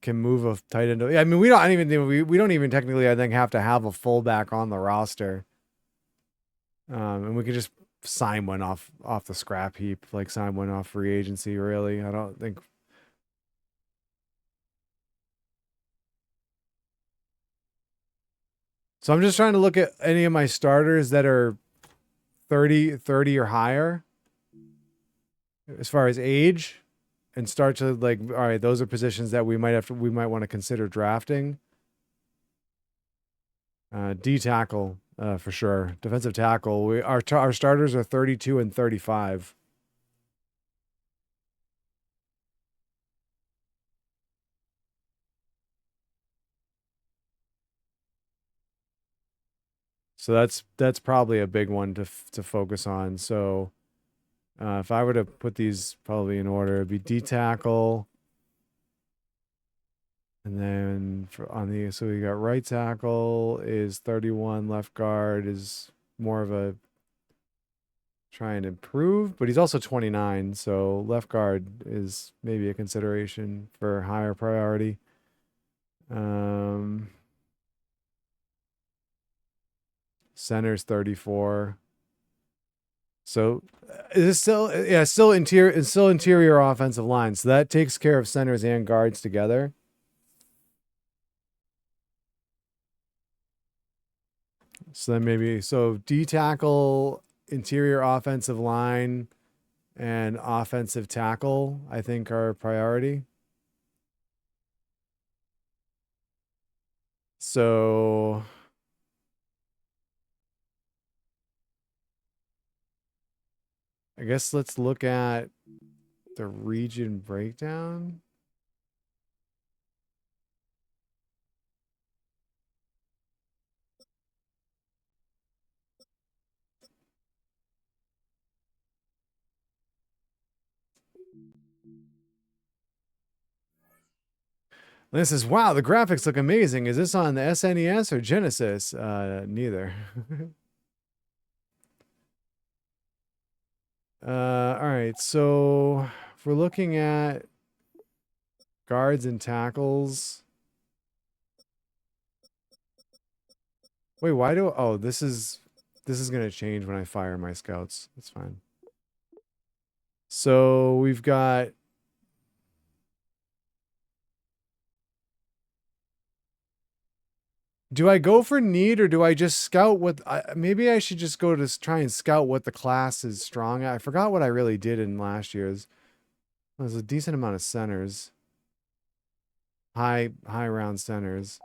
can move a tight end. I mean, we don't even technically, I think, have to have a fullback on the roster. And we could just sign one off the scrap heap, like sign one off free agency. Really, I don't think. So I'm just trying to look at any of my starters that are 30 or higher as far as age, and start to like, all right, those are positions that we might want to consider drafting. D tackle, for sure. Defensive tackle. Our starters are 32 and 35. So that's probably a big one to focus on. So if I were to put these probably in order, it'd be D tackle, And then so we got right tackle is 31, left guard is more of a try and improve, but he's also 29, so left guard is maybe a consideration for higher priority. Center's 34. So it's still interior offensive line. So that takes care of centers and guards together. So then maybe D tackle, interior offensive line, and offensive tackle, I think, are a priority. So I guess let's look at the region breakdown. This is wow, the graphics look amazing. Is this on the SNES or Genesis? Neither. All right, so if we're looking at guards and tackles. Wait, this is gonna change when I fire my scouts. That's fine. So we've got do I go for need or do I just scout maybe I should just go to try and scout what the class is strong at. I forgot what I really did in last year's. There's a decent amount of centers. High round centers.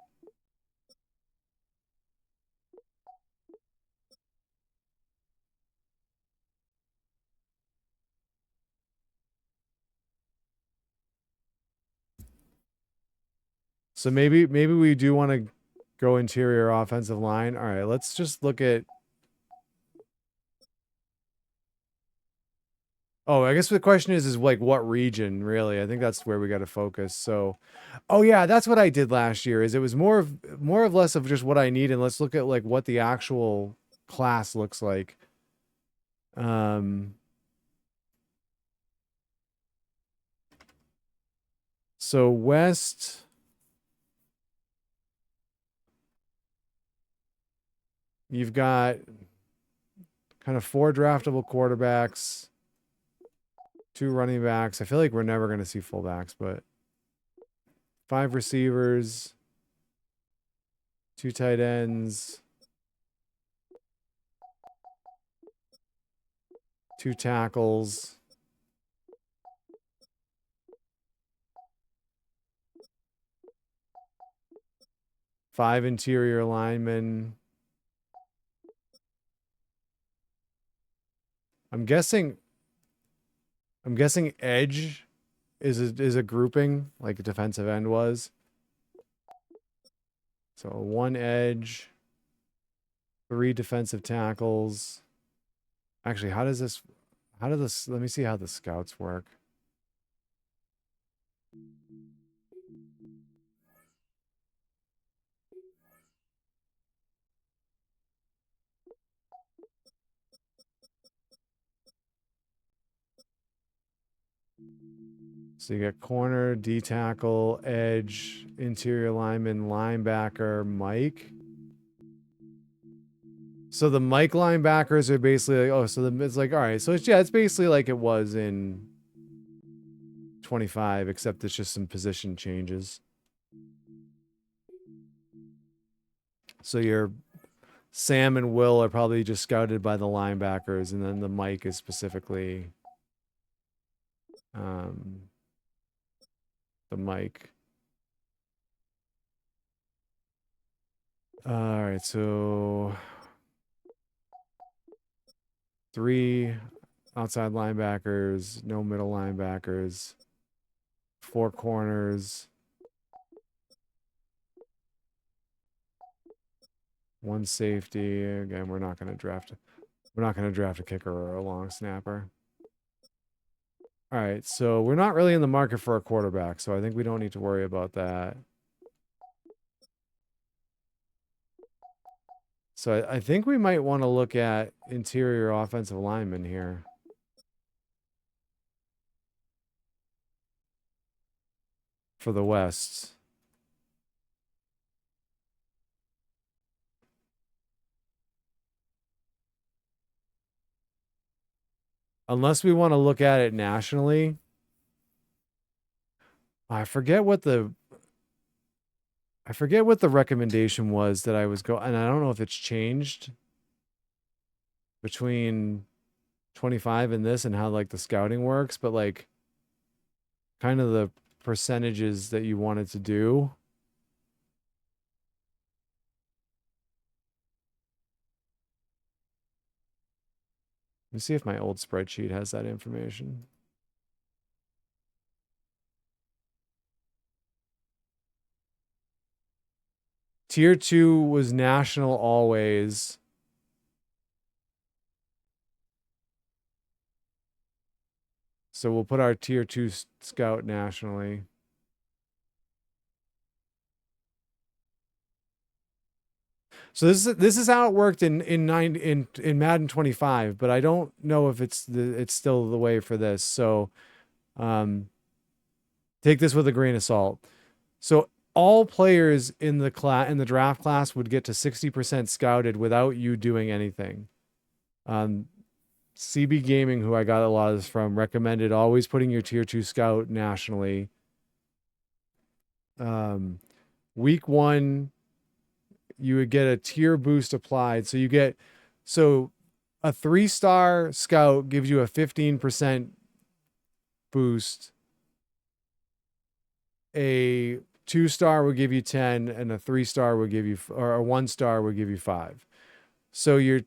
So maybe we do want to go interior offensive line. All right, let's just look at. Oh, I guess the question is like what region really? I think that's where we got to focus. So, oh yeah, that's what I did last year. Is it was more of less of just what I need, and let's look at like what the actual class looks like. So West. You've got kind of 4 draftable quarterbacks, 2 running backs. I feel like we're never going to see fullbacks, but 5 receivers, 2 tight ends, 2 tackles, 5 interior linemen. I'm guessing edge is a grouping like a defensive end was. So 1 edge, 3 defensive tackles. Actually, let me see how the scouts work. So you get corner, D tackle, edge, interior lineman, linebacker, Mike. So the Mike linebackers are basically like, it's like, all right, so it's basically like it was in 25, except it's just some position changes. So your Sam and Will are probably just scouted by the linebackers, and then the Mike is specifically the Mike. All right, so 3 outside linebackers, no middle linebackers, 4 corners, 1 safety. Again, we're not going to draft a kicker or a long snapper. All right, so we're not really in the market for a quarterback, so I think we don't need to worry about that. So I think we might want to look at interior offensive linemen here. For the West. Unless we want to look at it nationally. I forget what the recommendation was that I was and I don't know if it's changed between 25 and this and how like the scouting works, but like kind of the percentages that you wanted to do. Let me see if my old spreadsheet has that information. Tier 2 was national always. So we'll put our tier 2 scout nationally. So this is how it worked in Madden 25, but I don't know if it's still the way for this. So take this with a grain of salt. So all players in the draft class would get to 60% scouted without you doing anything. CB Gaming, who I got a lot of this from, recommended always putting your tier 2 scout nationally. Week 1 you would get a tier boost applied. So a 3-star scout gives you a 15% boost. A 2-star will give you 10, and a 3-star will give you, or a 1-star will give you 5. So your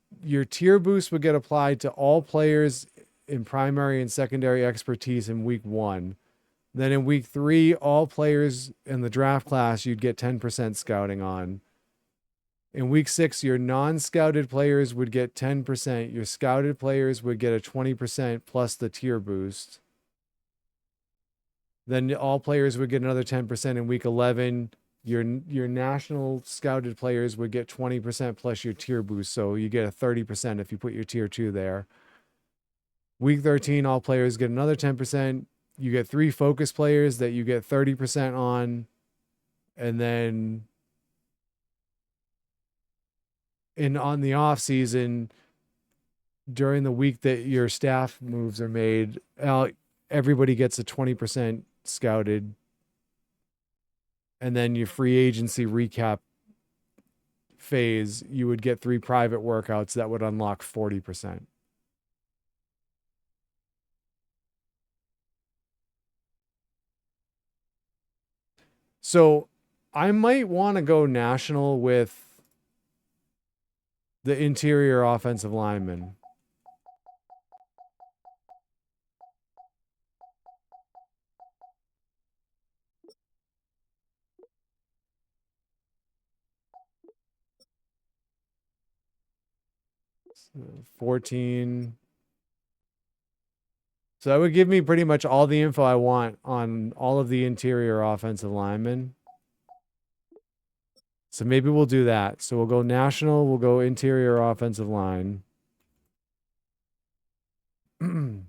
tier boost would get applied to all players in primary and secondary expertise in week 1. Then in week 3, all players in the draft class you'd get 10% scouting on. In week 6, your non-scouted players would get 10%. Your scouted players would get a 20% plus the tier boost. Then all players would get another 10% in week 11. Your national scouted players would get 20% plus your tier boost. So you get a 30% if you put your tier 2 there. Week 13, all players get another 10%. You get 3 focus players that you get 30% on. And then on the off season, during the week that your staff moves are made, everybody gets a 20% scouted. And then your free agency recap phase, you would get 3 private workouts that would unlock 40%. So I might want to go national with the interior offensive lineman. So 14. So that would give me pretty much all the info I want on all of the interior offensive linemen. So maybe we'll do that. So we'll go national, we'll go interior offensive line. And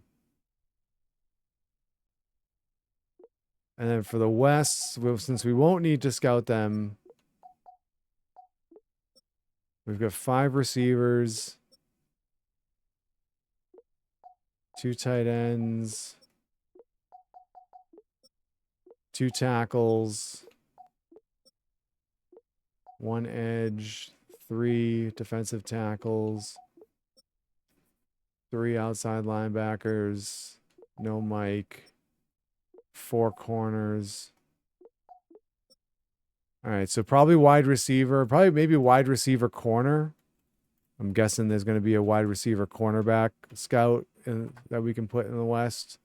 then for the West, since we won't need to scout them, we've got 5 receivers, 2 tight ends, 2 tackles, 1 edge, 3 defensive tackles, 3 outside linebackers, no Mike, 4 corners. All right, so probably wide receiver, maybe wide receiver corner. I'm guessing there's going to be a wide receiver cornerback scout that we can put in the West.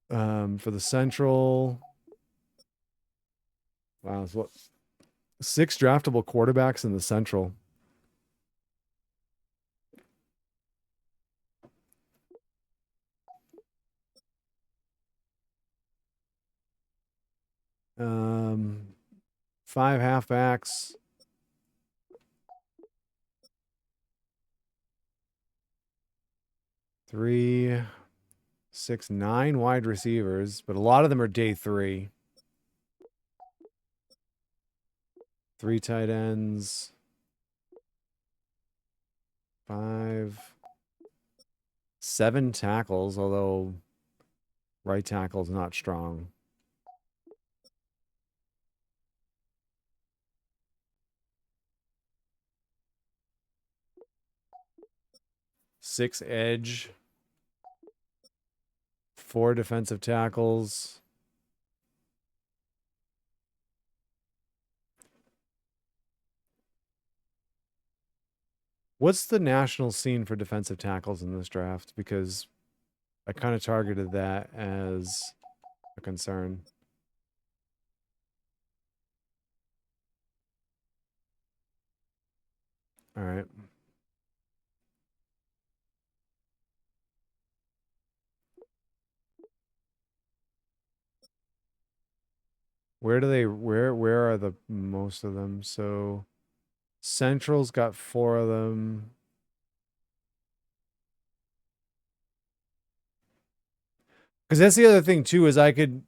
For the Central, wow, it's 6 draftable quarterbacks in the Central. Um, 5 halfbacks, 3, 6, 9 wide receivers, but a lot of them are day 3. 3 tight ends. 5, 7 tackles, although right tackle's not strong. Six edge. 4 defensive tackles. What's the national scene for defensive tackles in this draft? Because I kind of targeted that as a concern. All right. Where are the most of them? So Central's got 4 of them. Because that's the other thing too, is I could,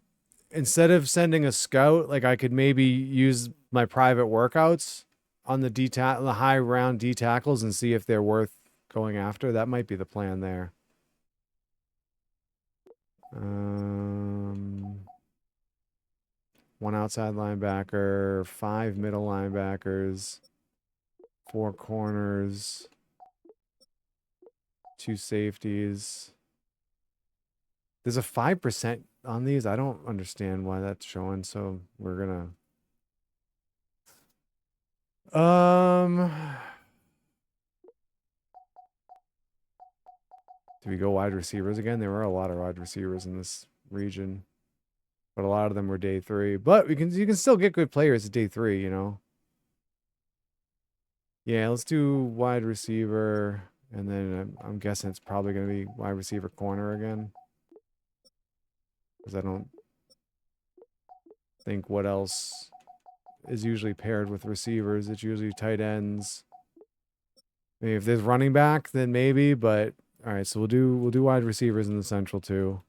instead of sending a scout, like I could maybe use my private workouts on the high round D tackles and see if they're worth going after. That might be the plan there. 1 outside linebacker, 5 middle linebackers, 4 corners, 2 safeties. There's a 5% on these. I don't understand why that's showing. So we're gonna do we go wide receivers again? There were a lot of wide receivers in this region, but a lot of them were day 3. But you can still get good players at day 3, you know. Yeah, let's do wide receiver, and then I'm guessing it's probably gonna be wide receiver corner again, because I don't think what else is usually paired with receivers. It's usually tight ends. Maybe if there's running back, then maybe. But all right, so we'll do wide receivers in the central too,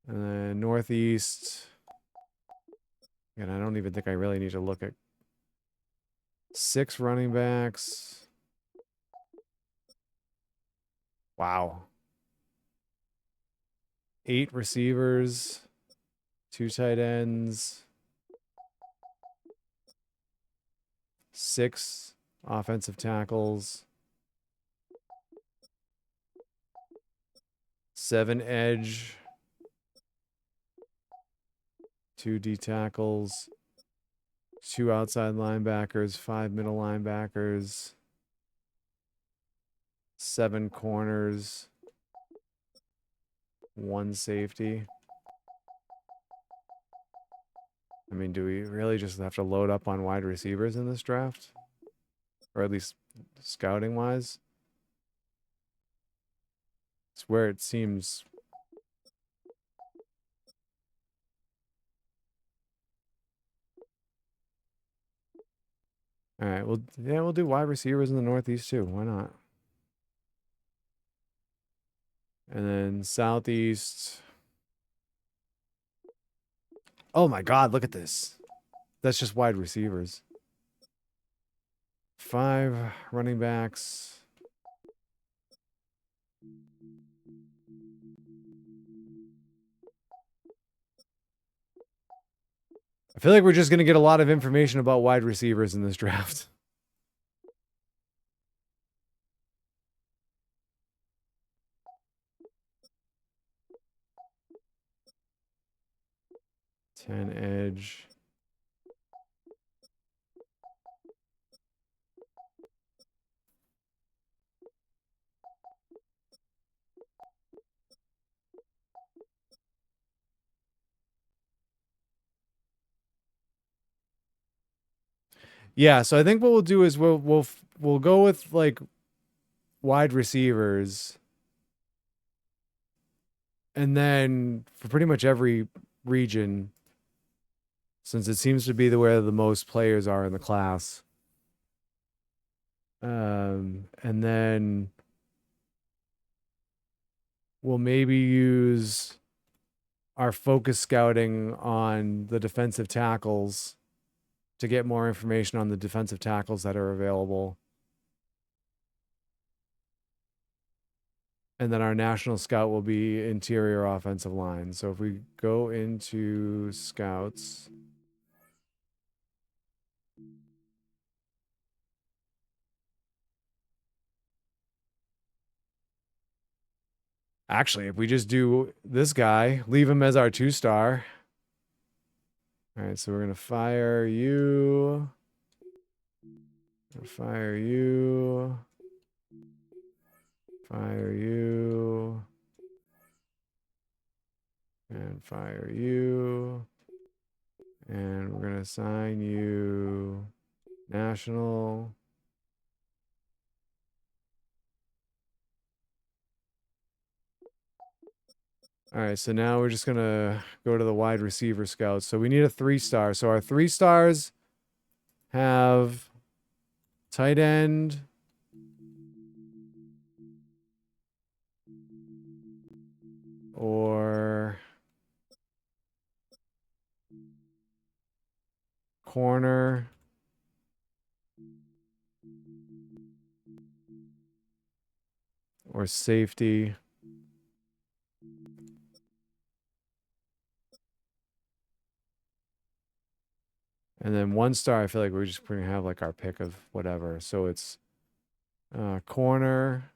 and then northeast. And I don't even think I really need to look at 6 running backs. Wow. 8 receivers, 2 tight ends, 6 offensive tackles, 7 edge, 2 D tackles, 2 outside linebackers, 5 middle linebackers, 7 corners, 1 safety. I mean, do we really just have to load up on wide receivers in this draft? Or at least scouting wise? It's where it seems. All right, well, yeah, we'll do wide receivers in the Northeast too. Why not? And then Southeast. Oh my God, look at this. That's just wide receivers. 5 running backs. I feel like we're just going to get a lot of information about wide receivers in this draft. Ten edge. Yeah, so I think what we'll do is we'll go with like wide receivers, and then for pretty much every region, since it seems to be where the most players are in the class. And then we'll maybe use our focus scouting on the defensive tackles to get more information on the defensive tackles that are available. And then our national scout will be interior offensive line. So if we go into scouts, actually, if we just do this guy, leave him as our 2-star. All right, so we're going to fire you. Fire you. Fire you. And fire you. And we're going to assign you national. All right, so now we're just going to go to the wide receiver scouts. So we need a 3-star. So our 3 stars have tight end, or corner, or safety. And then 1-star, I feel like we're just going to have like our pick of whatever. So it's corner.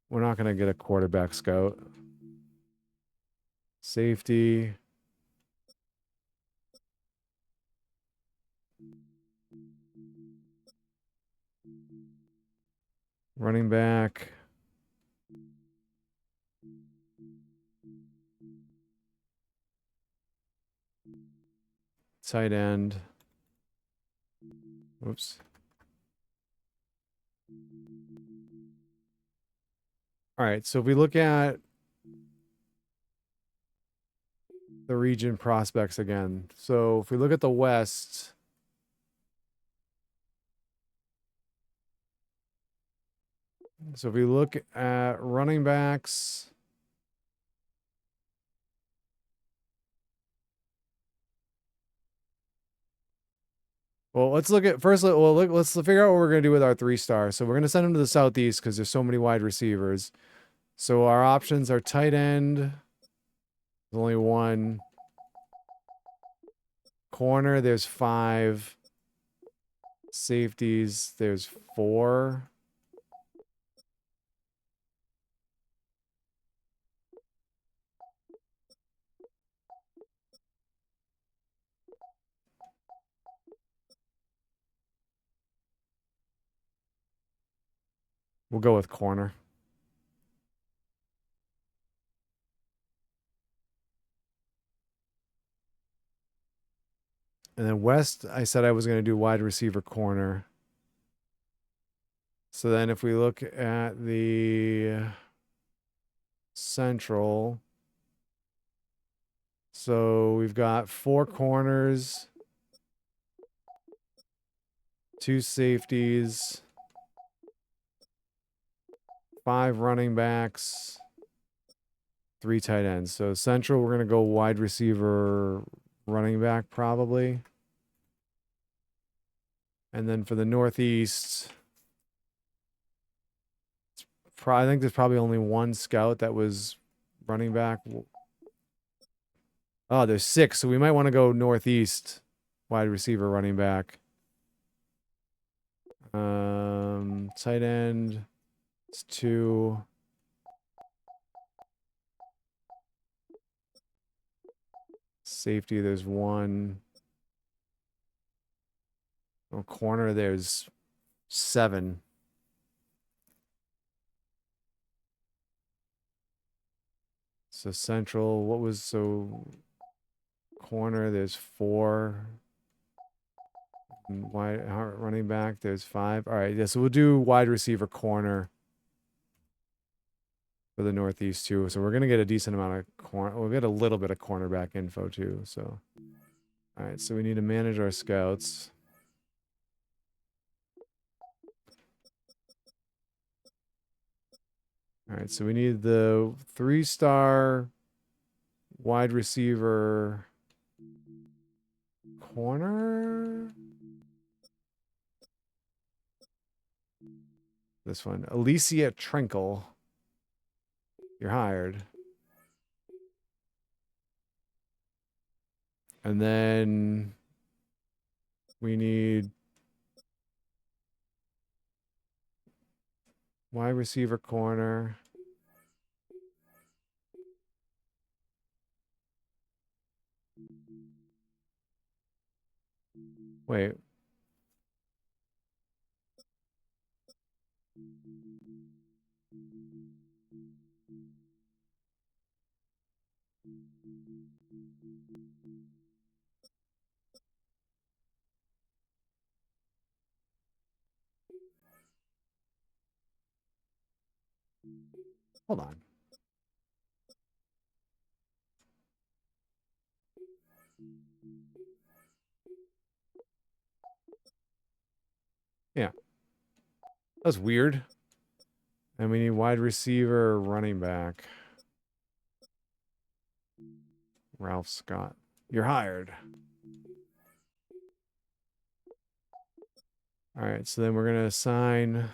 We're not going to get a quarterback scout. Safety. Running back. Tight end. Whoops. All right, so if we look at the region prospects again. So if we look at the West, so if we look at running backs, well, let's look at first. Well, let's figure out what we're going to do with our 3-star. So we're going to send them to the Southeast because there's so many wide receivers. So our options are tight end. There's only 1. Corner, there's 5. Safeties, there's 4. We'll go with corner. And then West, I said I was going to do wide receiver corner. So then if we look at the Central, so we've got 4 corners, 2 safeties, 5 running backs, 3 tight ends. So Central, we're going to go wide receiver, running back probably. And then for the Northeast, I think there's probably only 1 scout that was running back. Oh, there's 6. So we might want to go Northeast, wide receiver, running back. Tight end, it's 2. Safety, there's 1. Oh, corner, there's 7. So Central, corner, there's 4. Wide running back, there's 5. All right, yeah, so we'll do wide receiver corner for the Northeast too. So we're gonna get a decent amount of corner. We'll get a little bit of cornerback info too. So, all right, so we need to manage our scouts. All right, so we need the 3-star wide receiver corner. This one, Alicia Trenkle. You're hired. And then we need wide receiver corner. Wait. Hold on. Yeah. That's weird. And we need wide receiver, running back. Ralph Scott. You're hired. All right, so then we're going to assign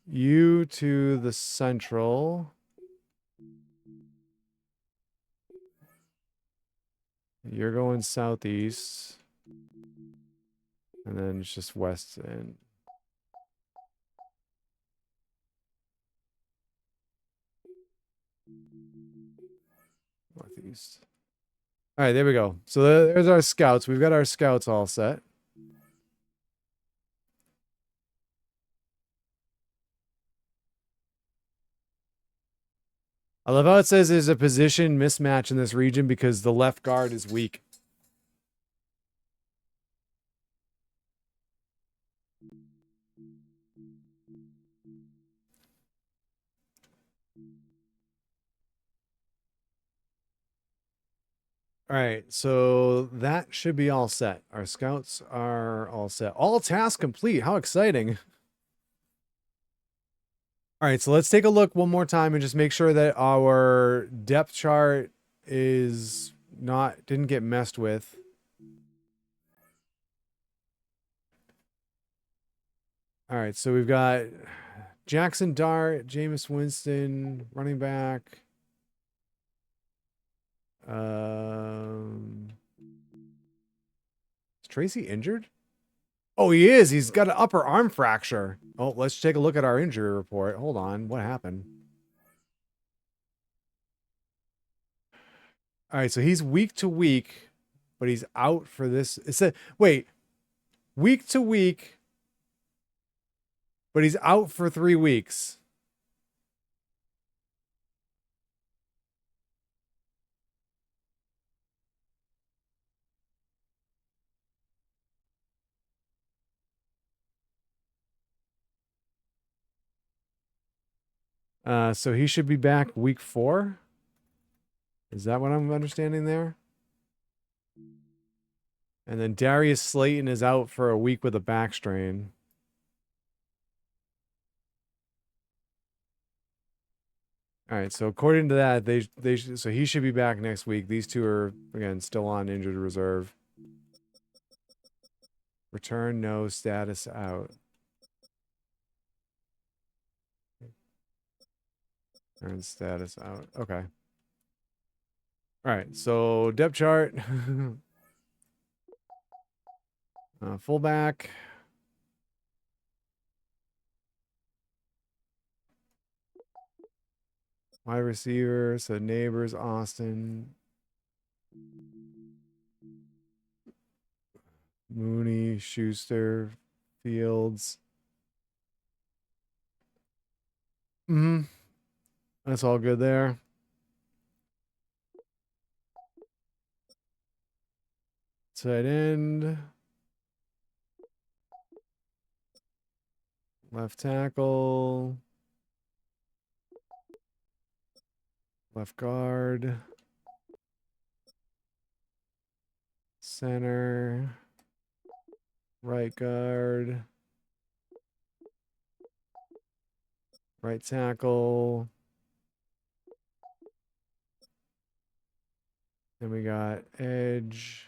you to the central. You're going southeast. And then it's just west and northeast. All right, there we go. So there's our scouts. We've got our scouts all set. I love how it says there's a position mismatch in this region because the left guard is weak. All right, so that should be all set. Our scouts are all set. All tasks complete. How exciting. All right, so let's take a look one more time and just make sure that our depth chart is didn't get messed with. All right, so we've got Jackson Dart, Jameis Winston, running back. Is Tracy injured? Oh, he is. He's got an upper arm fracture. Oh, let's take a look at our injury report. Hold on. What happened? All right, so he's week to week, but he's out for this. Wait, week to week, but he's out for 3 weeks. So he should be back week 4. Is that what I'm understanding there? And then Darius Slayton is out for a week with a back strain. All right, so according to that, so he should be back next week. These two are again still on injured reserve. Return no, status out. Return status out. Okay. All right, so depth chart. Fullback. Wide receiver. So Neighbors, Austin. Mooney, Schuster, Fields. That's all good there. Tight end. Left tackle. Left guard. Center. Right guard. Right tackle. Then we got edge.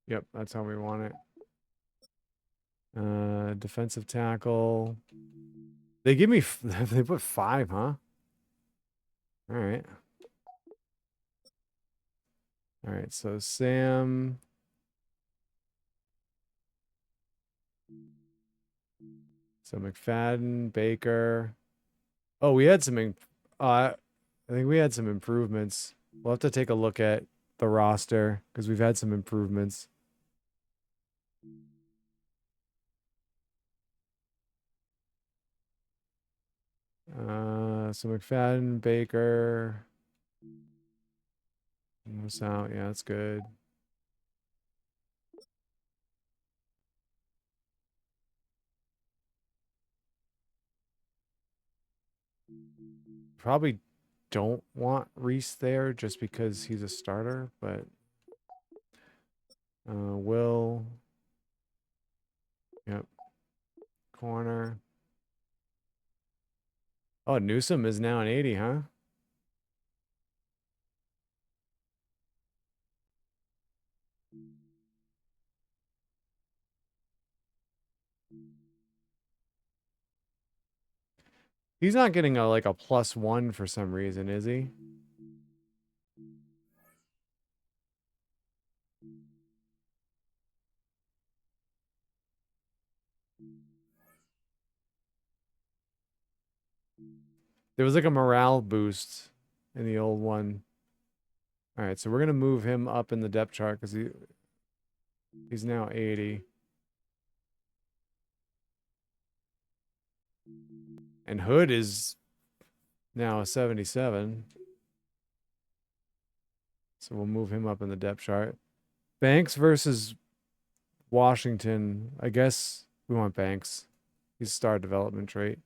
Yep, that's how we want it. Defensive tackle. They give me, they put 5, huh? All right. All right, so Sam. So McFadden, Baker. Oh, we had some, I think we had some improvements. We'll have to take a look at the roster because we've had some improvements. So McFadden, Baker. What's out? Yeah, that's good. Probably don't want Reese there just because he's a starter, but Will. Yep. Corner. Oh, Newsom is now an 80, huh? He's not getting a like a +1 for some reason, is he? There was like a morale boost in the old one. All right, so we're gonna move him up in the depth chart because he's now 80. And Hood is now a 77. So we'll move him up in the depth chart. Banks versus Washington. I guess we want Banks. He's star development trait.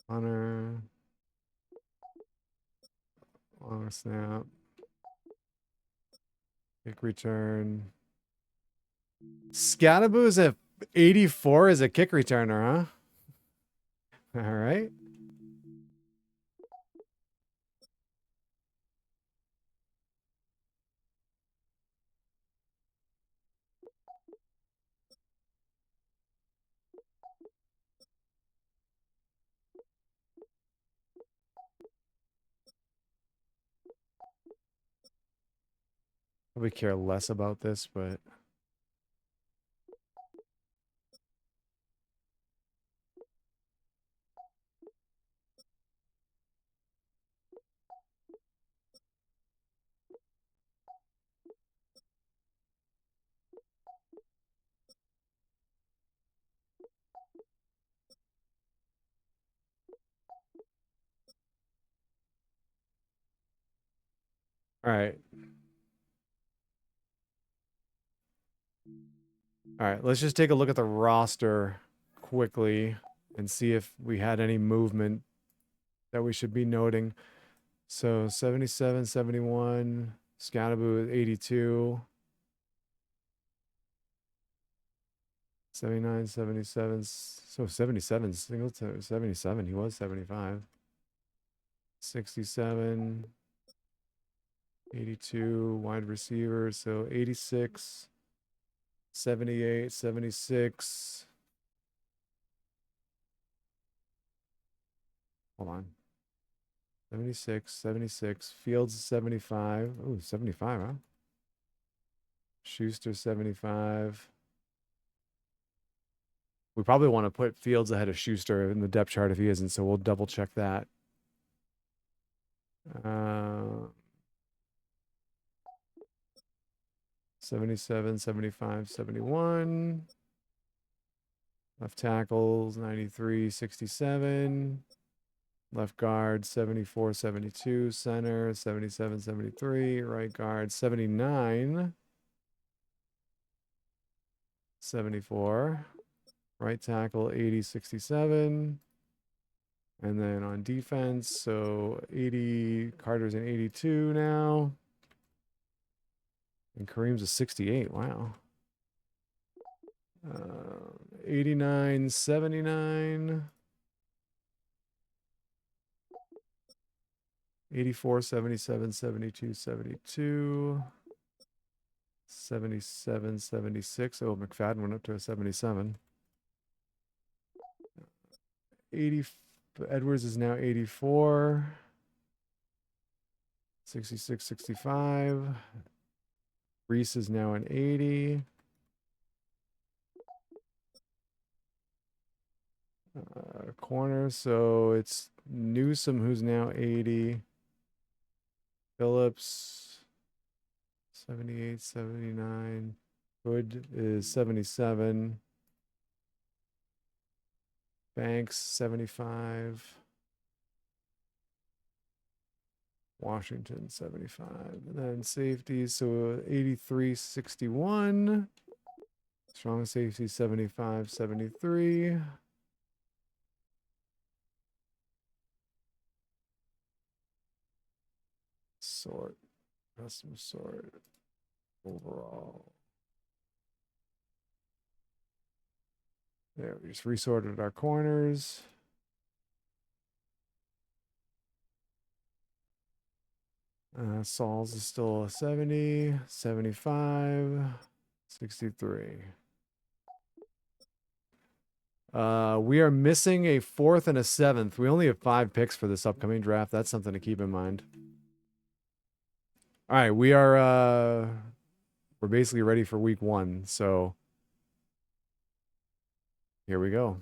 Hunter. Long snap. Kick return. Scattaboo's at 84 as a kick returner, huh? All right. Probably care less about this, but all right. All right, let's just take a look at the roster quickly and see if we had any movement that we should be noting. So 77, 71, Scattaboo is 82, 79, 77. So 77, Singleton, 77. He was 75. 67, 82, wide receiver. So 86, 78, 76. Hold on. 76, 76. Fields 75. Oh, 75, huh? Schuster 75. We probably want to put Fields ahead of Schuster in the depth chart if he isn't, so we'll double check that. 77, 75, 71. Left tackles 93, 67. Left guard, 74, 72. Center, 77, 73. Right guard, 79, 74. Right tackle, 80, 67. And then on defense, so 80, Carter's an 82 now. And Kareem's a 68. Wow. 89, 79. 84, 77, 72, 72. 77, 76. Oh, McFadden went up to a 77. 80. Edwards is now 84. 66, 65. Reese is now an 80. Corner, so it's Newsom who's now 80. Phillips, 78, 79. Hood is 77. Banks, 75. Washington, 75. And then safeties, so 83, 61. Strong safety, 75, 73. Sort. Custom sort. Overall. There, we just resorted our corners. Saul's is still a 70, 75, 63. We are missing a 4th and a 7th. We only have 5 picks for this upcoming draft. That's something to keep in mind. All right, we're basically ready for week 1. So here we go.